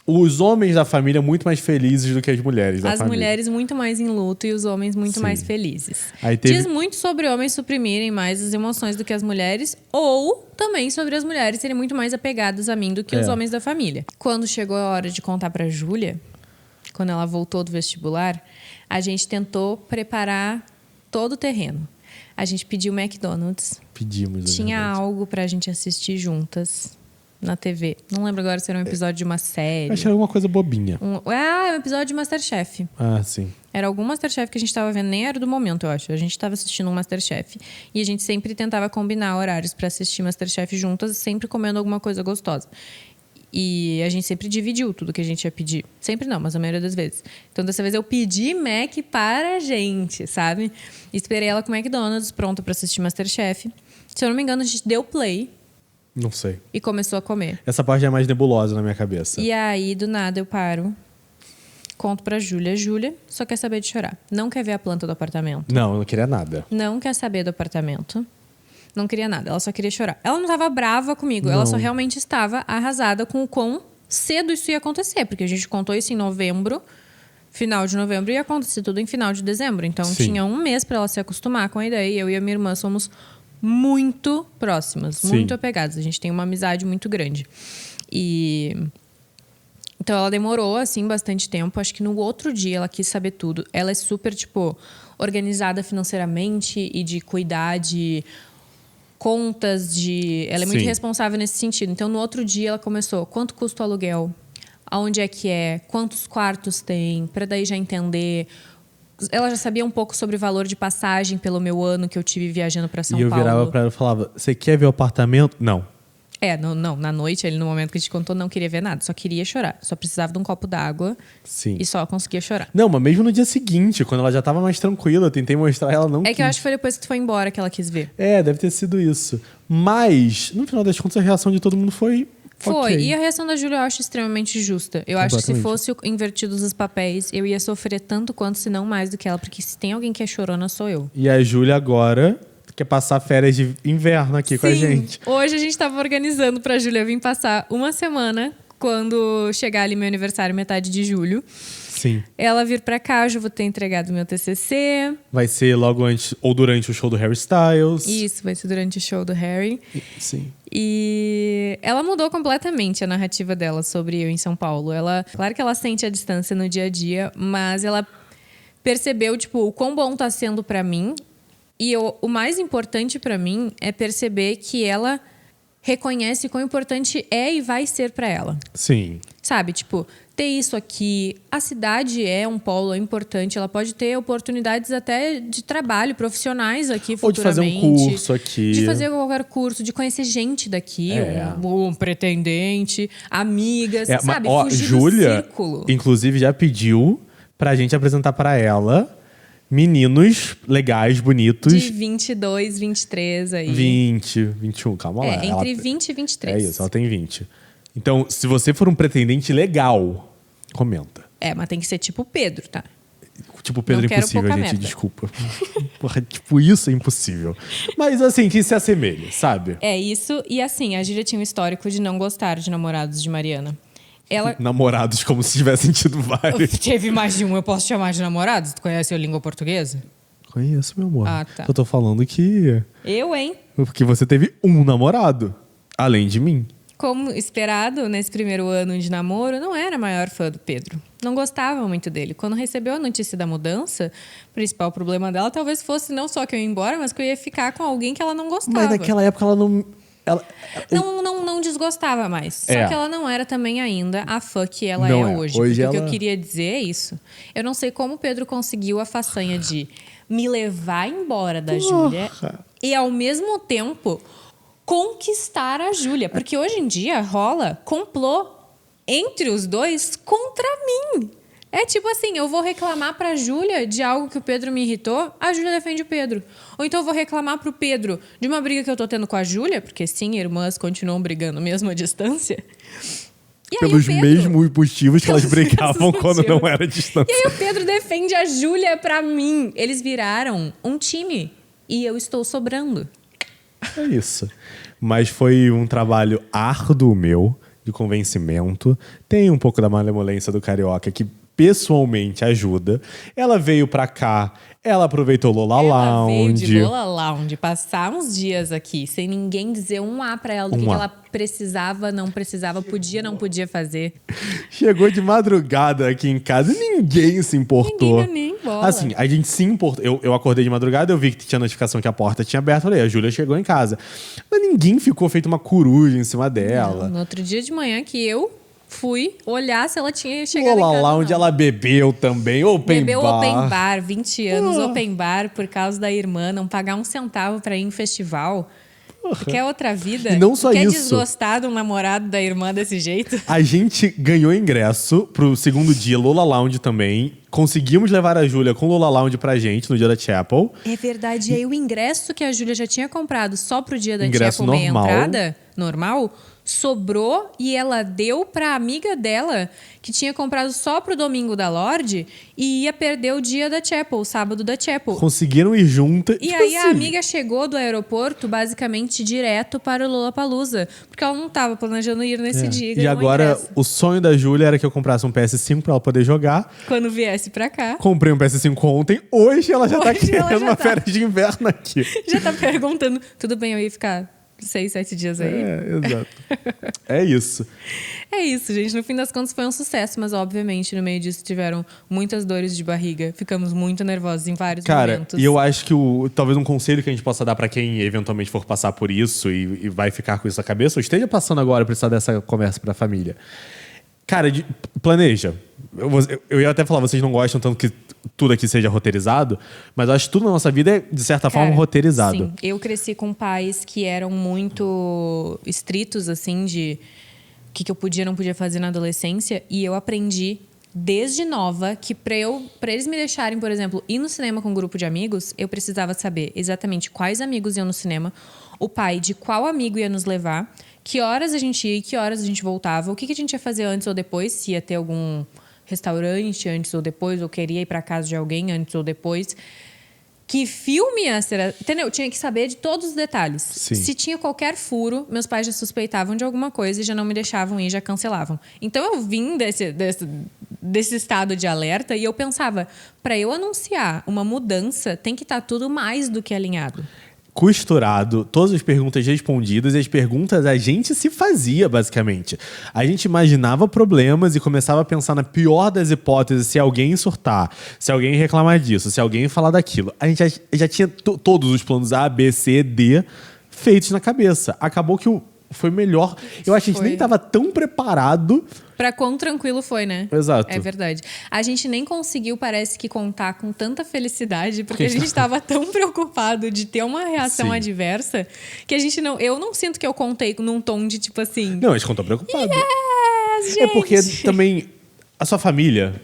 Os homens da família muito mais felizes do que as mulheres da família. As mulheres muito mais em luto e os homens muito mais felizes. Diz muito sobre homens suprimirem mais as emoções do que as mulheres, ou também sobre as mulheres serem muito mais apegadas a mim do que os homens da família. Quando chegou a hora de contar pra Júlia, quando ela voltou do vestibular, a gente tentou preparar todo o terreno. A gente pediu McDonald's. Pedimos. Tinha algo pra gente assistir juntas na TV. Não lembro agora se era um episódio de uma série. Acho que era alguma coisa bobinha. Um episódio de Masterchef. Ah, sim. Era algum Masterchef que a gente tava vendo, nem era do momento, eu acho. A gente tava assistindo um Masterchef. E a gente sempre tentava combinar horários pra assistir Masterchef juntas, sempre comendo alguma coisa gostosa. E a gente sempre dividiu tudo que a gente ia pedir. Sempre não, mas a maioria das vezes. Então, dessa vez eu pedi Mac para a gente, sabe? Esperei ela com o McDonald's pronta para assistir Masterchef. Se eu não me engano, a gente deu play. Não sei. E começou a comer. Essa parte é mais nebulosa na minha cabeça. E aí, do nada, eu paro. Conto pra Júlia. Júlia só quer saber de chorar. Não quer ver a planta do apartamento. Não, eu não queria nada. Não quer saber do apartamento. Não queria nada, ela só queria chorar. Ela não estava brava comigo, Não. ela só realmente estava arrasada com o quão cedo isso ia acontecer. Porque a gente contou isso em novembro, final de novembro, e ia acontecer tudo em final de dezembro. Então tinha um mês para ela se acostumar com a ideia. E eu e a minha irmã somos muito próximas, muito apegadas. A gente tem uma amizade muito grande. Então ela demorou, assim, bastante tempo. Acho que no outro dia ela quis saber tudo. Ela é super, organizada financeiramente e de cuidar de contas, ela é muito responsável nesse sentido. Então, no outro dia, ela começou: quanto custa o aluguel? Aonde é que é? Quantos quartos tem? Para daí já entender. Ela já sabia um pouco sobre o valor de passagem pelo meu ano que eu tive viajando para São Paulo. E eu virava para ela e falava: você quer ver o apartamento? Não. Não, na noite, no momento que a gente contou, não queria ver nada. Só queria chorar. Só precisava de um copo d'água. Sim. E só conseguia chorar. Não, mas mesmo no dia seguinte, quando ela já tava mais tranquila, eu tentei mostrar, ela não quis. Que eu acho que foi depois que tu foi embora que ela quis ver. Deve ter sido isso. Mas, no final das contas, a reação de todo mundo foi... Foi. E a reação da Júlia eu acho extremamente justa. Eu acho que se fosse invertidos os papéis, eu ia sofrer tanto quanto, se não mais do que ela. Porque se tem alguém que é chorona, sou eu. E a Júlia agora quer passar férias de inverno aqui com a gente. Hoje a gente tava organizando pra Júlia vir passar uma semana, quando chegar ali meu aniversário, metade de julho. Sim. Ela vir pra cá, eu já vou ter entregado meu TCC. Vai ser logo antes ou durante o show do Harry Styles. Isso, vai ser durante o show do Harry. Sim. E ela mudou completamente a narrativa dela sobre eu em São Paulo. Claro que ela sente a distância no dia a dia, mas ela percebeu, o quão bom tá sendo pra mim. E o mais importante pra mim é perceber que ela reconhece quão importante é e vai ser pra ela. Sim. Sabe, ter isso aqui. A cidade é um polo importante. Ela pode ter oportunidades até de trabalho, profissionais aqui futuramente. Ou de fazer um curso aqui. De fazer qualquer curso, de conhecer gente daqui. Um pretendente, amigas, sabe? Fugir Júlia, do círculo. Inclusive, já pediu pra gente apresentar pra ela meninos legais, bonitos. De 22, 23 aí. 20, 21, calma lá. Entre 20 e 23. É isso, ela tem 20. Então, se você for um pretendente legal, comenta. Mas tem que ser tipo Pedro, tá? Tipo Pedro impossível, gente, desculpa. Porra, isso é impossível. Mas assim, que se assemelha, sabe? É isso, e assim, a Júlia tinha um histórico de não gostar de namorados de Mariana. Namorados, como se tivessem tido vários. Teve mais de um, eu posso chamar de namorados? Tu conhece a língua portuguesa? conheço, meu amor. Ah, tá. Eu tô falando que... Eu, hein? Porque você teve um namorado, além de mim. Como esperado, nesse primeiro ano de namoro, não era a maior fã do Pedro. Não gostava muito dele. Quando recebeu a notícia da mudança, o principal problema dela talvez fosse não só que eu ia embora, mas que eu ia ficar com alguém que ela não gostava. Mas naquela época ela não... Não desgostava mais. Só que ela não era também ainda a fã que ela Não é hoje. Hoje Porque o que ela... eu queria dizer é isso. Eu não sei como o Pedro conseguiu a façanha de me levar embora da Júlia e, ao mesmo tempo, conquistar a Júlia. Porque hoje em dia rola complô entre os dois contra mim. É tipo assim, eu vou reclamar pra Júlia de algo que o Pedro me irritou, a Júlia defende o Pedro. Ou então eu vou reclamar pro Pedro de uma briga que eu tô tendo com a Júlia, porque sim, irmãs continuam brigando mesmo à distância. E pelos aí mesmos motivos que elas brigavam quando motivos. não era distância. E aí o Pedro defende a Júlia pra mim. Eles viraram um time e eu estou sobrando. É isso. Mas foi um trabalho árduo meu, de convencimento. Tem um pouco da malemolência do Carioca, que pessoalmente ajuda. Ela veio pra cá, ela aproveitou Lola Lounge. Ela veio de Lola Lounge, passar uns dias aqui, sem ninguém dizer um A pra ela do que ela precisava, não precisava, podia, não podia fazer. Chegou de madrugada aqui em casa e ninguém se importou. Ninguém deu nem bola. Assim, a gente se importou. Eu acordei de madrugada, eu vi que tinha notificação que a porta tinha aberto. Falei, a Júlia chegou em casa. Mas ninguém ficou feito uma coruja em cima dela. Não, no outro dia de manhã que eu fui olhar se ela tinha chegado Lola em casa. Lounge, ela bebeu também, Bebeu open bar, 20 anos open bar por causa da irmã, não pagar um centavo pra ir em festival. Quer outra vida? E não só Quer isso. desgostar de um namorado da irmã desse jeito? A gente ganhou ingresso pro segundo dia, Lola Lounge também. Conseguimos levar a Júlia com Lola Lounge pra gente no dia da Chapel. É verdade. E aí o ingresso que a Júlia já tinha comprado só pro dia da Ingresso Chapel, meia normal. entrada, normal, sobrou e ela deu pra amiga dela, que tinha comprado só pro domingo da Lorde e ia perder o dia da Chapel, o sábado da Chapel. Conseguiram ir juntas. E aí a amiga chegou do aeroporto basicamente direto para o Lollapalooza, porque ela não estava planejando ir nesse dia. E agora o sonho da Júlia era que eu comprasse um PS5 pra ela poder jogar. Quando viesse pra cá. Comprei um PS5 ontem. Hoje ela já tá querendo uma férias de inverno aqui. Já tá perguntando, tudo bem, eu ia ficar 6, 7 dias aí? Exato. É isso. É isso, gente. No fim das contas foi um sucesso, mas obviamente no meio disso tiveram muitas dores de barriga. Ficamos muito nervosos em vários momentos. E eu acho que talvez um conselho que a gente possa dar pra quem eventualmente for passar por isso e vai ficar com isso na cabeça, ou esteja passando agora e precisar dessa conversa pra família. Cara, planeja. Eu ia até falar, vocês não gostam tanto que tudo aqui seja roteirizado, mas eu acho que tudo na nossa vida é, de certa forma, roteirizado. Sim, eu cresci com pais que eram muito estritos, assim, de o que eu podia e não podia fazer na adolescência, e eu aprendi desde nova que para eles me deixarem, por exemplo, ir no cinema com um grupo de amigos, eu precisava saber exatamente quais amigos iam no cinema, o pai de qual amigo ia nos levar, que horas a gente ia e que horas a gente voltava, o que a gente ia fazer antes ou depois, se ia ter algum restaurante antes ou depois, ou queria ir para casa de alguém antes ou depois. Que filme ia ser... Entendeu? Tinha que saber de todos os detalhes. Sim. Se tinha qualquer furo, meus pais já suspeitavam de alguma coisa e já não me deixavam ir, já cancelavam. Então eu vim desse estado de alerta e eu pensava, para eu anunciar uma mudança, tem que estar tudo mais do que alinhado. Costurado, todas as perguntas respondidas e as perguntas a gente se fazia, basicamente. A gente imaginava problemas e começava a pensar na pior das hipóteses, se alguém surtar, se alguém reclamar disso, se alguém falar daquilo. A gente já tinha todos os planos A, B, C, D feitos na cabeça. Acabou que foi melhor. Eu acho que a gente nem estava tão preparado. Pra quão tranquilo foi, né? Exato. É verdade. A gente nem conseguiu, parece que, contar com tanta felicidade, porque a gente estava tão preocupado de ter uma reação adversa, que a gente não... Eu não sinto que eu contei num tom de, tipo assim... Não, a gente contou preocupado. Yes, gente! É porque também a sua família,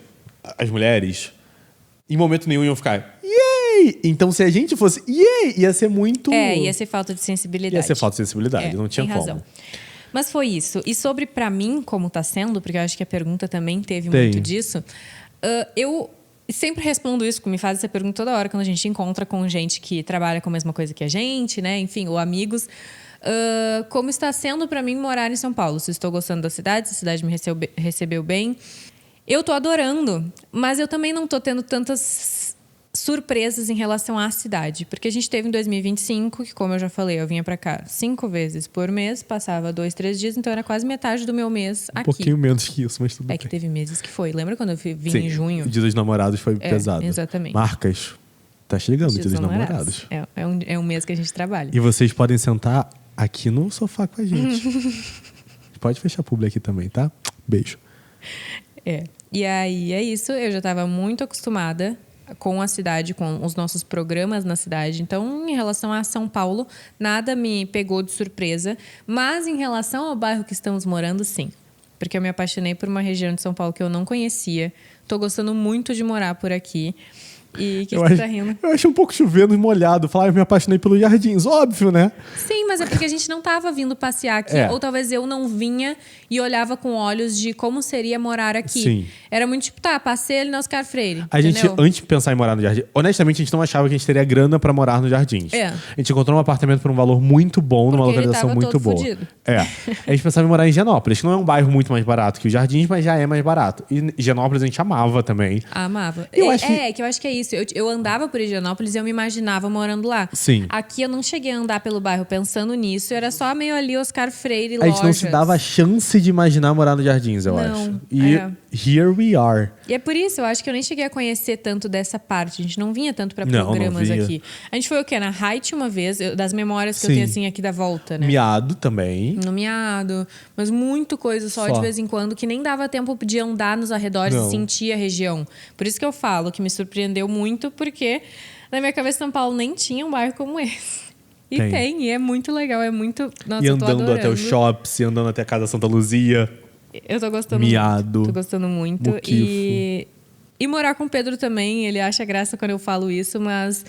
as mulheres, em momento nenhum iam ficar... Yay! Então, se a gente fosse... Yay! Ia ser muito... ia ser falta de sensibilidade. Ia ser falta de sensibilidade, não tinha tem como. razão. Mas foi isso. E sobre, pra mim, como tá sendo, porque eu acho que a pergunta também teve muito disso, eu sempre respondo isso, porque me faz essa pergunta toda hora quando a gente encontra com gente que trabalha com a mesma coisa que a gente, né? Enfim, ou amigos. Como está sendo pra mim morar em São Paulo? Se estou gostando da cidade, se a cidade me recebeu bem. Eu tô adorando, mas eu também não tô tendo tantas surpresas em relação à cidade. Porque a gente teve em 2025, que como eu já falei, eu vinha pra cá 5 vezes por mês, passava 2, 3 dias, então era quase metade do meu mês aqui. Um pouquinho menos que isso, mas tudo bem. É que teve meses que foi. Lembra quando eu vim Sim, em junho? O Dia dos Namorados foi pesado. Exatamente. Marcas, tá chegando o Dia dos Namorados. É um mês que a gente trabalha. E vocês podem sentar aqui no sofá com a gente. Pode fechar a publi aqui também, tá? Beijo. E aí é isso, eu já estava muito acostumada com a cidade, com os nossos programas na cidade. Então, em relação a São Paulo, nada me pegou de surpresa. Mas em relação ao bairro que estamos morando, sim. Porque eu me apaixonei por uma região de São Paulo que eu não conhecia. Estou gostando muito de morar por aqui. E que você tá rindo? Eu achei um pouco chovendo e molhado. Falar, eu me apaixonei pelos jardins. Óbvio, né? Sim, mas é porque a gente não tava vindo passear aqui. Ou talvez eu não vinha e olhava com olhos de como seria morar aqui. Sim. Era muito tipo, passei ali na Oscar Freire. A gente, antes de pensar em morar no jardim, honestamente, a gente não achava que a gente teria grana pra morar nos jardins. A gente encontrou um apartamento por um valor muito bom, numa localização muito boa. Fudido. A gente pensava em morar em Higienópolis, que não é um bairro muito mais barato que os jardins, mas já é mais barato. E Higienópolis a gente amava também. Amava. Que eu acho que é isso. Eu andava por Higienópolis e eu me imaginava morando lá. Sim. Aqui eu não cheguei a andar pelo bairro pensando nisso. Era só meio ali Oscar Freire, lojas. A gente não se dava a chance de imaginar morar nos jardins, eu acho. E here we are. E é por isso, eu acho que eu nem cheguei a conhecer tanto dessa parte. A gente não vinha tanto pra programas aqui. A gente foi o quê? Na Height uma vez, das memórias que eu tenho assim aqui da volta, né? Miado também. No Miado. Mas muito coisa só de vez em quando, que nem dava tempo de andar nos arredores e sentir a região. Por isso que eu falo que me surpreendeu muito, porque na minha cabeça São Paulo nem tinha um bairro como esse. E é muito legal, é muito... Nossa, e andando até os shops, e andando até a Casa Santa Luzia. Eu tô gostando Miado. muito. Tô gostando muito. Muquifo. E morar com o Pedro também, ele acha graça quando eu falo isso, mas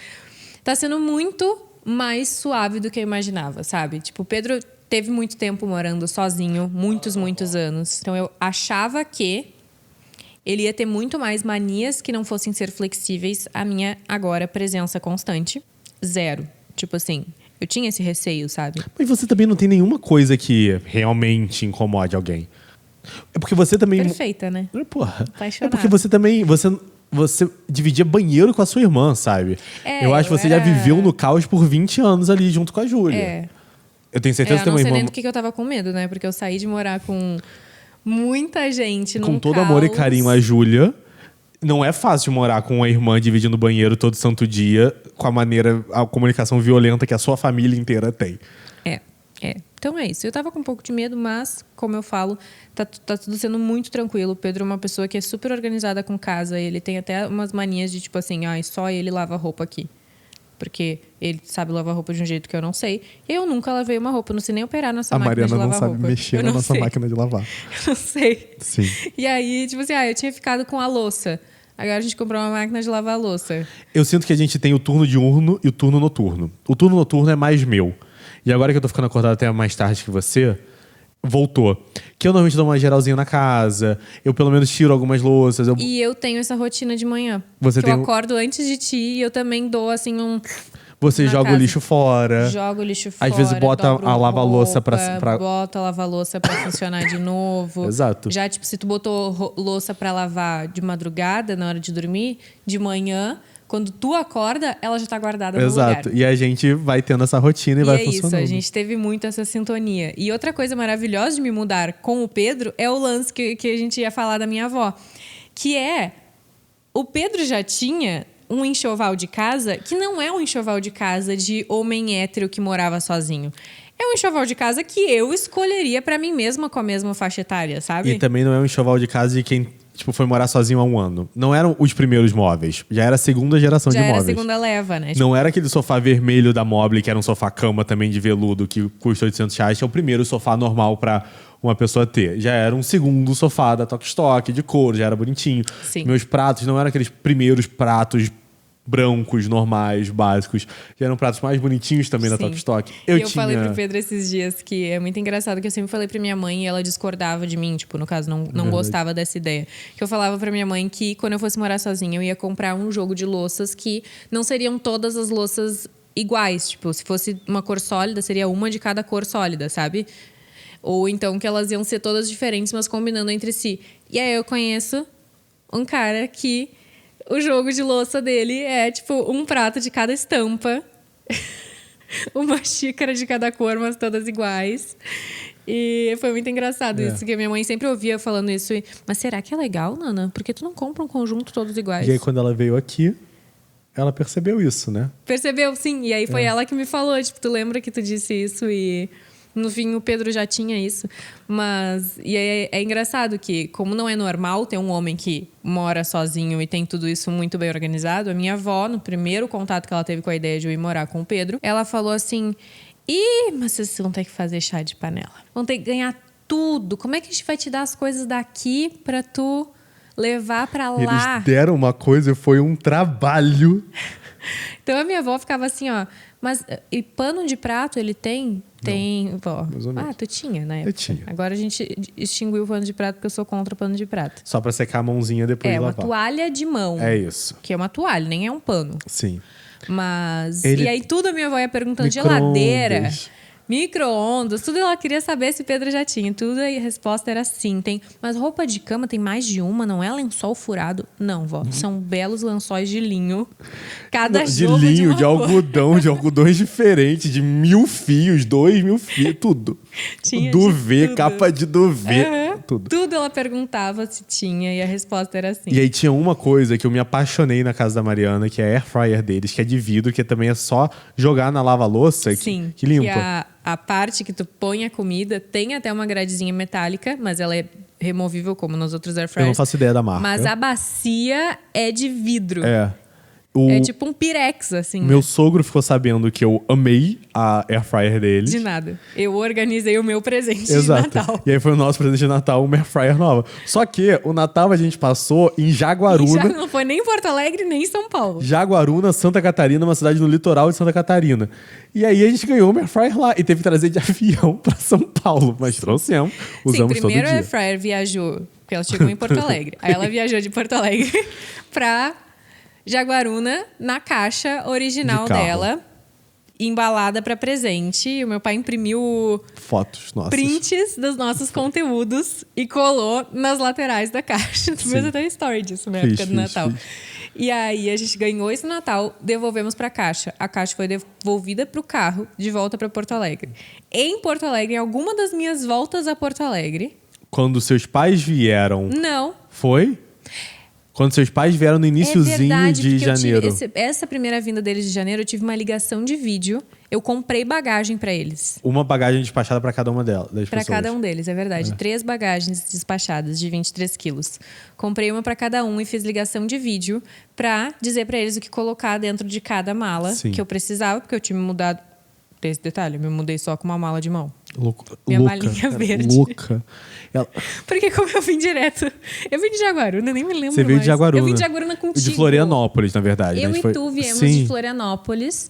tá sendo muito mais suave do que eu imaginava, sabe? Tipo, o Pedro teve muito tempo morando sozinho, muitos anos. Então eu achava que ele ia ter muito mais manias que não fossem ser flexíveis à minha agora presença constante. 0. Tipo assim, eu tinha esse receio, sabe? Mas você também não tem nenhuma coisa que realmente incomode alguém. É porque você também... Perfeita, né? Porra. Apaixonada. É porque você também... Você dividia banheiro com a sua irmã, sabe? Eu acho que você já viveu no caos por 20 anos ali junto com a Júlia. Eu tenho certeza que tem uma irmã... Eu não sei nem do que eu tava com medo, né? Porque eu saí de morar com muita gente num Com todo caos. amor e carinho a Júlia. Não é fácil morar com uma irmã dividindo banheiro todo santo dia, com a comunicação violenta que a sua família inteira tem. Então é isso. Eu tava com um pouco de medo, mas, como eu falo, tá tudo sendo muito tranquilo. O Pedro é uma pessoa que é super organizada com casa. Ele tem até umas manias de, tipo assim, só ele lava roupa aqui. Porque ele sabe lavar roupa de um jeito que eu não sei. E eu nunca lavei uma roupa. Eu não sei nem operar nessa máquina de lavar roupa. A Mariana não sabe mexer na nossa máquina de lavar. Eu não sei. Sim. E aí, tipo assim, eu tinha ficado com a louça. Agora a gente comprou uma máquina de lavar louça. Eu sinto que a gente tem o turno diurno e o turno noturno. O turno noturno é mais meu. E agora que eu tô ficando acordado até mais tarde que você, voltou. Que eu normalmente dou uma geralzinha na casa, eu pelo menos tiro algumas louças. E eu tenho essa rotina de manhã. Eu acordo antes de ti e eu também dou assim um... Você joga o lixo fora. Joga o lixo fora. Às vezes bota a lava-louça pra... Bota a lava-louça pra funcionar de novo. Exato. Já, tipo, se tu botou louça pra lavar de madrugada, na hora de dormir, de manhã... Quando tu acorda, ela já tá guardada no lugar. Exato. E a gente vai tendo essa rotina e vai funcionando. Isso, a gente teve muito essa sintonia. E outra coisa maravilhosa de me mudar com o Pedro é o lance que a gente ia falar da minha avó. Que o Pedro já tinha um enxoval de casa que não é um enxoval de casa de homem hétero que morava sozinho. É um enxoval de casa que eu escolheria pra mim mesma com a mesma faixa etária, sabe? E também não é um enxoval de casa de quem... foi morar sozinho há 1 ano. Não eram os primeiros móveis. Já era a segunda geração de móveis. Já era a segunda leva, né? Não era aquele sofá vermelho da Mobile, que era um sofá-cama também de veludo, que custa R$800, que é o primeiro sofá normal pra uma pessoa ter. Já era um segundo sofá da Tok Stock, de couro, já era bonitinho. Sim. Meus pratos não eram aqueles primeiros pratos brancos, normais, básicos. Já eram pratos mais bonitinhos também da Tok Stock. Eu falei pro Pedro esses dias que é muito engraçado, que eu sempre falei pra minha mãe e ela discordava de mim, tipo, no caso, não gostava dessa ideia. Que eu falava pra minha mãe que quando eu fosse morar sozinha, eu ia comprar um jogo de louças que não seriam todas as louças iguais. Tipo, se fosse uma cor sólida, seria uma de cada cor sólida, sabe? Ou então que elas iam ser todas diferentes, mas combinando entre si. E aí eu conheço um cara que... O jogo de louça dele é, tipo, um prato de cada estampa. Uma xícara de cada cor, mas todas iguais. E foi muito engraçado isso, porque minha mãe sempre ouvia falando isso. Mas será que é legal, Nana? Porque tu não compra um conjunto todos iguais? E aí, quando ela veio aqui, ela percebeu isso, né? Percebeu, sim. E aí foi ela que me falou. Tipo, tu lembra que tu disse isso? E no fim o Pedro já tinha isso. Mas... E aí é engraçado que, como não é normal ter um homem que mora sozinho e tem tudo isso muito bem organizado, a minha avó, no primeiro contato que ela teve com a ideia de eu ir morar com o Pedro, ela falou assim... mas vocês vão ter que fazer chá de panela. Vão ter que ganhar tudo. Como é que a gente vai te dar as coisas daqui pra tu levar pra lá? Eles deram uma coisa e foi um trabalho. Então a minha avó ficava assim, ó... Mas e pano de prato ele tem? Tem. Pô. Tu tinha, né? Eu tinha. Agora a gente extinguiu o pano de prato porque eu sou contra o pano de prato. Só pra secar a mãozinha depois de lavar. É uma toalha de mão. É isso. Que é uma toalha, nem é um pano. Sim. Mas... E aí tudo a minha avó ia perguntando. Geladeira, micro-ondas, tudo ela queria saber se o Pedro já tinha. Tudo e a resposta era sim. Mas roupa de cama tem mais de uma, não é lençol furado? Não, vó. São belos lençóis de linho. Cada jogo de linho, de algodão, de algodões diferentes, de 1000 fios, 2000 fios, tudo. Tinha duvet, tudo. capa de duvet, tudo. Tudo ela perguntava se tinha e a resposta era sim. E aí tinha uma coisa que eu me apaixonei na casa da Mariana, que é a air fryer deles, que é de vidro, que também é só jogar na lava-louça que limpa. Que a parte que tu põe a comida tem até uma gradezinha metálica, mas ela é removível como nos outros air fryers. Eu não faço ideia da marca. Mas a bacia é de vidro. É tipo um Pirex, assim. Meu sogro ficou sabendo que eu amei a air fryer deles. De nada. Eu organizei o meu presente Exato. de Natal. E aí foi o nosso presente de Natal, uma air fryer nova. Só que o Natal a gente passou em Jaguaruna. Não foi nem em Porto Alegre, nem em São Paulo. Jaguaruna, Santa Catarina, uma cidade no litoral de Santa Catarina. E aí a gente ganhou uma air fryer lá e teve que trazer de avião pra São Paulo. Mas trouxemos, usamos todo dia. Primeiro a air fryer viajou, porque ela chegou em Porto Alegre. Aí ela viajou de Porto Alegre pra Jaguaruna na caixa original dela, embalada para presente. E o meu pai imprimiu fotos nossas, prints dos nossos conteúdos e colou nas laterais da caixa. Tu fez até story disso na época do Natal. E aí a gente ganhou isso no Natal, devolvemos para a caixa. A caixa foi devolvida para o carro, de volta para Porto Alegre. Em Porto Alegre, em alguma das minhas voltas a Porto Alegre... Quando seus pais vieram... Não. Foi? Quando seus pais vieram no iniciozinho de janeiro. Essa primeira vinda deles de janeiro, eu tive uma ligação de vídeo. Eu comprei bagagem para eles. Uma bagagem despachada para cada uma delas. Para cada um deles, é verdade. 3 bagagens despachadas de 23 quilos. Comprei uma para cada um e fiz ligação de vídeo para dizer para eles o que colocar dentro de cada mala que eu precisava, porque eu tinha me mudado. Tem esse detalhe, eu me mudei só com uma mala de mão. Minha malinha verde. Louca. Porque como eu vim direto... Eu vim de Jaguaruna, nem me lembro mais. Você veio de Jaguaruna. Eu vim de Jaguaruna contigo. De Florianópolis, na verdade. Eu e tu viemos de Florianópolis.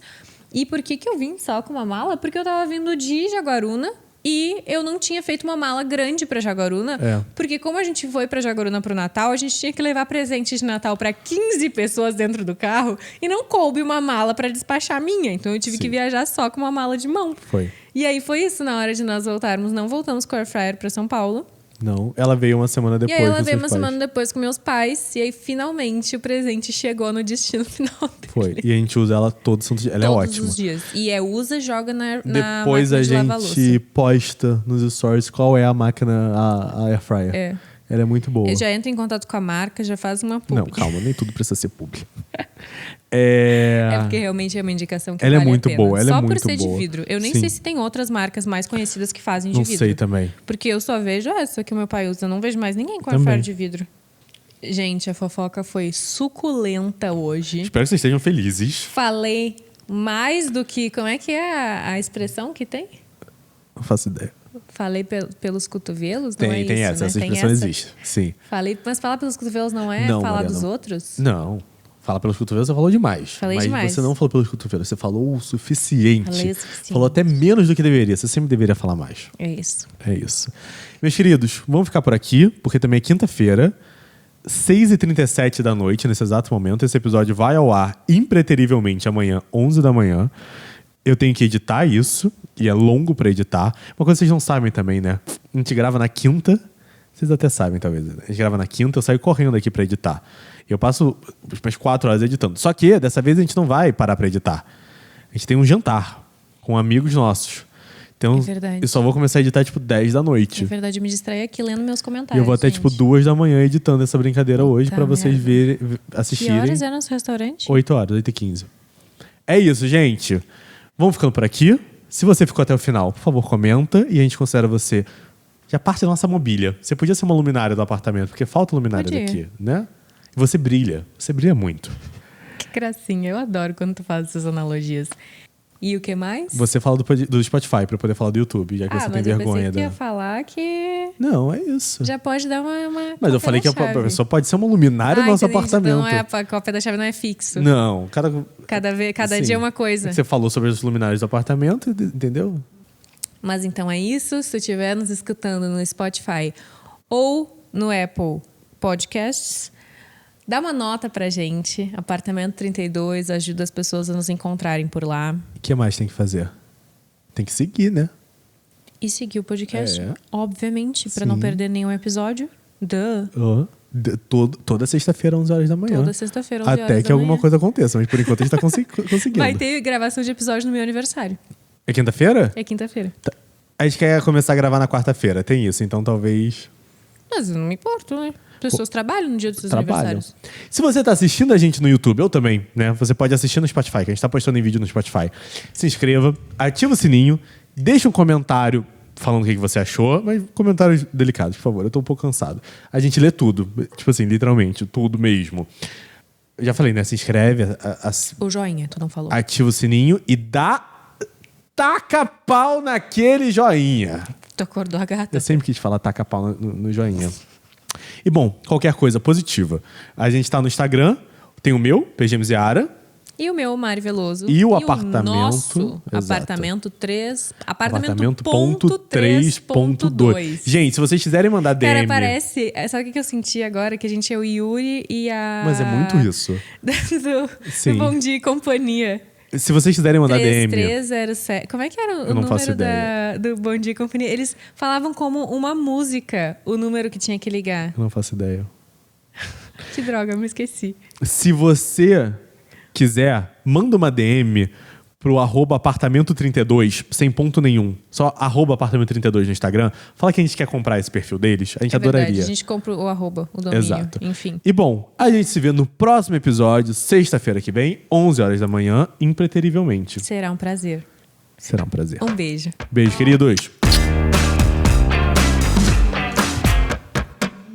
E por que eu vim só com uma mala? Porque eu tava vindo de Jaguaruna e eu não tinha feito uma mala grande pra Jaguaruna. Porque como a gente foi pra Jaguaruna pro Natal, a gente tinha que levar presente de Natal pra 15 pessoas dentro do carro e não coube uma mala pra despachar a minha. Então eu tive que viajar só com uma mala de mão. Foi. E aí foi isso, na hora de nós voltarmos. Não voltamos com a air fryer pra São Paulo. Não, ela veio uma semana depois. E aí ela veio uma semana depois com meus pais. E aí, finalmente, o presente chegou no destino final dele. Foi. E a gente usa ela todo santo dia. Ela é ótima. Todos os dias. E usa, joga na depois máquina de lavar louça. Depois a gente posta nos stories qual é a máquina, a air fryer. Ela é muito boa. Eu já entro em contato com a marca, já faz uma publi. Não, calma, nem tudo precisa ser publi. É porque realmente é uma indicação que ela vale é muito a pena. boa, ela só é muito por ser boa. de vidro. Eu nem sei se tem outras marcas mais conhecidas que fazem de vidro. Não sei também. Porque eu só vejo essa que o meu pai usa. Eu não vejo mais ninguém com air fryer de vidro. Gente, a fofoca foi suculenta hoje. Espero que vocês estejam felizes. Falei mais do que... Como é que é a expressão que tem? Não faço ideia. Falei pelos cotovelos? Tem, não é tem isso, essa. né? Essa expressão existe. Sim. Falei, mas falar pelos cotovelos não é falar Mariana, dos outros? Não. Falar pelos cotovelos, você falou demais. Falei demais. Mas você não falou pelos cotovelos, você falou o suficiente. Falei o suficiente. Falou até menos do que deveria. Você sempre deveria falar mais. É isso. É isso. Meus queridos, vamos ficar por aqui, porque também é quinta-feira, 6h37 da noite, nesse exato momento. Esse episódio vai ao ar impreterivelmente amanhã, 11 da manhã. Eu tenho que editar isso, e é longo pra editar. Uma coisa que vocês não sabem também, né? A gente grava na quinta, vocês até sabem, talvez. A gente grava na quinta, eu saio correndo aqui pra editar. Eu passo umas 4 horas editando. Só que, dessa vez, a gente não vai parar pra editar. A gente tem um jantar com amigos nossos. Então, É verdade. eu só vou começar a editar, 10 da noite. É verdade, eu me distraí aqui lendo meus E comentários. eu vou até, gente. 2 da manhã editando essa brincadeira hoje Puta pra vocês merda. assistirem. Que horas é nosso restaurante? 8 horas, 8h15. É isso, gente. Vamos ficando por aqui. Se você ficou até o final, por favor, comenta e a gente considera você já parte da nossa mobília. Você podia ser uma luminária do apartamento, porque falta luminária Podia. daqui, né? E você brilha muito. Que gracinha, eu adoro quando tu faz essas analogias. E o que mais? Você fala do Spotify pra eu poder falar do YouTube, já que você tem mas eu vergonha pensei que da... ia falar que Não, é isso. já pode dar uma Mas eu falei que a pessoa pode ser uma luminária do nosso apartamento. Não é, a cópia da chave não é fixo. Não, Cada Sim. dia é uma coisa. Você falou sobre os luminários do apartamento, entendeu? Mas então é isso. Se tu estiver nos escutando no Spotify ou no Apple Podcasts, dá uma nota pra gente. Apartamento 32 ajuda as pessoas a nos encontrarem por lá. O que mais tem que fazer? Tem que seguir, né? E seguir o podcast, É. obviamente, pra Sim. não perder nenhum episódio. Toda sexta-feira, 11 horas da manhã. Toda sexta-feira, 11 horas Até que da alguma manhã. coisa aconteça, mas por enquanto a gente tá conseguindo. Vai ter gravação de episódio no meu aniversário. É quinta-feira? É quinta-feira. A gente quer começar a gravar na quarta-feira, tem isso, então talvez... Mas eu não me importo, né? Pessoas trabalham no dia dos seus Trabalham. aniversários. Se você tá assistindo a gente no YouTube, eu também, né? Você pode assistir no Spotify, que a gente tá postando em vídeo no Spotify. Se inscreva, ativa o sininho, deixa um comentário falando o que você achou, mas comentários delicados, por favor. Eu tô um pouco cansado. A gente lê tudo, literalmente, tudo mesmo. Eu já falei, né? Se inscreve, O joinha, tu não falou. ativa o sininho e taca pau naquele joinha. Tu acordou a gata. Eu sempre quis falar taca pau no joinha. E bom, qualquer coisa positiva. A gente tá no Instagram, tem o meu, PGMZiara. E o meu, Mari Veloso. E o apartamento, nosso exato. apartamento 3. Apartamento Apartamento 3.2. Gente, se vocês quiserem mandar DM... Cara, parece... Sabe o que eu senti agora? Que a gente é o Yuri e a... Mas é muito isso. Sim. do Bom Dia e Companhia. Se vocês quiserem mandar DM... 3307. Como é que era Eu o não faço número do Bom Dia e Companhia? Eles falavam como uma música, o número que tinha que ligar. Eu não faço ideia. Que droga, eu me esqueci. Se você quiser, manda uma DM pro @apartamento32, sem ponto nenhum. Só @apartamento32 no Instagram. Fala que a gente quer comprar esse perfil deles. A gente adoraria. Verdade, a gente compra o arroba, o domínio. Exato. Enfim. E bom, a gente se vê no próximo episódio, sexta-feira que vem, 11 horas da manhã, impreterivelmente. Será um prazer. Será um prazer. Um beijo. Beijo, queridos.